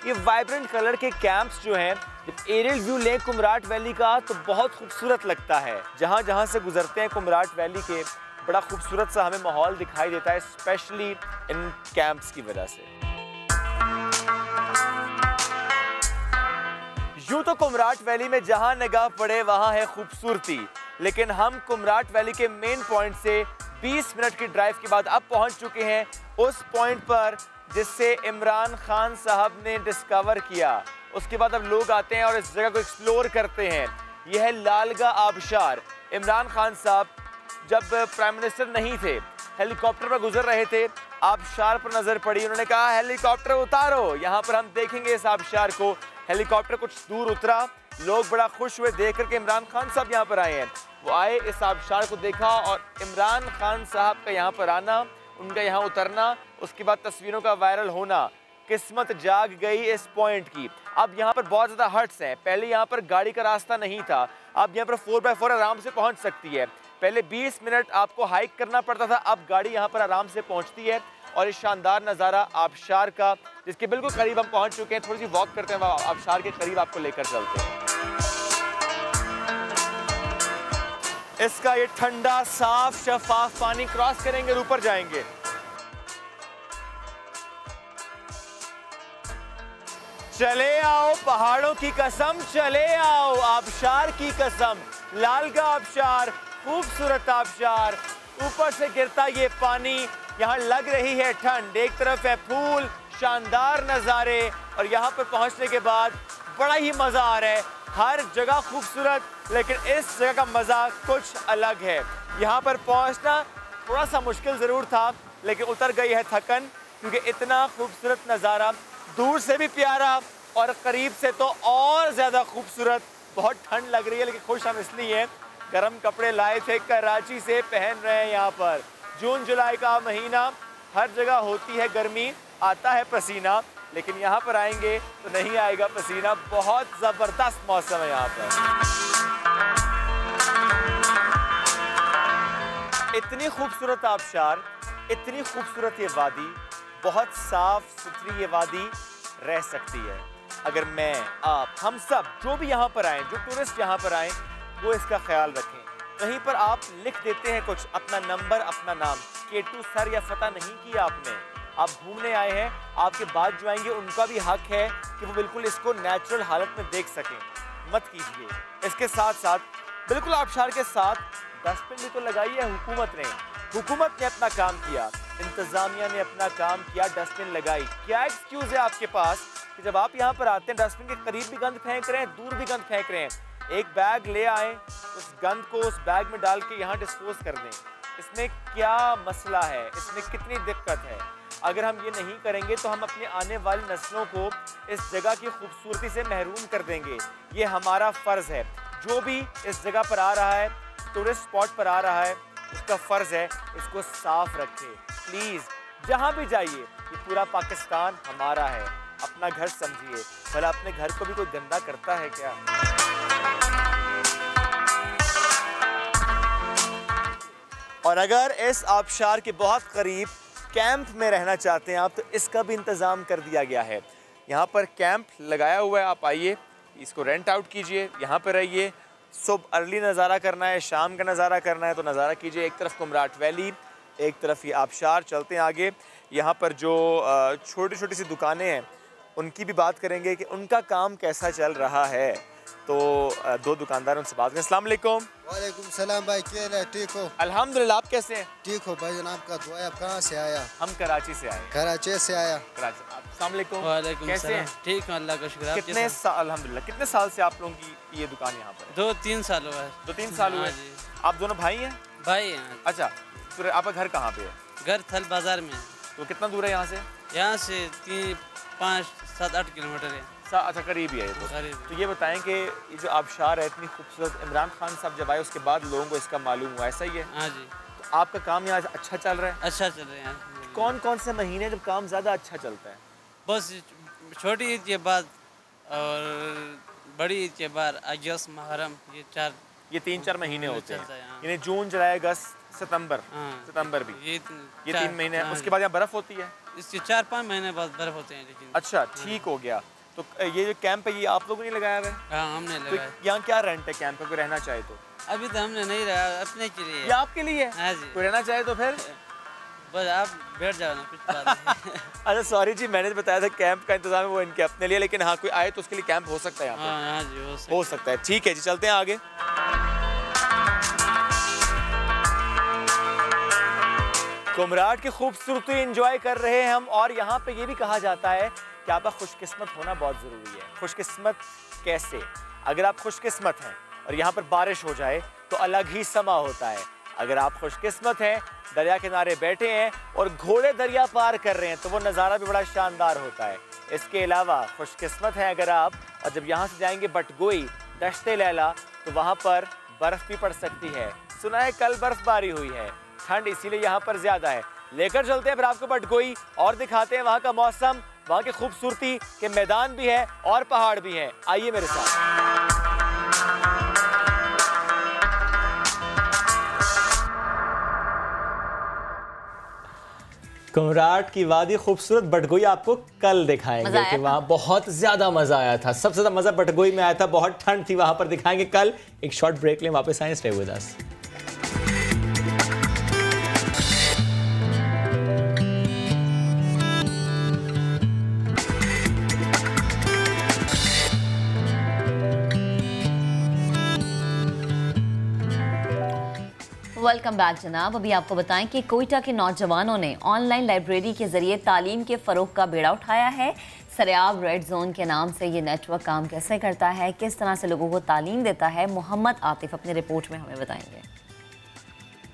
ये वाइब्रेंट कलर के कैंप्स जो हैं, जब एरियल व्यू लें कुमराट वैली का तो बहुत खूबसूरत लगता है। जहाँ जहाँ से गुजरते हैं कुमराट वैली के, बड़ा खूबसूरत सा हमें माहौल दिखाई देता है, स्पेशली इन कैंप्स की वजह से। यूं तो कुमराट वैली में जहां निगाह पड़े वहां है खूबसूरती, लेकिन हम कुमराट वैली के मेन पॉइंट से 20 मिनट की ड्राइव के बाद अब पहुंच चुके हैं उस पॉइंट पर जिससे इमरान खान साहब ने डिस्कवर किया। उसके बाद अब लोग आते हैं और इस जगह को एक्सप्लोर करते हैं। यह है लालगा आबशार। इमरान खान साहब जब प्राइम मिनिस्टर नहीं थे, हेलीकॉप्टर पर गुजर रहे थे, आबशार पर नजर पड़ी, उन्होंने कहा हेलीकॉप्टर उतारो, यहाँ पर हम देखेंगे इस आबशार को। हेलीकॉप्टर कुछ दूर उतरा, लोग बड़ा खुश हुए देख करके इमरान खान साहब यहाँ पर आए हैं। वो आए, इस आबशार को देखा और इमरान खान साहब का यहाँ पर आना, उनका यहाँ उतरना, उसके बाद तस्वीरों का वायरल होना, किस्मत जाग गई इस पॉइंट की। अब यहाँ पर बहुत ज़्यादा हट्स हैं। पहले यहाँ पर गाड़ी का रास्ता नहीं था, अब यहाँ पर 4x4 आराम से पहुँच सकती है। पहले 20 मिनट आपको हाइक करना पड़ता था, अब गाड़ी यहाँ पर आराम से पहुँचती है। और इस शानदार नज़ारा आबशार का, जिसके बिल्कुल करीब हम पहुँच चुके हैं, थोड़ी सी वॉक करते हैं, आबशार के करीब आपको लेकर चलते हैं। इसका ये ठंडा साफ शफाफ पानी क्रॉस करेंगे और ऊपर जाएंगे। चले आओ पहाड़ों की कसम, चले आओ आबशार की कसम। लालगा आबशार, खूबसूरत आबशार, ऊपर से गिरता ये पानी, यहाँ लग रही है ठंड, एक तरफ है फूल, शानदार नज़ारे, और यहाँ पर पहुँचने के बाद बड़ा ही मज़ा आ रहा है। हर जगह खूबसूरत, लेकिन इस जगह का मज़ा कुछ अलग है। यहाँ पर पहुँचना थोड़ा सा मुश्किल ज़रूर था, लेकिन उतर गई है थकन, क्योंकि इतना खूबसूरत नज़ारा, दूर से भी प्यारा और करीब से तो और ज़्यादा खूबसूरत। बहुत ठंड लग रही है, लेकिन खुश हम इसलिए हैं, गर्म कपड़े लाए थे कराची से, पहन रहे हैं। यहाँ पर जून जुलाई का महीना, हर जगह होती है गर्मी, आता है पसीना, लेकिन यहाँ पर आएंगे तो नहीं आएगा पसीना। बहुत ज़बरदस्त मौसम है यहाँ पर। इतनी खूबसूरत आबशार, इतनी खूबसूरत ये वादी, बहुत साफ सुथरी ये वादी रह सकती है अगर मैं, आप, हम सब जो भी यहाँ पर आएँ, जो टूरिस्ट यहाँ पर आएँ, वो इसका ख्याल रखें। कहीं पर आप लिख देते हैं कुछ, अपना नंबर, अपना नाम, केटू सर या फतह नहीं किया आपने, आप घूमने आए हैं, आपके बाद जो आएंगे उनका भी हक है कि वो बिल्कुल इसको नेचुरल हालत में देख सकें। मत कीजिए। इसके साथ साथ बिल्कुल आबशार के साथ डस्टबिन भी तो लगाई है हुकूमत ने। हुकूमत ने अपना काम किया, इंतज़ामिया ने अपना काम किया, डस्टबिन लगाई। क्या एक्सक्यूज़ है आपके पास कि जब आप यहाँ पर आते हैं डस्टबिन के करीब भी गंद फेंक रहे हैं, दूर भी गंद फेंक रहे हैं, एक बैग ले आएँ, उस गंद को उस बैग में डाल के यहाँ डिस्पोज कर दें। इसमें क्या मसला है, इसमें कितनी दिक्कत है? अगर हम ये नहीं करेंगे तो हम अपने आने वाली नस्लों को इस जगह की खूबसूरती से महरूम कर देंगे। ये हमारा फ़र्ज़ है। जो भी इस जगह पर आ रहा है, टूरिस्ट स्पॉट पर आ रहा है, उसका फ़र्ज़ है इसको साफ़ रखे। प्लीज़ जहाँ भी जाइए, ये पूरा पाकिस्तान हमारा है, अपना घर समझिए। भला अपने घर को भी कोई गंदा करता है क्या? और अगर इस आबशार के बहुत करीब कैंप में रहना चाहते हैं आप, तो इसका भी इंतज़ाम कर दिया गया है। यहाँ पर कैंप लगाया हुआ है, आप आइए, इसको रेंट आउट कीजिए, यहाँ पर रहिए। सुबह अर्ली नज़ारा करना है, शाम का नज़ारा करना है तो नज़ारा कीजिए। एक तरफ कुमराट वैली, एक तरफ ये आबशार। चलते हैं आगे। यहाँ पर जो छोटी छोटी सी दुकानें हैं उनकी भी बात करेंगे कि उनका काम कैसा चल रहा है। तो दो दुकानदार, उनसे बात करें। अस्सलाम वालेकुम। वालेकुम सलाम भाई, क्या है? ठीक हो? अल्हम्दुलिल्लाह, आप कैसे हैं? ठीक हो भाई जनाब का दुआ। आप कहाँ से आया? हम कराची से आए। कराची से आया। कराची। अस्सलाम वालेकुम। वालेकुम कैसे सलाम। हैं? ठीक है, अल्लाह का शुक्र। कितने साल, अल्हम्दुलिल्लाह, कितने साल से आप लोगों की ये दुकान यहाँ पर है? 2-3 साल हुआ है। 2-3 साल हुए। आप दोनों भाई हैं? भाई हैं। अच्छा, तो आपका घर कहाँ पे है? घर थल बाजार में है। तो कितना दूर है यहाँ से? यहाँ से 3, 5, 7, 8 किलोमीटर है। अच्छा, करीब ही है ये तो ये बताएं कि ये जो आबशार है इतनी खूबसूरत, इमरान खान साहब जब आए उसके बाद लोगों को इसका मालूम हुआ, ऐसा ही है? हाँ जी। तो आपका काम यहाँ अच्छा चल रहा है? अच्छा चल रहा है। कौन कौन से महीने जब काम ज़्यादा अच्छा चलता है? बस छोटी ईद के बाद और बड़ी ईद के बाद अगस्त, मुहर्रम, ये 3-4 महीने होते हैं। यानी जून, जुलाई, अगस्त, सितंबर। सितंबर भी ये 3 महीने। उसके बाद यहाँ बर्फ़ होती है? इसके 4-5 महीने बाद बर्फ़ होते हैं। लेकिन अच्छा, ठीक हो गया। तो ये जो कैंप है ये आप लोगों ने लगाया हुआ है? हाँ, हमने लगाया। तो यहाँ क्या रेंट है कैंप पे रहना चाहे तो? अभी तो हमने नहीं रहा, अपने के लिए। ये आपके लिए? हाँ जी। कोई रहना चाहे तो फिर बस आप बैठ जाओ ना, कुछ बात नहीं। अच्छा सॉरी जी, मैंने बताया था कैंप का इंतजाम है वो इनके अपने लिए, लेकिन हाँ कोई आए तो उसके लिए कैंप हो सकता है यहाँ पे। हाँ जी हो सकता है। ठीक है जी, चलते हैं आगे। कुमराट की खूबसूरती एंजॉय कर रहे हैं हम, और यहाँ पे ये भी कहा जाता है कि आपका खुशकिस्मत होना बहुत ज़रूरी है। खुशकिस्मत कैसे? अगर आप खुशकिस्मत हैं और यहाँ पर बारिश हो जाए तो अलग ही समा होता है। अगर आप खुशकिस्मत हैं, दरिया किनारे बैठे हैं और घोड़े दरिया पार कर रहे हैं, तो वो नज़ारा भी बड़ा शानदार होता है। इसके अलावा खुशकिस्मत हैं अगर आप, और जब यहाँ से जाएंगे बटगोई, दश्ते लैला, तो वहाँ पर बर्फ़ भी पड़ सकती है। सुना है कल बर्फबारी हुई है, ठंड इसीलिए यहाँ पर ज़्यादा है। लेकर चलते हैं फिर आपको बटगोई और दिखाते हैं वहाँ का मौसम, वहाँ की खूबसूरती के मैदान भी है और पहाड़ भी हैं। आइए मेरे साथ। कुमराट की वादी खूबसूरत बटगोई आपको कल दिखाएंगे कि वहाँ बहुत ज़्यादा मज़ा आया था। सबसे ज़्यादा मज़ा बटगोई में आया था, बहुत ठंड थी वहाँ पर, दिखाएंगे कल। एक शॉर्ट ब्रेक लें, वापस आए, stay with us. Welcome back जनाब। अभी आपको बताएं कि कोयटा के नौजवानों ने ऑनलाइन लाइब्रेरी के जरिए तालीम के फ़रोग का बेड़ा उठाया है। सरेआब रेड जोन के नाम से ये नेटवर्क काम कैसे करता है, किस तरह से लोगों को तालीम देता है, मोहम्मद आतिफ अपनी रिपोर्ट में हमें बताएंगे।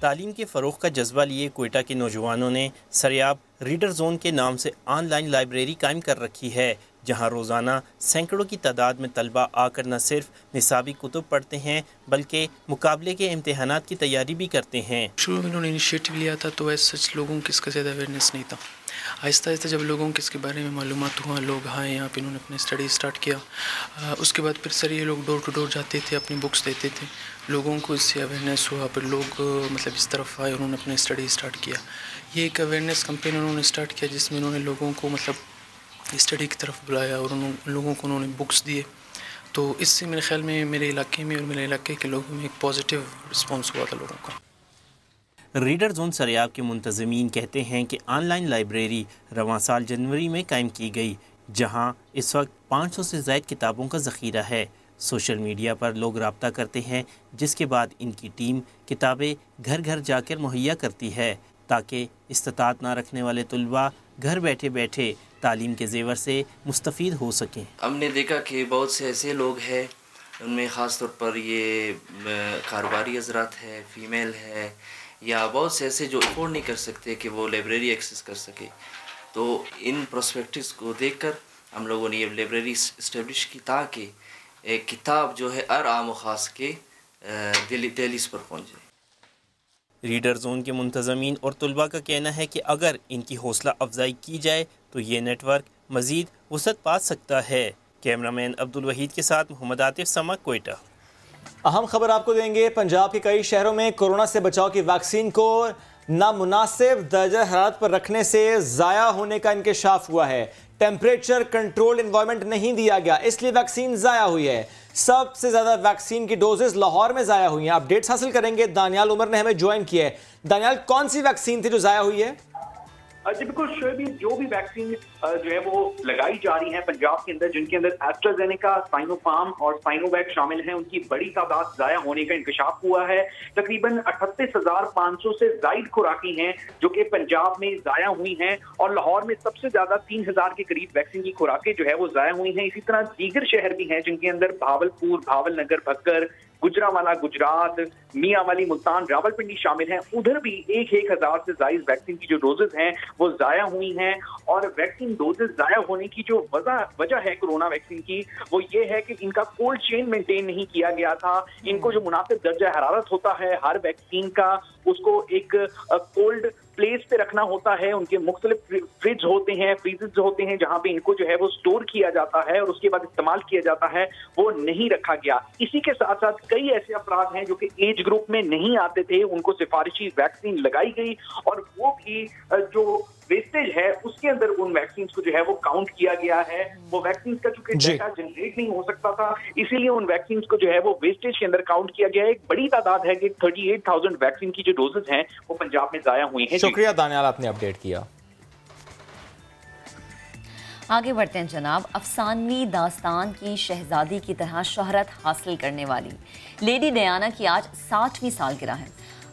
तालीम के फ़रोग का जज्बा लिए कोयटा के नौजवानों ने सरेआब रीडर जोन के नाम से ऑनलाइन लाइब्रेरी कायम कर रखी है, जहां रोज़ाना सैकड़ों की तादाद में तलबा आकर न सिर्फ निसाबी कुतुब पढ़ते हैं बल्कि मुकाबले के इम्तिहानात की तैयारी भी करते हैं। शुरू में इन्होंने इनिशिएटिव लिया था तो ऐसे सच लोगों की इसका ज़्यादा अवेयरनेस नहीं था। आहिस्ता आहिस्ता जब लोगों को इसके बारे में मालूमात हुआ, लोग आए यहाँ पे, इन्होंने अपनी स्टडी स्टार्ट किया। उसके बाद फिर सर ये लोग डोर टू डोर जाते थे, अपनी बुक्स देते थे, लोगों को इससे अवेयरनेस हुआ, फिर लोग मतलब इस तरफ आए, उन्होंने अपनी स्टडी स्टार्ट किया। ये एक अवेयरनेस कैंपेन उन्होंने स्टार्ट किया जिसमें उन्होंने लोगों को मतलब स्टडी की तरफ बुलाया और लोगों को उन्होंने बुक्स दिए। तो इससे मेरे ख्याल में मेरे इलाके में और मेरे इलाके के लोगों में एक पॉजिटिव रिस्पॉन्स हुआ था लोगों का। रीडर जोन सरेआब के मुंतज़मीन कहते हैं कि ऑनलाइन लाइब्रेरी रवां साल जनवरी में कायम की गई, जहां इस वक्त 500 से ज़ायद किताबों का ज़ख़ीरा है। सोशल मीडिया पर लोग रब्ता करते हैं, जिसके बाद इनकी टीम किताबें घर घर जाकर मुहैया करती है ताकि इस्तात ना रखने वाले तलबा घर बैठे बैठे तालीम के ज़ेवर से मुस्तफ़ीद हो सकें। हमने देखा कि बहुत से ऐसे लोग हैं, उनमें ख़ास तौर पर ये कारोबारी हज़रात है, फ़ीमेल है, या बहुत से ऐसे जो अफोर्ड नहीं कर सकते कि वो लाइब्रेरी एक्सेस कर सके। तो इन प्रोस्पेक्टिव्स को देखकर हम लोगों ने ये लाइब्रेरी इस्टेब्लिश की ताकि एक किताब जो है हर आम व ख़ास के दहलीज़ पर पहुँच जाए। रीडर जोन के मुंतज़मीन और तलबा का कहना है कि अगर इनकी हौसला अफजाई की जाए तो ये नेटवर्क मज़ीद वसअत पा सकता है। कैमरामैन अब्दुल वहीद के साथ मोहम्मद आतिफ, समा, कोयटा। अहम खबर आपको देंगे, पंजाब के कई शहरों में कोरोना से बचाव की वैक्सीन को नामुनासिब दर्जा हरारत पर रखने से ज़ाया होने का इंकशाफ हुआ है। टेम्परेचर कंट्रोल्ड एनवायरनमेंट नहीं दिया गया, इसलिए वैक्सीन ज़ाया हुई है। सबसे ज़्यादा वैक्सीन की डोजेस लाहौर में ज़ाया हुई हैं। अपडेट्स हासिल करेंगे, दानियाल उमर ने हमें ज्वाइन किया है। दानियाल, कौन सी वैक्सीन थी जो ज़ाया हुई है? जी बिल्कुल शोएब, जो भी वैक्सीन जो है वो लगाई जा रही है पंजाब के अंदर, जिनके अंदर एस्ट्राजेनेका, साइनोफार्म और साइनोवैक शामिल हैं, उनकी बड़ी तादाद ज़ाया होने का इंकशाफ हुआ है। तकरीबन 38,500 से ज़ायद खुराकी हैं जो कि पंजाब में ज़ाया हुई हैं, और लाहौर में सबसे ज़्यादा 3,000 के करीब वैक्सीन की खुराकें जो है वो ज़ाया हुई हैं। इसी तरह दीगर शहर भी हैं जिनके अंदर भावलपुर, भावलनगर, भक्कर, गुजरावाला गुजरात, मियांवाली मुल्तान, रावलपिंडी शामिल हैं। उधर भी 1,000 से ज़ायद वैक्सीन की जो डोजेज हैं वो ज़ाया हुई हैं। और वैक्सीन डोजेज ज़ाया होने की जो वजह है कोरोना वैक्सीन की, वो ये है कि इनका कोल्ड चेन मेंटेन नहीं किया गया था। इनको जो मुनासिब दर्जा हरारत होता है हर वैक्सीन का, उसको एक कोल्ड प्लेस पे रखना होता है। उनके मुख्तलिफ फ्रिज होते हैं, फ्रीजर्स होते हैं जहाँ पे इनको जो है वो स्टोर किया जाता है और उसके बाद इस्तेमाल किया जाता है, वो नहीं रखा गया। इसी के साथ साथ कई ऐसे अफराद हैं जो कि एज ग्रुप में नहीं आते थे, उनको सिफारिशी वैक्सीन लगाई गई, और वो भी जो वेस्टेज है उसके अंदर उन वैक्सीन को जो है वो काउंट किया गया है। वो वैक्सीन का चूंकि डेटा जनरेट नहीं हो सकता था, इसीलिए उन वैक्सीन को जो है वो वेस्टेज के अंदर काउंट किया गया है। एक बड़ी तादाद है कि 38,000 वैक्सीन की जो डोजेज हैं वो पंजाब में जाया हुई हैं। शुक्रिया दानियाल, आपने अपडेट किया। आगे बढ़ते हैं जनाब। अफसानवी दास्तान की शहजादी की तरह शोहरत हासिल करने वाली लेडी डायना की आज 60वीं सालगिरह है।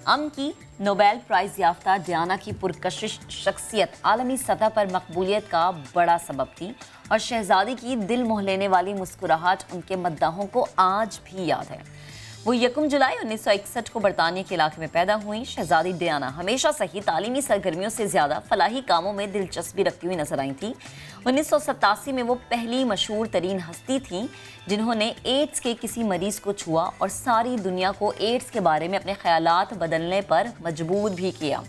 अमन की नोबेल प्राइज़ याफ्ता डायना की पुरकशिश शख्सियत आलमी सतह पर मकबूलियत का बड़ा सबब थी और शहजादी की दिल मोह लेने वाली मुस्कुराहट उनके मद्दाहों को आज भी याद है। वो 1 जुलाई 1961 को बरतानिया के इलाके में पैदा हुई। शहजादी डायना हमेशा से ही तालीमी सरगर्मियों से ज़्यादा फलाही कामों में दिलचस्पी रखती हुई नजर आई थी। 1987 में वो पहली मशहूर तरीन हस्ती थी जिन्होंने एड्स के किसी मरीज को छुआ और सारी दुनिया को एड्स के बारे में अपने ख्यालात बदलने पर मजबूर भी किया।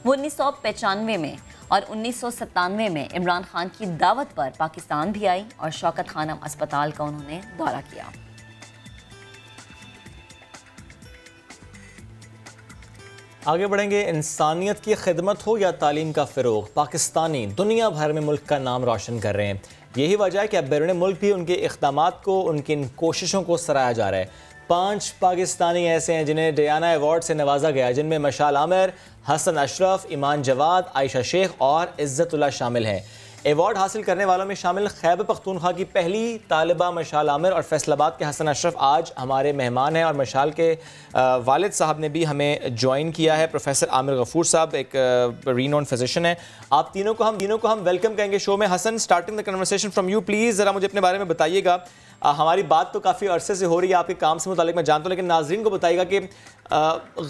वो 1995 में और 1997 में इमरान खान की दावत पर पाकिस्तान भी आई और शौकत खानम अस्पताल का उन्होंने दौरा किया। आगे बढ़ेंगे। इंसानियत की खिदमत हो या तालीम का फ़रोग़, पाकिस्तानी दुनिया भर में मुल्क का नाम रोशन कर रहे हैं। यही वजह है कि अब बैरून मुल्क भी उनके इक़दामात को, उनकी इन कोशिशों को सराहा जा रहा है। 5 पाकिस्तानी ऐसे हैं जिन्हें डायना अवार्ड से नवाजा गया, जिनमें मशाल आमिर, हसन अशरफ, ईमान जवाद, आयशा शेख और इज़्ज़तुल्लाह शामिल हैं। अवार्ड हासिल करने वालों में शामिल खैबर पख्तूनख्वा की पहली तालिबा मशाल आमिर और फैसलाबाद के हसन अशरफ आज हमारे मेहमान हैं और मशाल के वालिद साहब ने भी हमें ज्वाइन किया है। प्रोफेसर आमिर गफूर साहब एक रीनोन फिजिशियन है। आप तीनों को हम वेलकम कहेंगे शो में। Hasan, starting the conversation from you please, ज़रा मुझे अपने बारे में बताइएगा। हमारी बात तो काफ़ी अरसे से हो रही है, आपके काम से मुतालिक मैं जानता हूँ, लेकिन नाजरीन को बताइएगा कि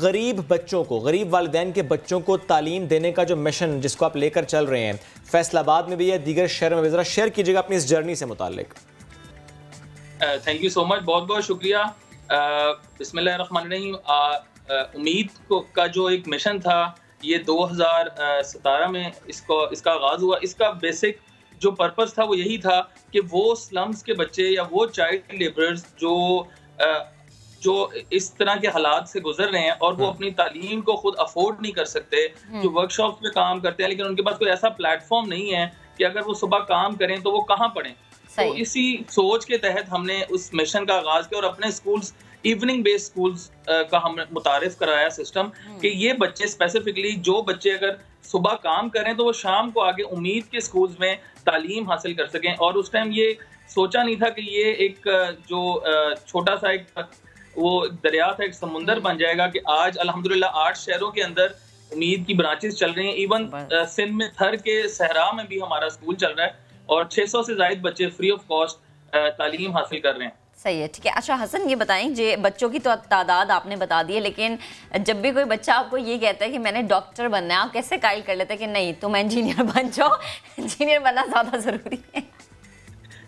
गरीब बच्चों को, गरीब वालिदैन के बच्चों को तालीम देने का जो मिशन जिसको आप लेकर चल रहे हैं, फैसलाबाद में भी है, दीगर शहर में भी, ज़रा शेयर कीजिएगा अपनी इस जर्नी से मुतालिक। थैंक यू सो मच, बहुत बहुत शुक्रिया। बिस्मिल्लाहिर्रहमानिर्रहीम। उम्मीद का जो एक मिशन था ये 2017 में इसका आगाज़ हुआ। इसका बेसिक जो पर्पस था वो यही था कि वो स्लम्स के बच्चे या वो चाइल्ड लेबरर्स जो इस तरह के हालात से गुजर रहे हैं और वो अपनी तालीम को खुद अफोर्ड नहीं कर सकते, जो वर्कशॉप में काम करते हैं लेकिन उनके पास कोई ऐसा प्लेटफॉर्म नहीं है कि अगर वो सुबह काम करें तो वो कहाँ पढ़ें। तो इसी सोच के तहत हमने उस मिशन का आगाज किया और अपने स्कूल्स, इवनिंग बेस्ड स्कूल्स का हमने मुतारिफ कराया सिस्टम कि ये बच्चे स्पेसिफिकली जो बच्चे अगर सुबह काम करें तो वो शाम को आगे उम्मीद के स्कूल्स में तालीम हासिल कर सकें। और उस टाइम ये सोचा नहीं था कि ये एक जो छोटा सा एक वो दरिया था, एक समुंदर बन जाएगा कि आज अल्हम्दुलिल्लाह 8 शहरों के अंदर उम्मीद की ब्रांचेस चल रही हैं। इवन सिंध में थर के सहरा में भी हमारा स्कूल चल रहा है और 600 से ज़ायद बच्चे फ्री ऑफ कॉस्ट तालीम हासिल कर रहे हैं। सही है, ठीक है। अच्छा हसन, ये बताएं, जे बच्चों की तो तादाद आपने बता दी है, लेकिन जब भी कोई बच्चा आपको ये कहता है कि मैंने डॉक्टर बनना है, आप कैसे कायल कर लेते हैं कि नहीं तुम इंजीनियर बन जाओ, इंजीनियर बनना ज़्यादा ज़रूरी है?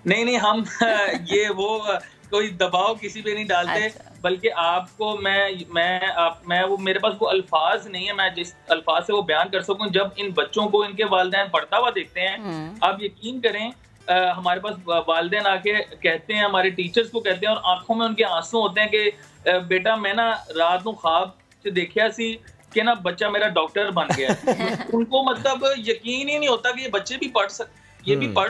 नहीं, हम ये वो कोई दबाव किसी पे नहीं डालते। अच्छा। बल्कि आपको मैं वो मेरे पास वो अल्फाज नहीं है मैं जिस अल्फाज से वो बयान कर सकूं। जब इन बच्चों को इनके वालिदैन पढ़ता हुआ देखते हैं, आप यकीन करें हमारे पास वालिदैन आके कहते हैं, हमारे टीचर्स को कहते हैं और आंखों में उनके आंसू होते हैं कि बेटा मैं ना रात को ख्वाब से देखा सी कि ना बच्चा मेरा डॉक्टर बन गया। उनको मतलब यकीन ही नहीं होता कि ये बच्चे भी पढ़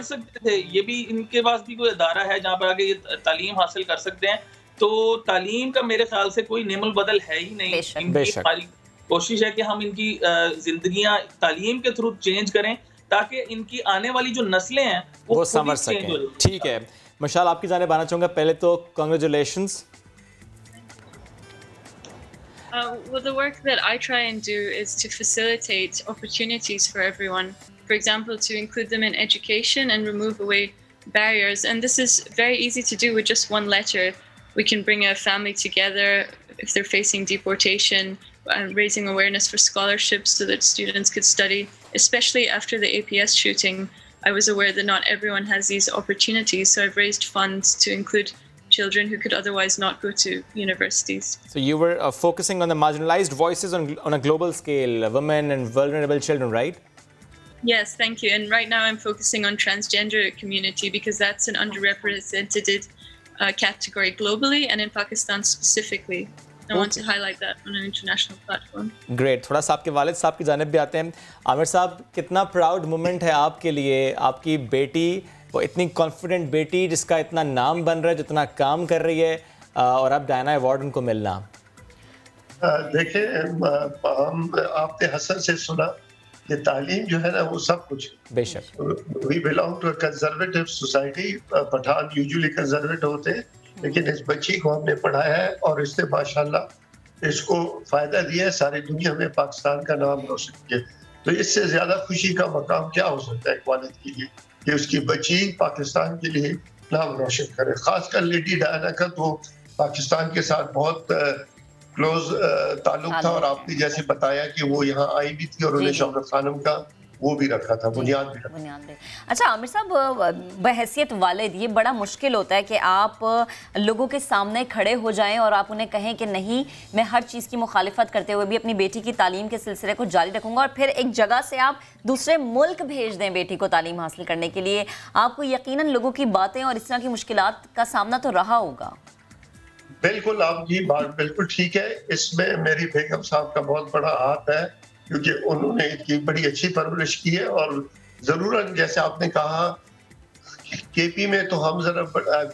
सकते थे, ये भी इनके पास भी कोई अदारा है जहाँ पर आके ये तालीम हासिल कर सकते हैं। तो तालीम का मेरे ख्याल से कोई नेमुल बदल है ही नहीं। इनकी हमारी कोशिश है कि हम इनकी जिंदगियां तालीम के थ्रू चेंज करें ताकि इनकी आने वाली जो नस्लें हैं वो समझ सकें। ठीक है, मशाल आपकी जानिब आना चाहूँगा। पहले तो congratulations. Well, the work that I try and do is to facilitate opportunities for everyone. For example, to include them in education and remove away barriers. And this is very easy to do with just one letter. We can bring a family together if they're facing deportation and raising awareness for scholarships so that students could study. Especially after the APS shooting, I was aware that not everyone has these opportunities. So I've raised funds to include children who could otherwise not go to universities. So you were focusing on the marginalized voices on a global scale, women and vulnerable children, right? Yes, thank you. And right now I'm focusing on transgender community because that's an underrepresented category globally and in Pakistan specifically. I want to highlight that on an international platform. Great. थोड़ा सा आपके वालिद साहब की जानिब भी आते हैं। आमिर साहब, कितना प्राउड मोमेंट है आपके लिए, आपकी बेटी, वो इतनी कॉन्फिडेंट बेटी जिसका इतना नाम बन रहा है, जितना काम कर रही है, और अब डायना अवार्ड उनको मिलना। देखिए, हम आपने हसन से सुना कि तालीम जो है ना वो सब कुछ। बेशक। We belong to a conservative society. Pathan usually conservative होते हैं, लेकिन इस बच्ची को हमने पढ़ाया है और इसने माशाल्लाह इसको फायदा दिया है, सारी दुनिया में पाकिस्तान का नाम रोशन किया। तो इससे ज्यादा खुशी का मकाम क्या हो सकता है एक वालिद के लिए कि उसकी बच्ची पाकिस्तान के लिए नाम रोशन करे। खासकर लेडी डायना का तो पाकिस्तान के साथ बहुत क्लोज ताल्लुक था, और आपने जैसे बताया कि वो यहाँ आई भी थी और उन्हें शौकत खानम का वो भी रखा था, बुनियाद भी रखा। अच्छा आमिर साहब, बहैसियत वालिद ये बड़ा मुश्किल होता है कि आप लोगों के सामने खड़े हो जाएं और आप उन्हें कहें कि नहीं, मैं हर चीज़ की मुखालिफत करते हुए भी अपनी बेटी की तालीम के सिलसिले को जारी रखूंगा, और फिर एक जगह से आप दूसरे मुल्क भेज दें बेटी को तालीम हासिल करने के लिए। आपको यकीनन लोगों की बातें और इस तरह की मुश्किलात का सामना तो रहा होगा। बिल्कुल, आपकी बात बिल्कुल ठीक है। इसमें मेरी बेगम साहब का बहुत बड़ा हाथ है, क्योंकि उन्होंने इतनी बड़ी अच्छी परवरिश की है। और ज़रूरत, जैसे आपने कहा, केपी में तो हम जरा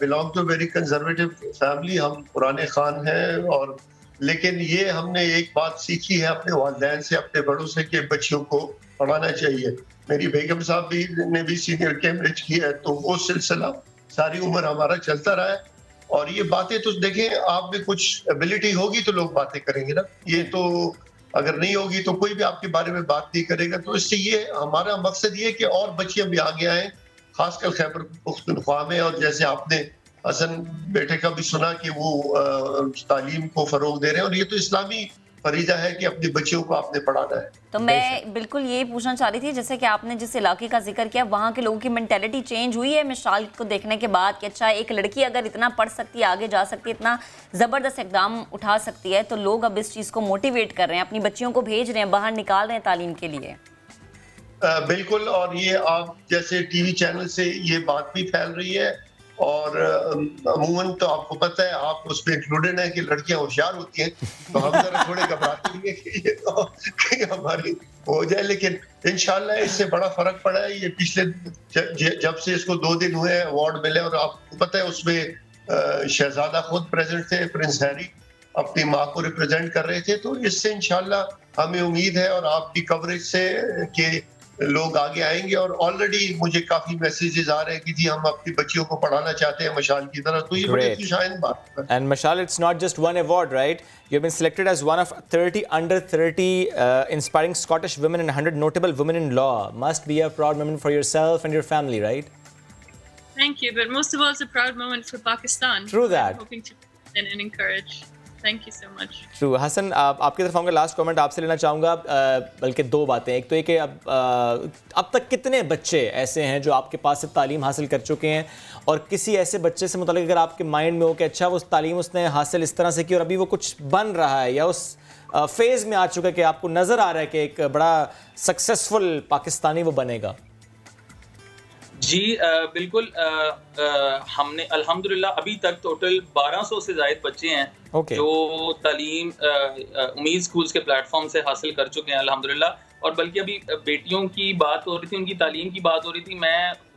belong to very conservative family, हम पुराने खान हैं, और लेकिन ये हमने एक बात सीखी है अपने वालिदैन से, अपने बड़ों से, कि बच्चियों को पढ़ाना चाहिए। मेरी बेगम साहब ने भी सीनियर कैम्ब्रिज की है, तो वो सिलसिला सारी उम्र हमारा चलता रहा है। और ये बातें तो देखें, आप में कुछ एबिलिटी होगी तो लोग बातें करेंगे ना, ये तो अगर नहीं होगी तो कोई भी आपके बारे में बात नहीं करेगा। तो इससे ये हमारा मकसद ये कि और बच्चियां भी आगे आए, खासकर खैबर पख्तूनख्वा में। और जैसे आपने हसन बेटे का भी सुना कि वो तालीम को फरोग दे रहे हैं, और ये तो इस्लामी फरीजा है कि अपनी बच्चियों को आपने पढ़ाना है। तो मैं बिल्कुल ये पूछना चाह रही थी, जैसे कि आपने जिस इलाके का जिक्र किया, वहाँ के लोगों की मेंटालिटी चेंज हुई है मिसाल को देखने के बाद कि अच्छा एक लड़की अगर इतना पढ़ सकती है, आगे जा सकती है, इतना ज़बरदस्त इकदाम उठा सकती है, तो लोग अब इस चीज़ को मोटिवेट कर रहे हैं, अपनी बच्चियों को भेज रहे हैं, बाहर निकाल रहे हैं तालीम के लिए। बिल्कुल, और ये आप जैसे टीवी चैनल से ये बात भी फैल रही है, और अमूमन तो आपको पता है, आप उसमें इंक्लूडेड है कि लड़कियां होशियार होती हैं, तो हम जरा थोड़े घबराते हैं कि ये तो कहीं हमारी हो जाए। लेकिन इंशाल्लाह इससे बड़ा फर्क पड़ा है। ये पिछले जब से इसको 2 दिन हुए अवार्ड मिले, और आपको पता है उसमें शहजादा खुद प्रेजेंट थे, प्रिंस हैरी अपनी माँ को रिप्रेजेंट कर रहे थे। तो इससे इंशाल्लाह हमें उम्मीद है, और आपकी कवरेज से, कि लोग आगे आएंगे। और ऑलरेडी मुझे काफी मैसेजेस आ रहे हैं कि जी हम अपनी बच्चियों को पढ़ाना चाहते हैं मशाल की तरह। तो ये बड़ी खुशहाल बात है। And Mashal, it's not just one award, right? You've been selected as one of 30 under 30 inspiring Scottish women and 100 notable women in law. Must be a proud moment for yourself and your family, right? Thank you, but most of all, it's a proud moment for Pakistan. True that. I'm hoping to and encourage. Thank you so much. True. Hasan, आपकी तरफ आऊँगा, लास्ट कमेंट आपसे लेना चाहूँगा, बल्कि 2 बातें। एक तो ये कि अब तक कितने बच्चे ऐसे हैं जो आपके पास से तालीम हासिल कर चुके हैं, और किसी ऐसे बच्चे से मुताल्लिक अगर आपके माइंड में हो कि अच्छा वो तालीम उसने हासिल इस तरह से की और अभी वो कुछ बन रहा है या उस फेज़ में आ चुका है कि आपको नज़र आ रहा है कि एक बड़ा सक्सेसफुल पाकिस्तानी वो बनेगा? जी बिल्कुल, हमने अल्हम्दुलिल्लाह अभी तक टोटल 1200 से ज़ायद बच्चे हैं जो तालीम उम्मीद स्कूल्स के प्लेटफॉर्म से हासिल कर चुके हैं अल्हम्दुलिल्लाह। और बल्कि अभी बेटियों की बात हो रही थी, उनकी तालीम की बात हो रही थी,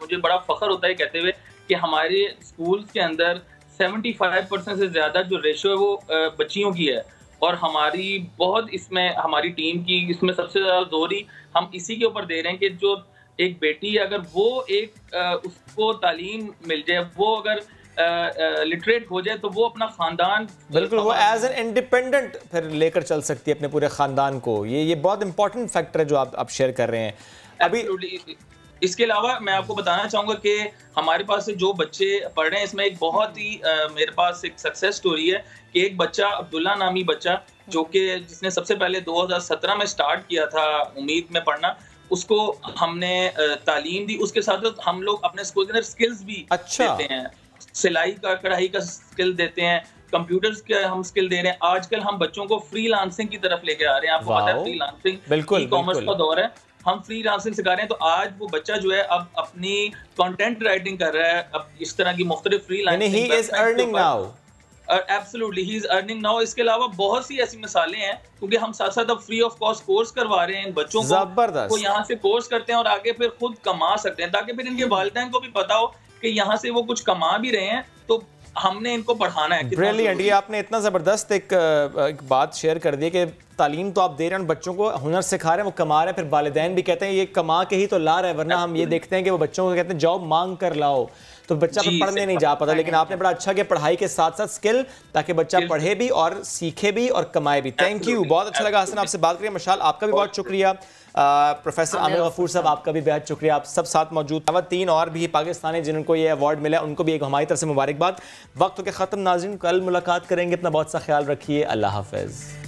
मुझे बड़ा फ़ख्र होता है कहते हुए कि हमारे स्कूल्स के अंदर 75% से ज़्यादा जो रेशो है वो बच्चियों की है। और हमारी बहुत इसमें हमारी टीम की इसमें सबसे ज़्यादा जोर ही हम इसी के ऊपर दे रहे हैं कि जो एक बेटी अगर वो उसको तालीम मिल जाए, वो अगर लिटरेट हो जाए, तो वो अपना खानदान बिल्कुल वो एज एन इंडिपेंडेंट फिर लेकर चल सकती है अपने पूरे खानदान को। ये बहुत इंपॉर्टेंट फैक्टर है जो आप शेयर कर रहे हैं अभी। इसके अलावा मैं आपको बताना चाहूँगा कि हमारे पास से जो बच्चे पढ़ रहे हैं, इसमें एक बहुत ही मेरे पास एक सक्सेस स्टोरी है कि एक बच्चा, अब्दुल्ला नामी बच्चा, जो कि जिसने सबसे पहले 2017 में स्टार्ट किया था उम्मीद में पढ़ना, उसको हमने तालीम दी। उसके साथ साथ हम लोग अपने स्कूल के अंदर स्किल्स भी देते हैं, सिलाई का, कढ़ाई का स्किल देते हैं, कंप्यूटर्स के हम स्किल दे रहे हैं। आजकल हम बच्चों को फ्रीलांसिंग की तरफ लेके आ रहे हैं। आपको पता है फ्रीलांसिंग ई कॉमर्स का दौर है, हम फ्रीलांसिंग सिखा रहे हैं। तो आज वो बच्चा जो है अब अपनी कंटेंट राइटिंग कर रहा है, अब इस तरह की मुख्तलिफ freelancing absolutely he is earning now. इसके अलावा बहुत सी ऐसी मिसालें हैं, क्योंकि हम साथ साथ अब फ्री ऑफ कॉस्ट कोर्स करवा रहे हैं इन बच्चों को यहाँ से कोर्स करते हैं और आगे फिर खुद कमा सकते हैं, ताकि फिर इनके वालिदैन को भी पता हो कि यहाँ से वो कुछ कमा भी रहे हैं, तो हमने इनको पढ़ाना है। ब्रिलियंट, ये आपने इतना ज़बरदस्त एक बात शेयर कर दी कि तालीम तो आप दे रहे हैं, बच्चों को हुनर सिखा रहे हैं, वो कमा रहे हैं, फिर वालिदैन भी कहते हैं ये कमा के ही तो ला रहा है, वरना हम ये देखते हैं कि वो बच्चों को कहते हैं जॉब मांग कर लाओ, तो बच्चा फिर पढ़ने नहीं जा पाता। लेकिन आपने बड़ा अच्छा किया, पढ़ाई के साथ साथ स्किल, ताकि बच्चा पढ़े भी और सीखे भी और कमाए भी। थैंक यू, बहुत अच्छा लगा हसन आपसे बात करिए। मशाल आपका भी बहुत शुक्रिया, प्रोफेसर आमिर गफूर साहब आपका भी बेहद शुक्रिया, आप सब साथ मौजूद। 3 और भी पाकिस्तानी जिनको ये अवार्ड मिला, उनको भी एक हमारी तरफ से मुबारकबाद। वक्त के ख़त्म नाज़रीन, कल मुलाकात करेंगे, अपना बहुत सा ख्याल रखिए, अल्लाह हाफ़िज़।